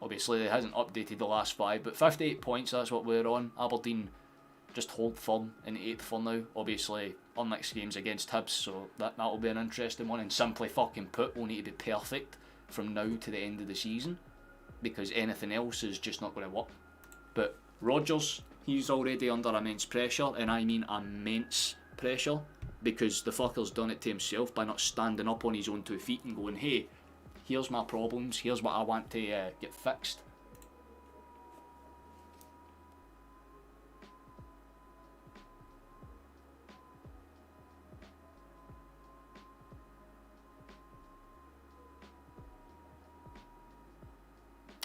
Obviously, it hasn't updated the last 5, but 58 points, that's what we're on. Aberdeen just hold firm in 8th for now. Obviously, our next game's against Hibs, so that'll be an interesting one. And simply fucking put, we'll need to be perfect from now to the end of the season, because anything else is just not going to work. But Rodgers, He's already under immense pressure, and I mean immense pressure, because the fucker's done it to himself by not standing up on his own 2 feet and going, hey, here's my problems, here's what I want to get fixed.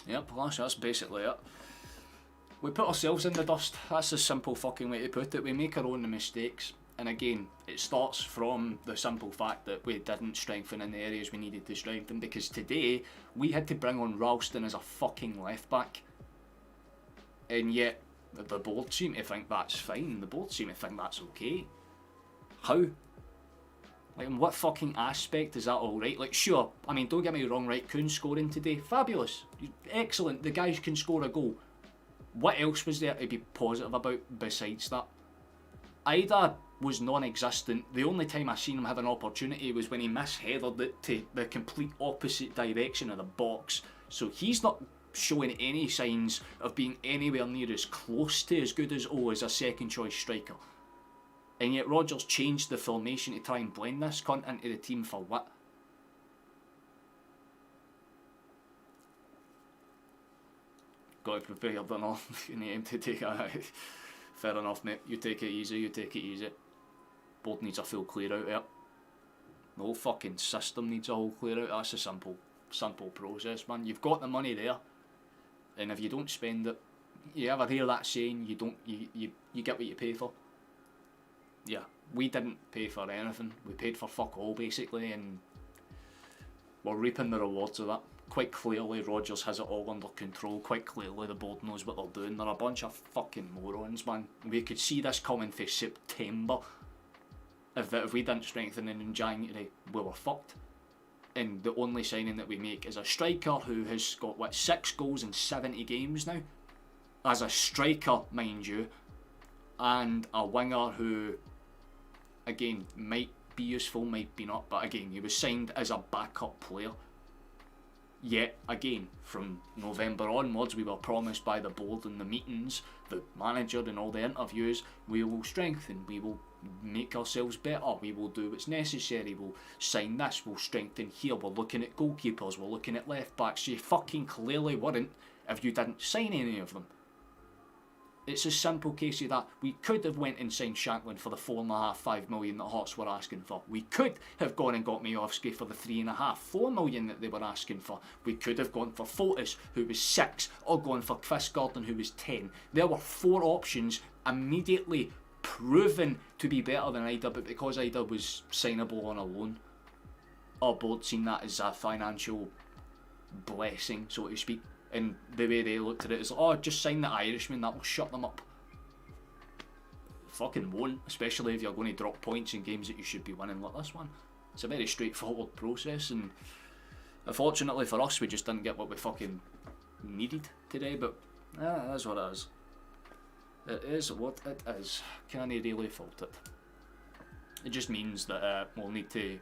Yep, that's basically it. We put ourselves in the dust. That's a simple fucking way to put it. We make our own mistakes. And again, it starts from the simple fact that we didn't strengthen in the areas we needed to strengthen, because today we had to bring on Ralston as a fucking left back. And yet, the board seem to think that's fine. The board seem to think that's okay. How? Like, in what fucking aspect is that alright? Like, sure, I mean, don't get me wrong, right, Kuhn's scoring today, fabulous, excellent, the guys can score a goal. What else was there to be positive about besides that? Ida was non-existent. The only time I seen him have an opportunity was when he misheaded it to the complete opposite direction of the box. So he's not showing any signs of being anywhere near as close to as good as as a second choice striker. And yet Rodgers changed the formation to try and blend this cunt into the team for what? Got to prepare your dinner. You need him to take it. Fair enough, mate. You take it easy, you take it easy. Board needs a full clear out there. The whole fucking system needs a whole clear out. That's a simple process, man. You've got the money there, and if you don't spend it, you ever hear that saying, you get what you pay for? Yeah, we didn't pay for anything. We paid for fuck all, basically, and we're reaping the rewards of that. Quite clearly, Rodgers has it all under control. Quite clearly, the board knows what they're doing. They're a bunch of fucking morons, man. We could see this coming for September. If we didn't strengthen in January, we were fucked. And the only signing that we make is a striker who has got, what, 6 goals in 70 games now? As a striker, mind you. And a winger who, again, might be useful, might be not. But again, he was signed as a backup player. Yet, again, from November onwards, we were promised by the board in the meetings, the manager and all the interviews, we will strengthen, we will make ourselves better, we will do what's necessary, we'll sign this, we'll strengthen here, we're looking at goalkeepers, we're looking at left backs. You fucking clearly weren't if you didn't sign any of them. It's a simple case of that. We could have went and signed Shanklin for the 4.5, 5 million that Hearts were asking for. We could have gone and got Majowski for the 3.5, 4 million that they were asking for. We could have gone for Fotis, who was 6, or gone for Chris Gordon, who was 10. There were 4 options immediately proven to be better than Ida, but because Ida was signable on a loan, our board seen that as a financial blessing, so to speak. And the way they looked at it is, oh, just sign the Irishman, that will shut them up. Fucking won't, especially if you're going to drop points in games that you should be winning like this one. It's a very straightforward process, and unfortunately for us, we just didn't get what we fucking needed today, but that's what it is. It is what it is. Can't really fault it. It just means that we'll need to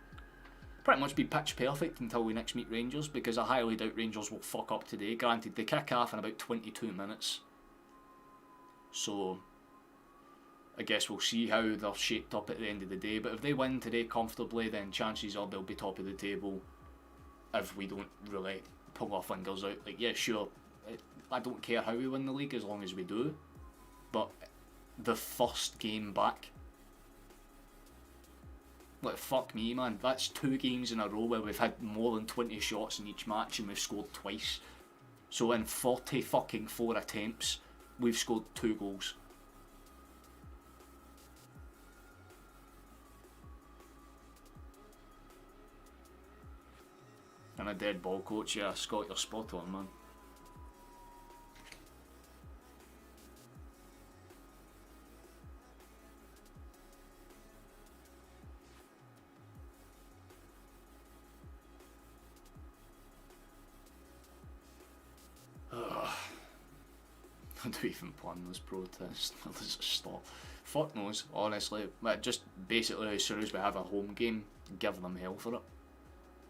pretty much be pitch perfect until we next meet Rangers, because I highly doubt Rangers will fuck up today. Granted, they kick off in about 22 minutes. So, I guess we'll see how they're shaped up at the end of the day. But if they win today comfortably, then chances are they'll be top of the table if we don't really pull our fingers out. Like, yeah, sure, I don't care how we win the league as long as we do. But the first game back, like, fuck me, man, that's 2 games in a row where we've had more than 20 shots in each match and we've scored twice. So in 40 fucking 4 attempts, we've scored 2 goals. And a dead ball coach, yeah, Scott, you're spot on, man. I don't even plan this protest. Let's just stop. Fuck knows, honestly. Just basically, as soon as we have a home game, give them hell for it.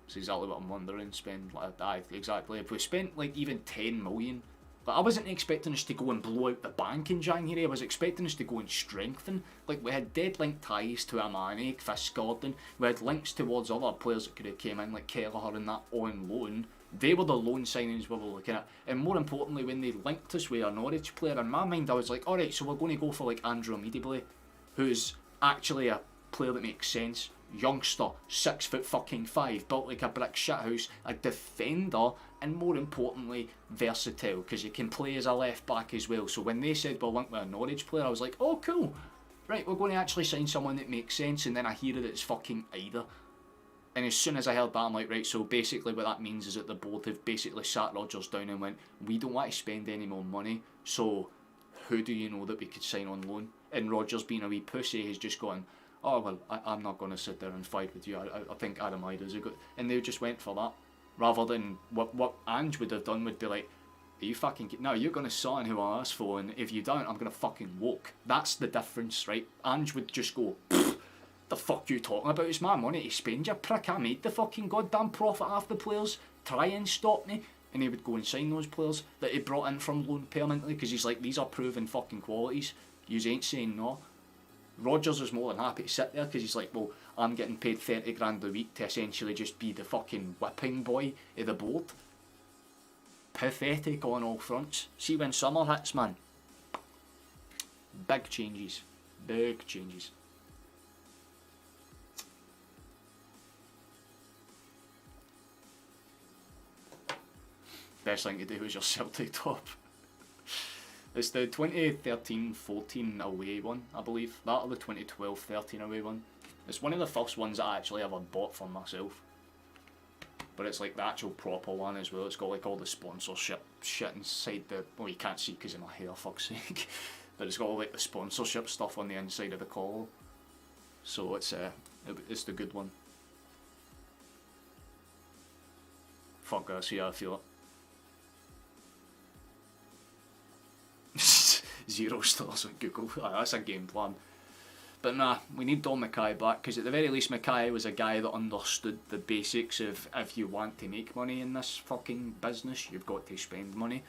That's exactly what I'm wondering. Spend like that, exactly. If we spent like even 10 million Like, I wasn't expecting us to go and blow out the bank in January. I was expecting us to go and strengthen. Like, we had dead link ties to Amani, Chris Gordon. We had links towards other players that could have came in, like Kelleher and that, on loan. They were the loan signings we were looking at. And more importantly, when they linked us with a Norwich player, in my mind I was like, alright, so we're going to go for like Andrew Immediately, who's actually a player that makes sense. Youngster, 6'5", built like a brick shithouse, a defender, and more importantly, versatile, because he can play as a left back as well. So when they said we're linked with a Norwich player, I was like, oh cool, right, we're going to actually sign someone that makes sense. And then I hear that it's fucking either. And as soon as I heard that, I'm like, right, so basically what that means is that the board have basically sat Rodgers down and went, we don't want to spend any more money, so who do you know that we could sign on loan? And Rodgers, being a wee pussy, has just gone, oh well, I'm not going to sit there and fight with you. I think Adam Ida's a good... And they just went for that. Rather than what Ange would have done would be like, are you fucking... No, you're going to sign who I asked for, and if you don't, I'm going to fucking walk. That's the difference, right? Ange would just go, the fuck you talking about? It's my money to spend, you prick. I made the fucking goddamn profit off the players. Try and stop me. And he would go and sign those players that he brought in from loan permanently, because he's like, these are proven fucking qualities. Yous ain't saying no. Rodgers was more than happy to sit there because he's like, well, I'm getting paid 30 grand a week to essentially just be the fucking whipping boy of the board. Pathetic on all fronts. See when summer hits, man. Big changes. Big changes. Best thing to do is your Celtic top. It's the 2013-14 away one, I believe. That or the 2012-13 away one. It's one of the first ones I actually ever bought for myself. But it's like the actual proper one as well. It's got like all the sponsorship shit inside the... Well, you can't see because of my hair, fuck's sake. But it's got all like the sponsorship stuff on the inside of the collar. So it's the good one. Fuck, I see how I feel it. 0 stars on Google. That's a game plan. But nah, we need Don Mackay back, because at the very least Mackay was a guy that understood the basics of, if you want to make money in this fucking business, you've got to spend money.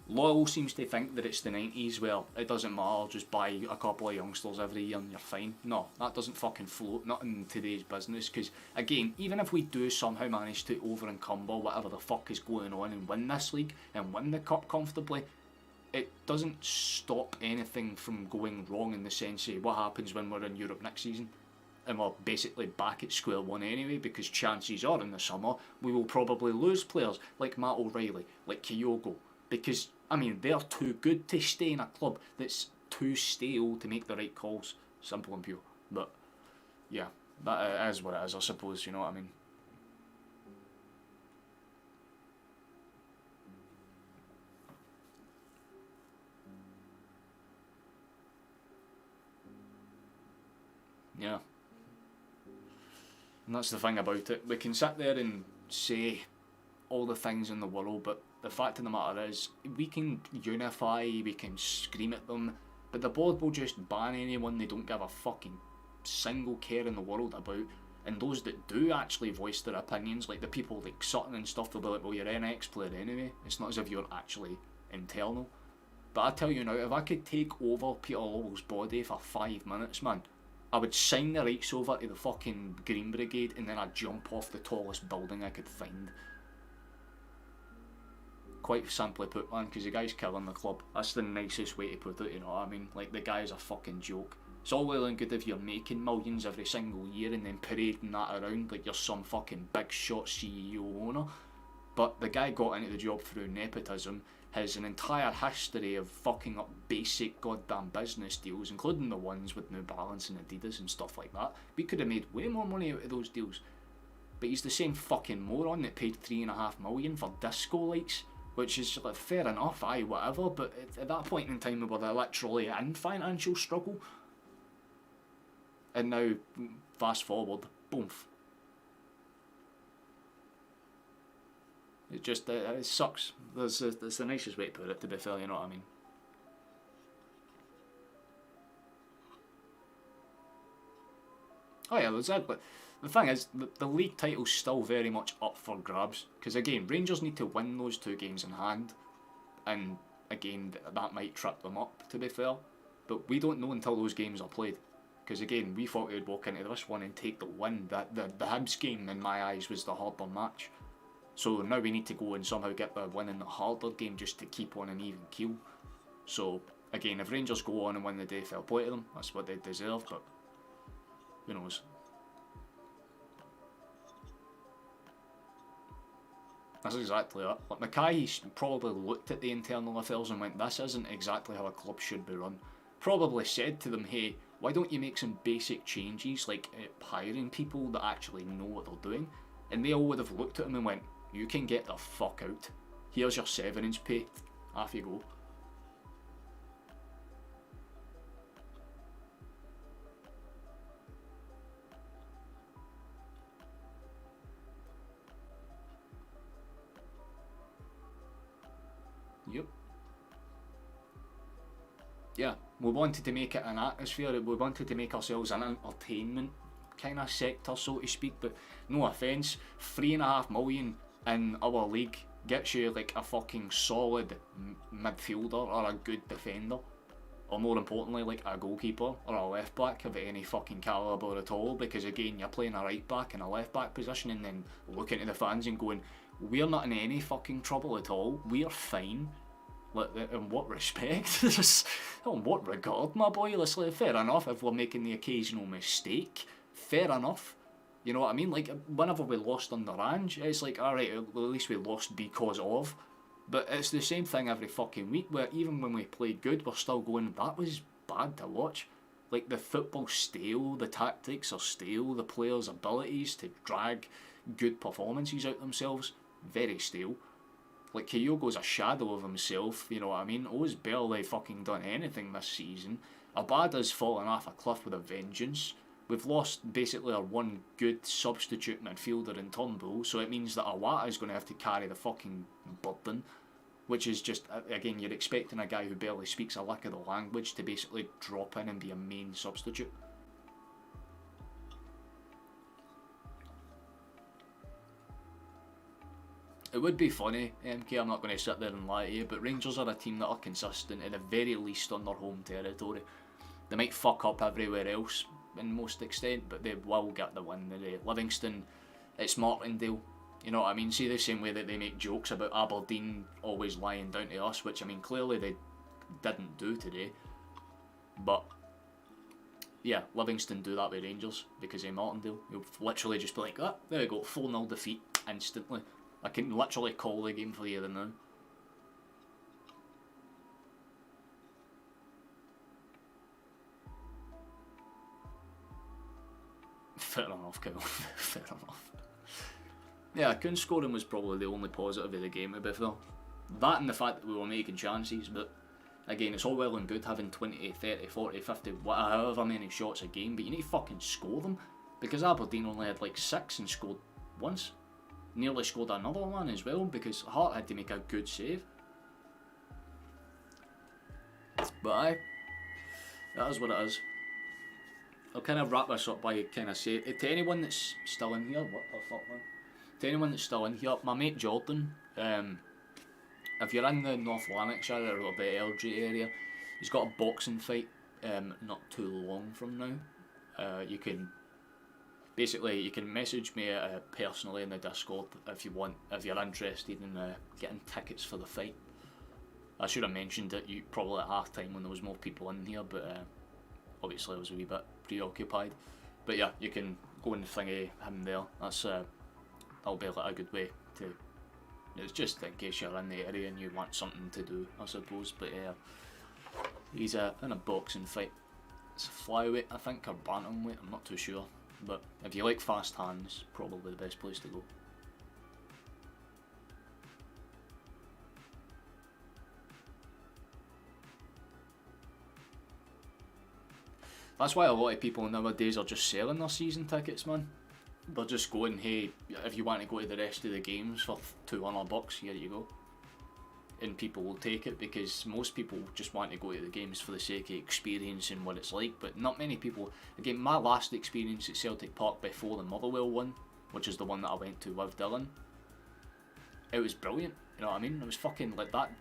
Loyal seems to think that it's the 90s, well, it doesn't matter, just buy a couple of youngsters every year and you're fine. No, that doesn't fucking float, not in today's business, because again, even if we do somehow manage to over-encumber whatever the fuck is going on and win this league and win the cup comfortably, it doesn't stop anything from going wrong in the sense of what happens when we're in Europe next season. And we're basically back at square one anyway, because chances are in the summer we will probably lose players like Matt O'Reilly, like Kyogo, because, I mean, they're too good to stay in a club that's too stale to make the right calls. Simple and pure. But, yeah, that is what it is, I suppose, you know what I mean. Yeah. And that's the thing about it. We can sit there and say all the things in the world, but the fact of the matter is, we can unify, we can scream at them, but the board will just ban anyone they don't give a fucking single care in the world about. And those that do actually voice their opinions, like the people like Sutton and stuff, they'll be like, well, you're an ex-player anyway. It's not as if you're actually internal. But I tell you now, if I could take over Peter Lowell's body for 5 minutes, man, I would sign the rights over to the fucking Green Brigade and then I'd jump off the tallest building I could find. Quite simply put, man, because the guy's killing the club. That's the nicest way to put it, you know what I mean? Like, the guy's a fucking joke. It's all well and good if you're making millions every single year and then parading that around like you're some fucking big shot CEO owner. But the guy got into the job through nepotism, has an entire history of fucking up basic goddamn business deals, including the ones with New Balance and Adidas and stuff like that. We could have made way more money out of those deals. But he's the same fucking moron that paid $3.5 million for disco lights, which is like, fair enough, aye, whatever, but at that point in time we were literally in financial struggle. And now, fast forward, boom. It just, it sucks. That's the nicest way to put it, to be fair, you know what I mean? Oh yeah, exactly. The thing is, the league title's still very much up for grabs, because again, Rangers need to win those 2 games in hand. and again, that might trip them up, to be fair. But we don't know until those games are played. Because again, we thought we would walk into this one and take the win. The Hibs game, in my eyes, was the harder match. So now we need to go and somehow get the win in the harder game just to keep on an even keel. So again, if Rangers go on and win the day, fair play to them. That's what they deserve, but who knows. That's exactly it. Like, Mackay probably looked at the internal affairs and went, this isn't exactly how a club should be run. Probably said to them, hey, why don't you make some basic changes, like hiring people that actually know what they're doing? And they all would have looked at him and went, you can get the fuck out. Here's your severance pay. Off you go. Yep. Yeah, we wanted to make it an atmosphere, we wanted to make ourselves an entertainment kind of sector, so to speak, but no offence, 3.5 million in our league gets you like a fucking solid midfielder or a good defender, or more importantly like a goalkeeper or a left back of any fucking calibre at all, because again, you're playing a right back in a left back position and then looking at the fans and going, we're not in any fucking trouble at all, we're fine. Like, in what respect? In what regard, my boy? Listen, fair enough if we're making the occasional mistake. Fair enough. You know what I mean? Like, whenever we lost on the range, it's like, alright, at least we lost because of. But it's the same thing every fucking week, where even when we played good, we're still going, that was bad to watch. Like, the football's stale, the tactics are stale, the players' abilities to drag good performances out themselves, very stale. Like, Kyogo's a shadow of himself, you know what I mean? O's barely fucking done anything this season. Abada's fallen off a cliff with a vengeance. We've lost basically our one good substitute midfielder in Turnbull, so it means that Awata's going to have to carry the fucking burden, which is just, again, you're expecting a guy who barely speaks a lick of the language to basically drop in and be a main substitute. It would be funny, MK, I'm not going to sit there and lie to you, but Rangers are a team that are consistent, at the very least on their home territory. They might fuck up everywhere else, in most extent, but they will get the win today. Livingston, it's Martindale, you know what I mean? See, the same way that they make jokes about Aberdeen always lying down to us, which, I mean, clearly they didn't do today. But, yeah, Livingston do that with Rangers, because of Martindale. You'll literally just be like, ah, there we go, 4-0 defeat, instantly. I can literally call the game for you now. Fair enough, Kyle. Fair enough. Yeah, Kuhn scoring was probably the only positive of the game, to be fair. That and the fact that we were making chances, but again, it's all well and good having 20, 30, 40, 50, however many shots a game, but you need to fucking score them, because Aberdeen only had like 6 and scored once. Nearly scored another one as well, because Hart had to make a good save. But aye, that is what it is. I'll kind of wrap this up by kind of saying, to anyone that's still in here, what the fuck, man? To anyone that's still in here, my mate Jordan, if you're in the North Lanarkshire or the Airdrie area, he's got a boxing fight not too long from now. You can message me personally in the Discord if you want, if you're interested in getting tickets for the fight. I should have mentioned it probably at half time when there was more people in here, but obviously I was a wee bit preoccupied. But yeah, you can go and thingy him there. That'll be like a good way to. It's just in case you're in the area and you want something to do, I suppose. But yeah, he's in a boxing fight. It's flyweight, I think, or bantamweight. I'm not too sure. But if you like fast hands, probably the best place to go. That's why a lot of people nowadays are just selling their season tickets, man. They're just going, hey, if you want to go to the rest of the games for $200, here you go. And people will take it, because most people just want to go to the games for the sake of experiencing what it's like, but not many people. Again, my last experience at Celtic Park before the Motherwell one, which is the one that I went to with Dylan, it was brilliant, you know what I mean? It was fucking like that.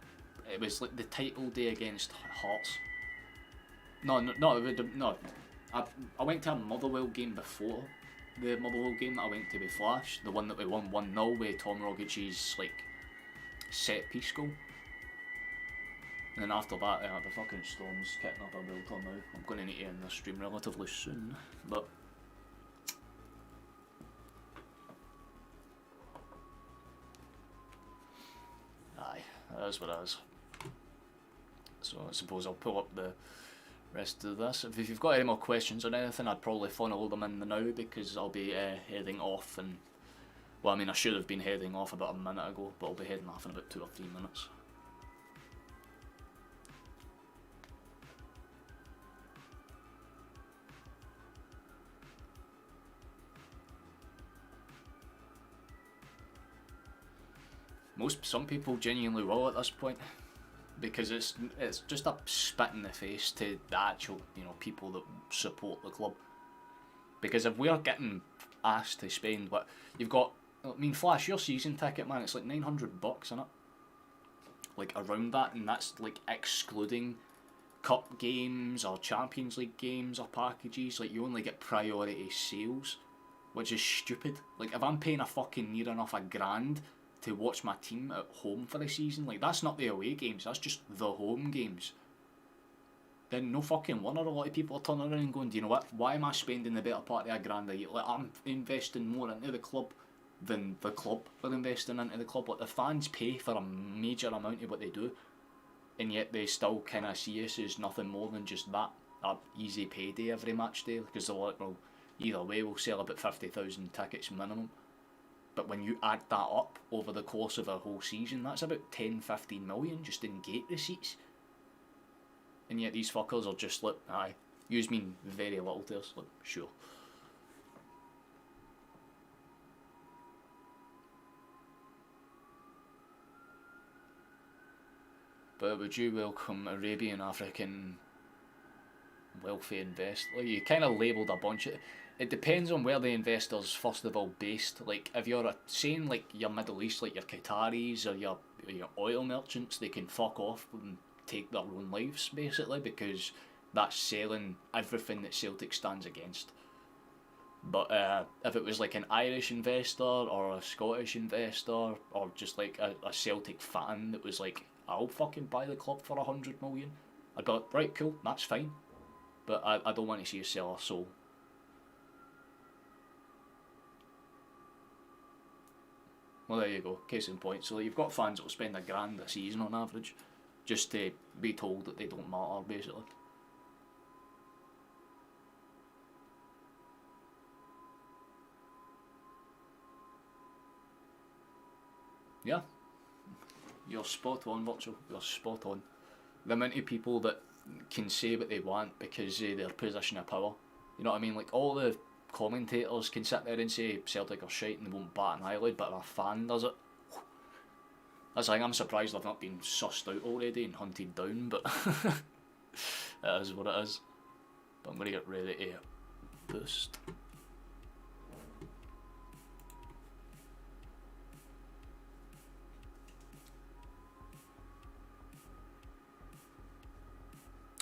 It was like the title day against Hearts. No. I went to a Motherwell game before the Motherwell game that I went to with Flash, the one that we won 1-0 with Tom Rogic's like set piece goal. And then after that, the fucking storm's kicking up a belter now. I'm going to need to end this stream relatively soon, but aye, that is what it is. So I suppose I'll pull up the rest of this. If you've got any more questions or anything, I'd probably funnel them in now because I'll be heading off. And well, I mean, I should have been heading off about a minute ago, but I'll be heading off in about 2 or 3 minutes. Some people genuinely will at this point, because it's just a spit in the face to the actual, you know, people that support the club. Because if we're getting asked to spend what you've got, I mean, Flash, your season ticket, man, it's like $900, isn't it? Like around that, and that's like excluding cup games or Champions League games or packages. Like you only get priority sales, which is stupid. Like if I'm paying a fucking near enough £1,000 to watch my team at home for the season, like that's not the away games, that's just the home games, then no fucking wonder a lot of people are turning around and going, do you know what, why am I spending the better part of £1,000 a year? Like I'm investing more into the club than the club are investing into the club. Like the fans pay for a major amount of what they do, and yet they still kind of see us as nothing more than just that easy payday every match day, because they're like, well, either way we'll sell about 50,000 tickets minimum. But when you add that up over the course of a whole season, that's about 10-15 million just in gate receipts. And yet these fuckers are just like, aye, yous mean very little to us, like, sure. But would you welcome Arabian African wealthy invest? Like, you kind of labelled a bunch of... It depends on where the investor's first of all based. Like if you're saying like your Middle East, like your Qataris or your oil merchants, they can fuck off and take their own lives basically, because that's selling everything that Celtic stands against. But if it was like an Irish investor or a Scottish investor or just like a Celtic fan that was like, I'll fucking buy the club for 100 million, I'd be like, right, cool, that's fine. But I don't want to see you sell our soul. Well, there you go, case in point. So you've got fans that will spend £1,000 a season on average just to be told that they don't matter, basically. Yeah, you're spot on, Virtual, you're spot on. The amount of people that can say what they want because of their position of power, you know what I mean? Like all the commentators can sit there and say Celtic are shite and they won't bat an eyelid, but if a fan does it, that's the thing, I'm surprised they've not been sussed out already and hunted down, but it is what it is. But I'm going to get ready to boost.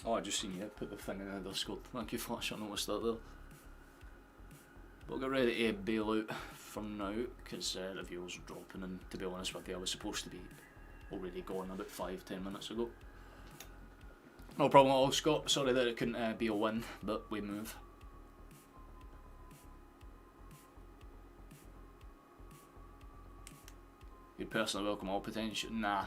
Oh, I just seen you put the thing in the Discord. Thank you, Flash, I noticed that there. We'll get ready to bail out from now because the viewers are dropping, and to be honest with you, I was supposed to be already gone about 5-10 minutes ago. No problem at all, Scott. Sorry that it couldn't be a win, but we move. You'd personally welcome all potential? Nah.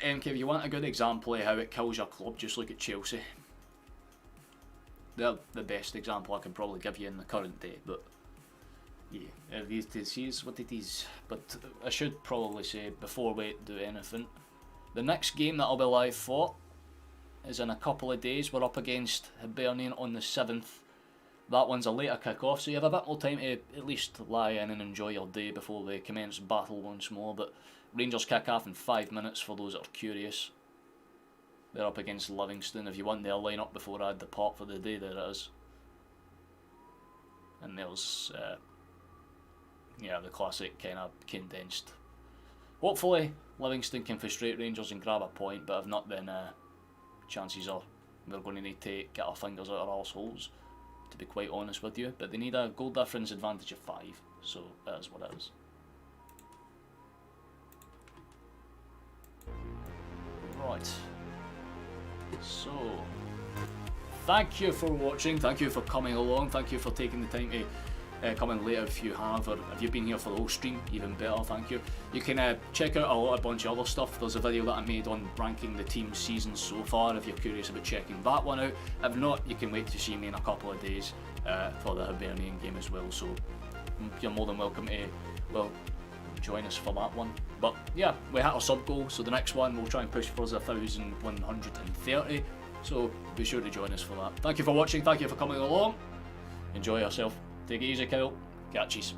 MK, if you want a good example of how it kills your club, just look at Chelsea. They're the best example I can probably give you in the current day, but yeah, this is what it is. But I should probably say, before we do anything, the next game that I'll be live for is in a couple of days. We're up against Hibernian on the 7th. That one's a later kick-off, so you have a bit more time to at least lie in and enjoy your day before they commence battle once more. But Rangers kick off in 5 minutes for those that are curious. They're up against Livingston. If you want their line-up before I depart for the day, there it is. And there's, yeah, the classic kind of condensed hopefully Livingston can frustrate Rangers and grab a point, but if not, then chances are we're going to need to get our fingers out our arseholes, to be quite honest with you. But they need a goal difference advantage of 5, so it is what it is. Right, so thank you for watching, thank you for coming along, thank you for taking the time to come in later if you have, or if you've been here for the whole stream, even better, thank you. You can check out a bunch of other stuff. There's a video that I made on ranking the team's seasons so far if you're curious about checking that one out. If not, you can wait to see me in a couple of days for the Aberdeen game as well, so you're more than welcome to, well, join us for that one. But yeah, we hit our sub goal, so the next one we'll try and push for us 1,130, so be sure to join us for that. Thank you for watching, thank you for coming along, enjoy yourself, take it easy, Kyle, catches.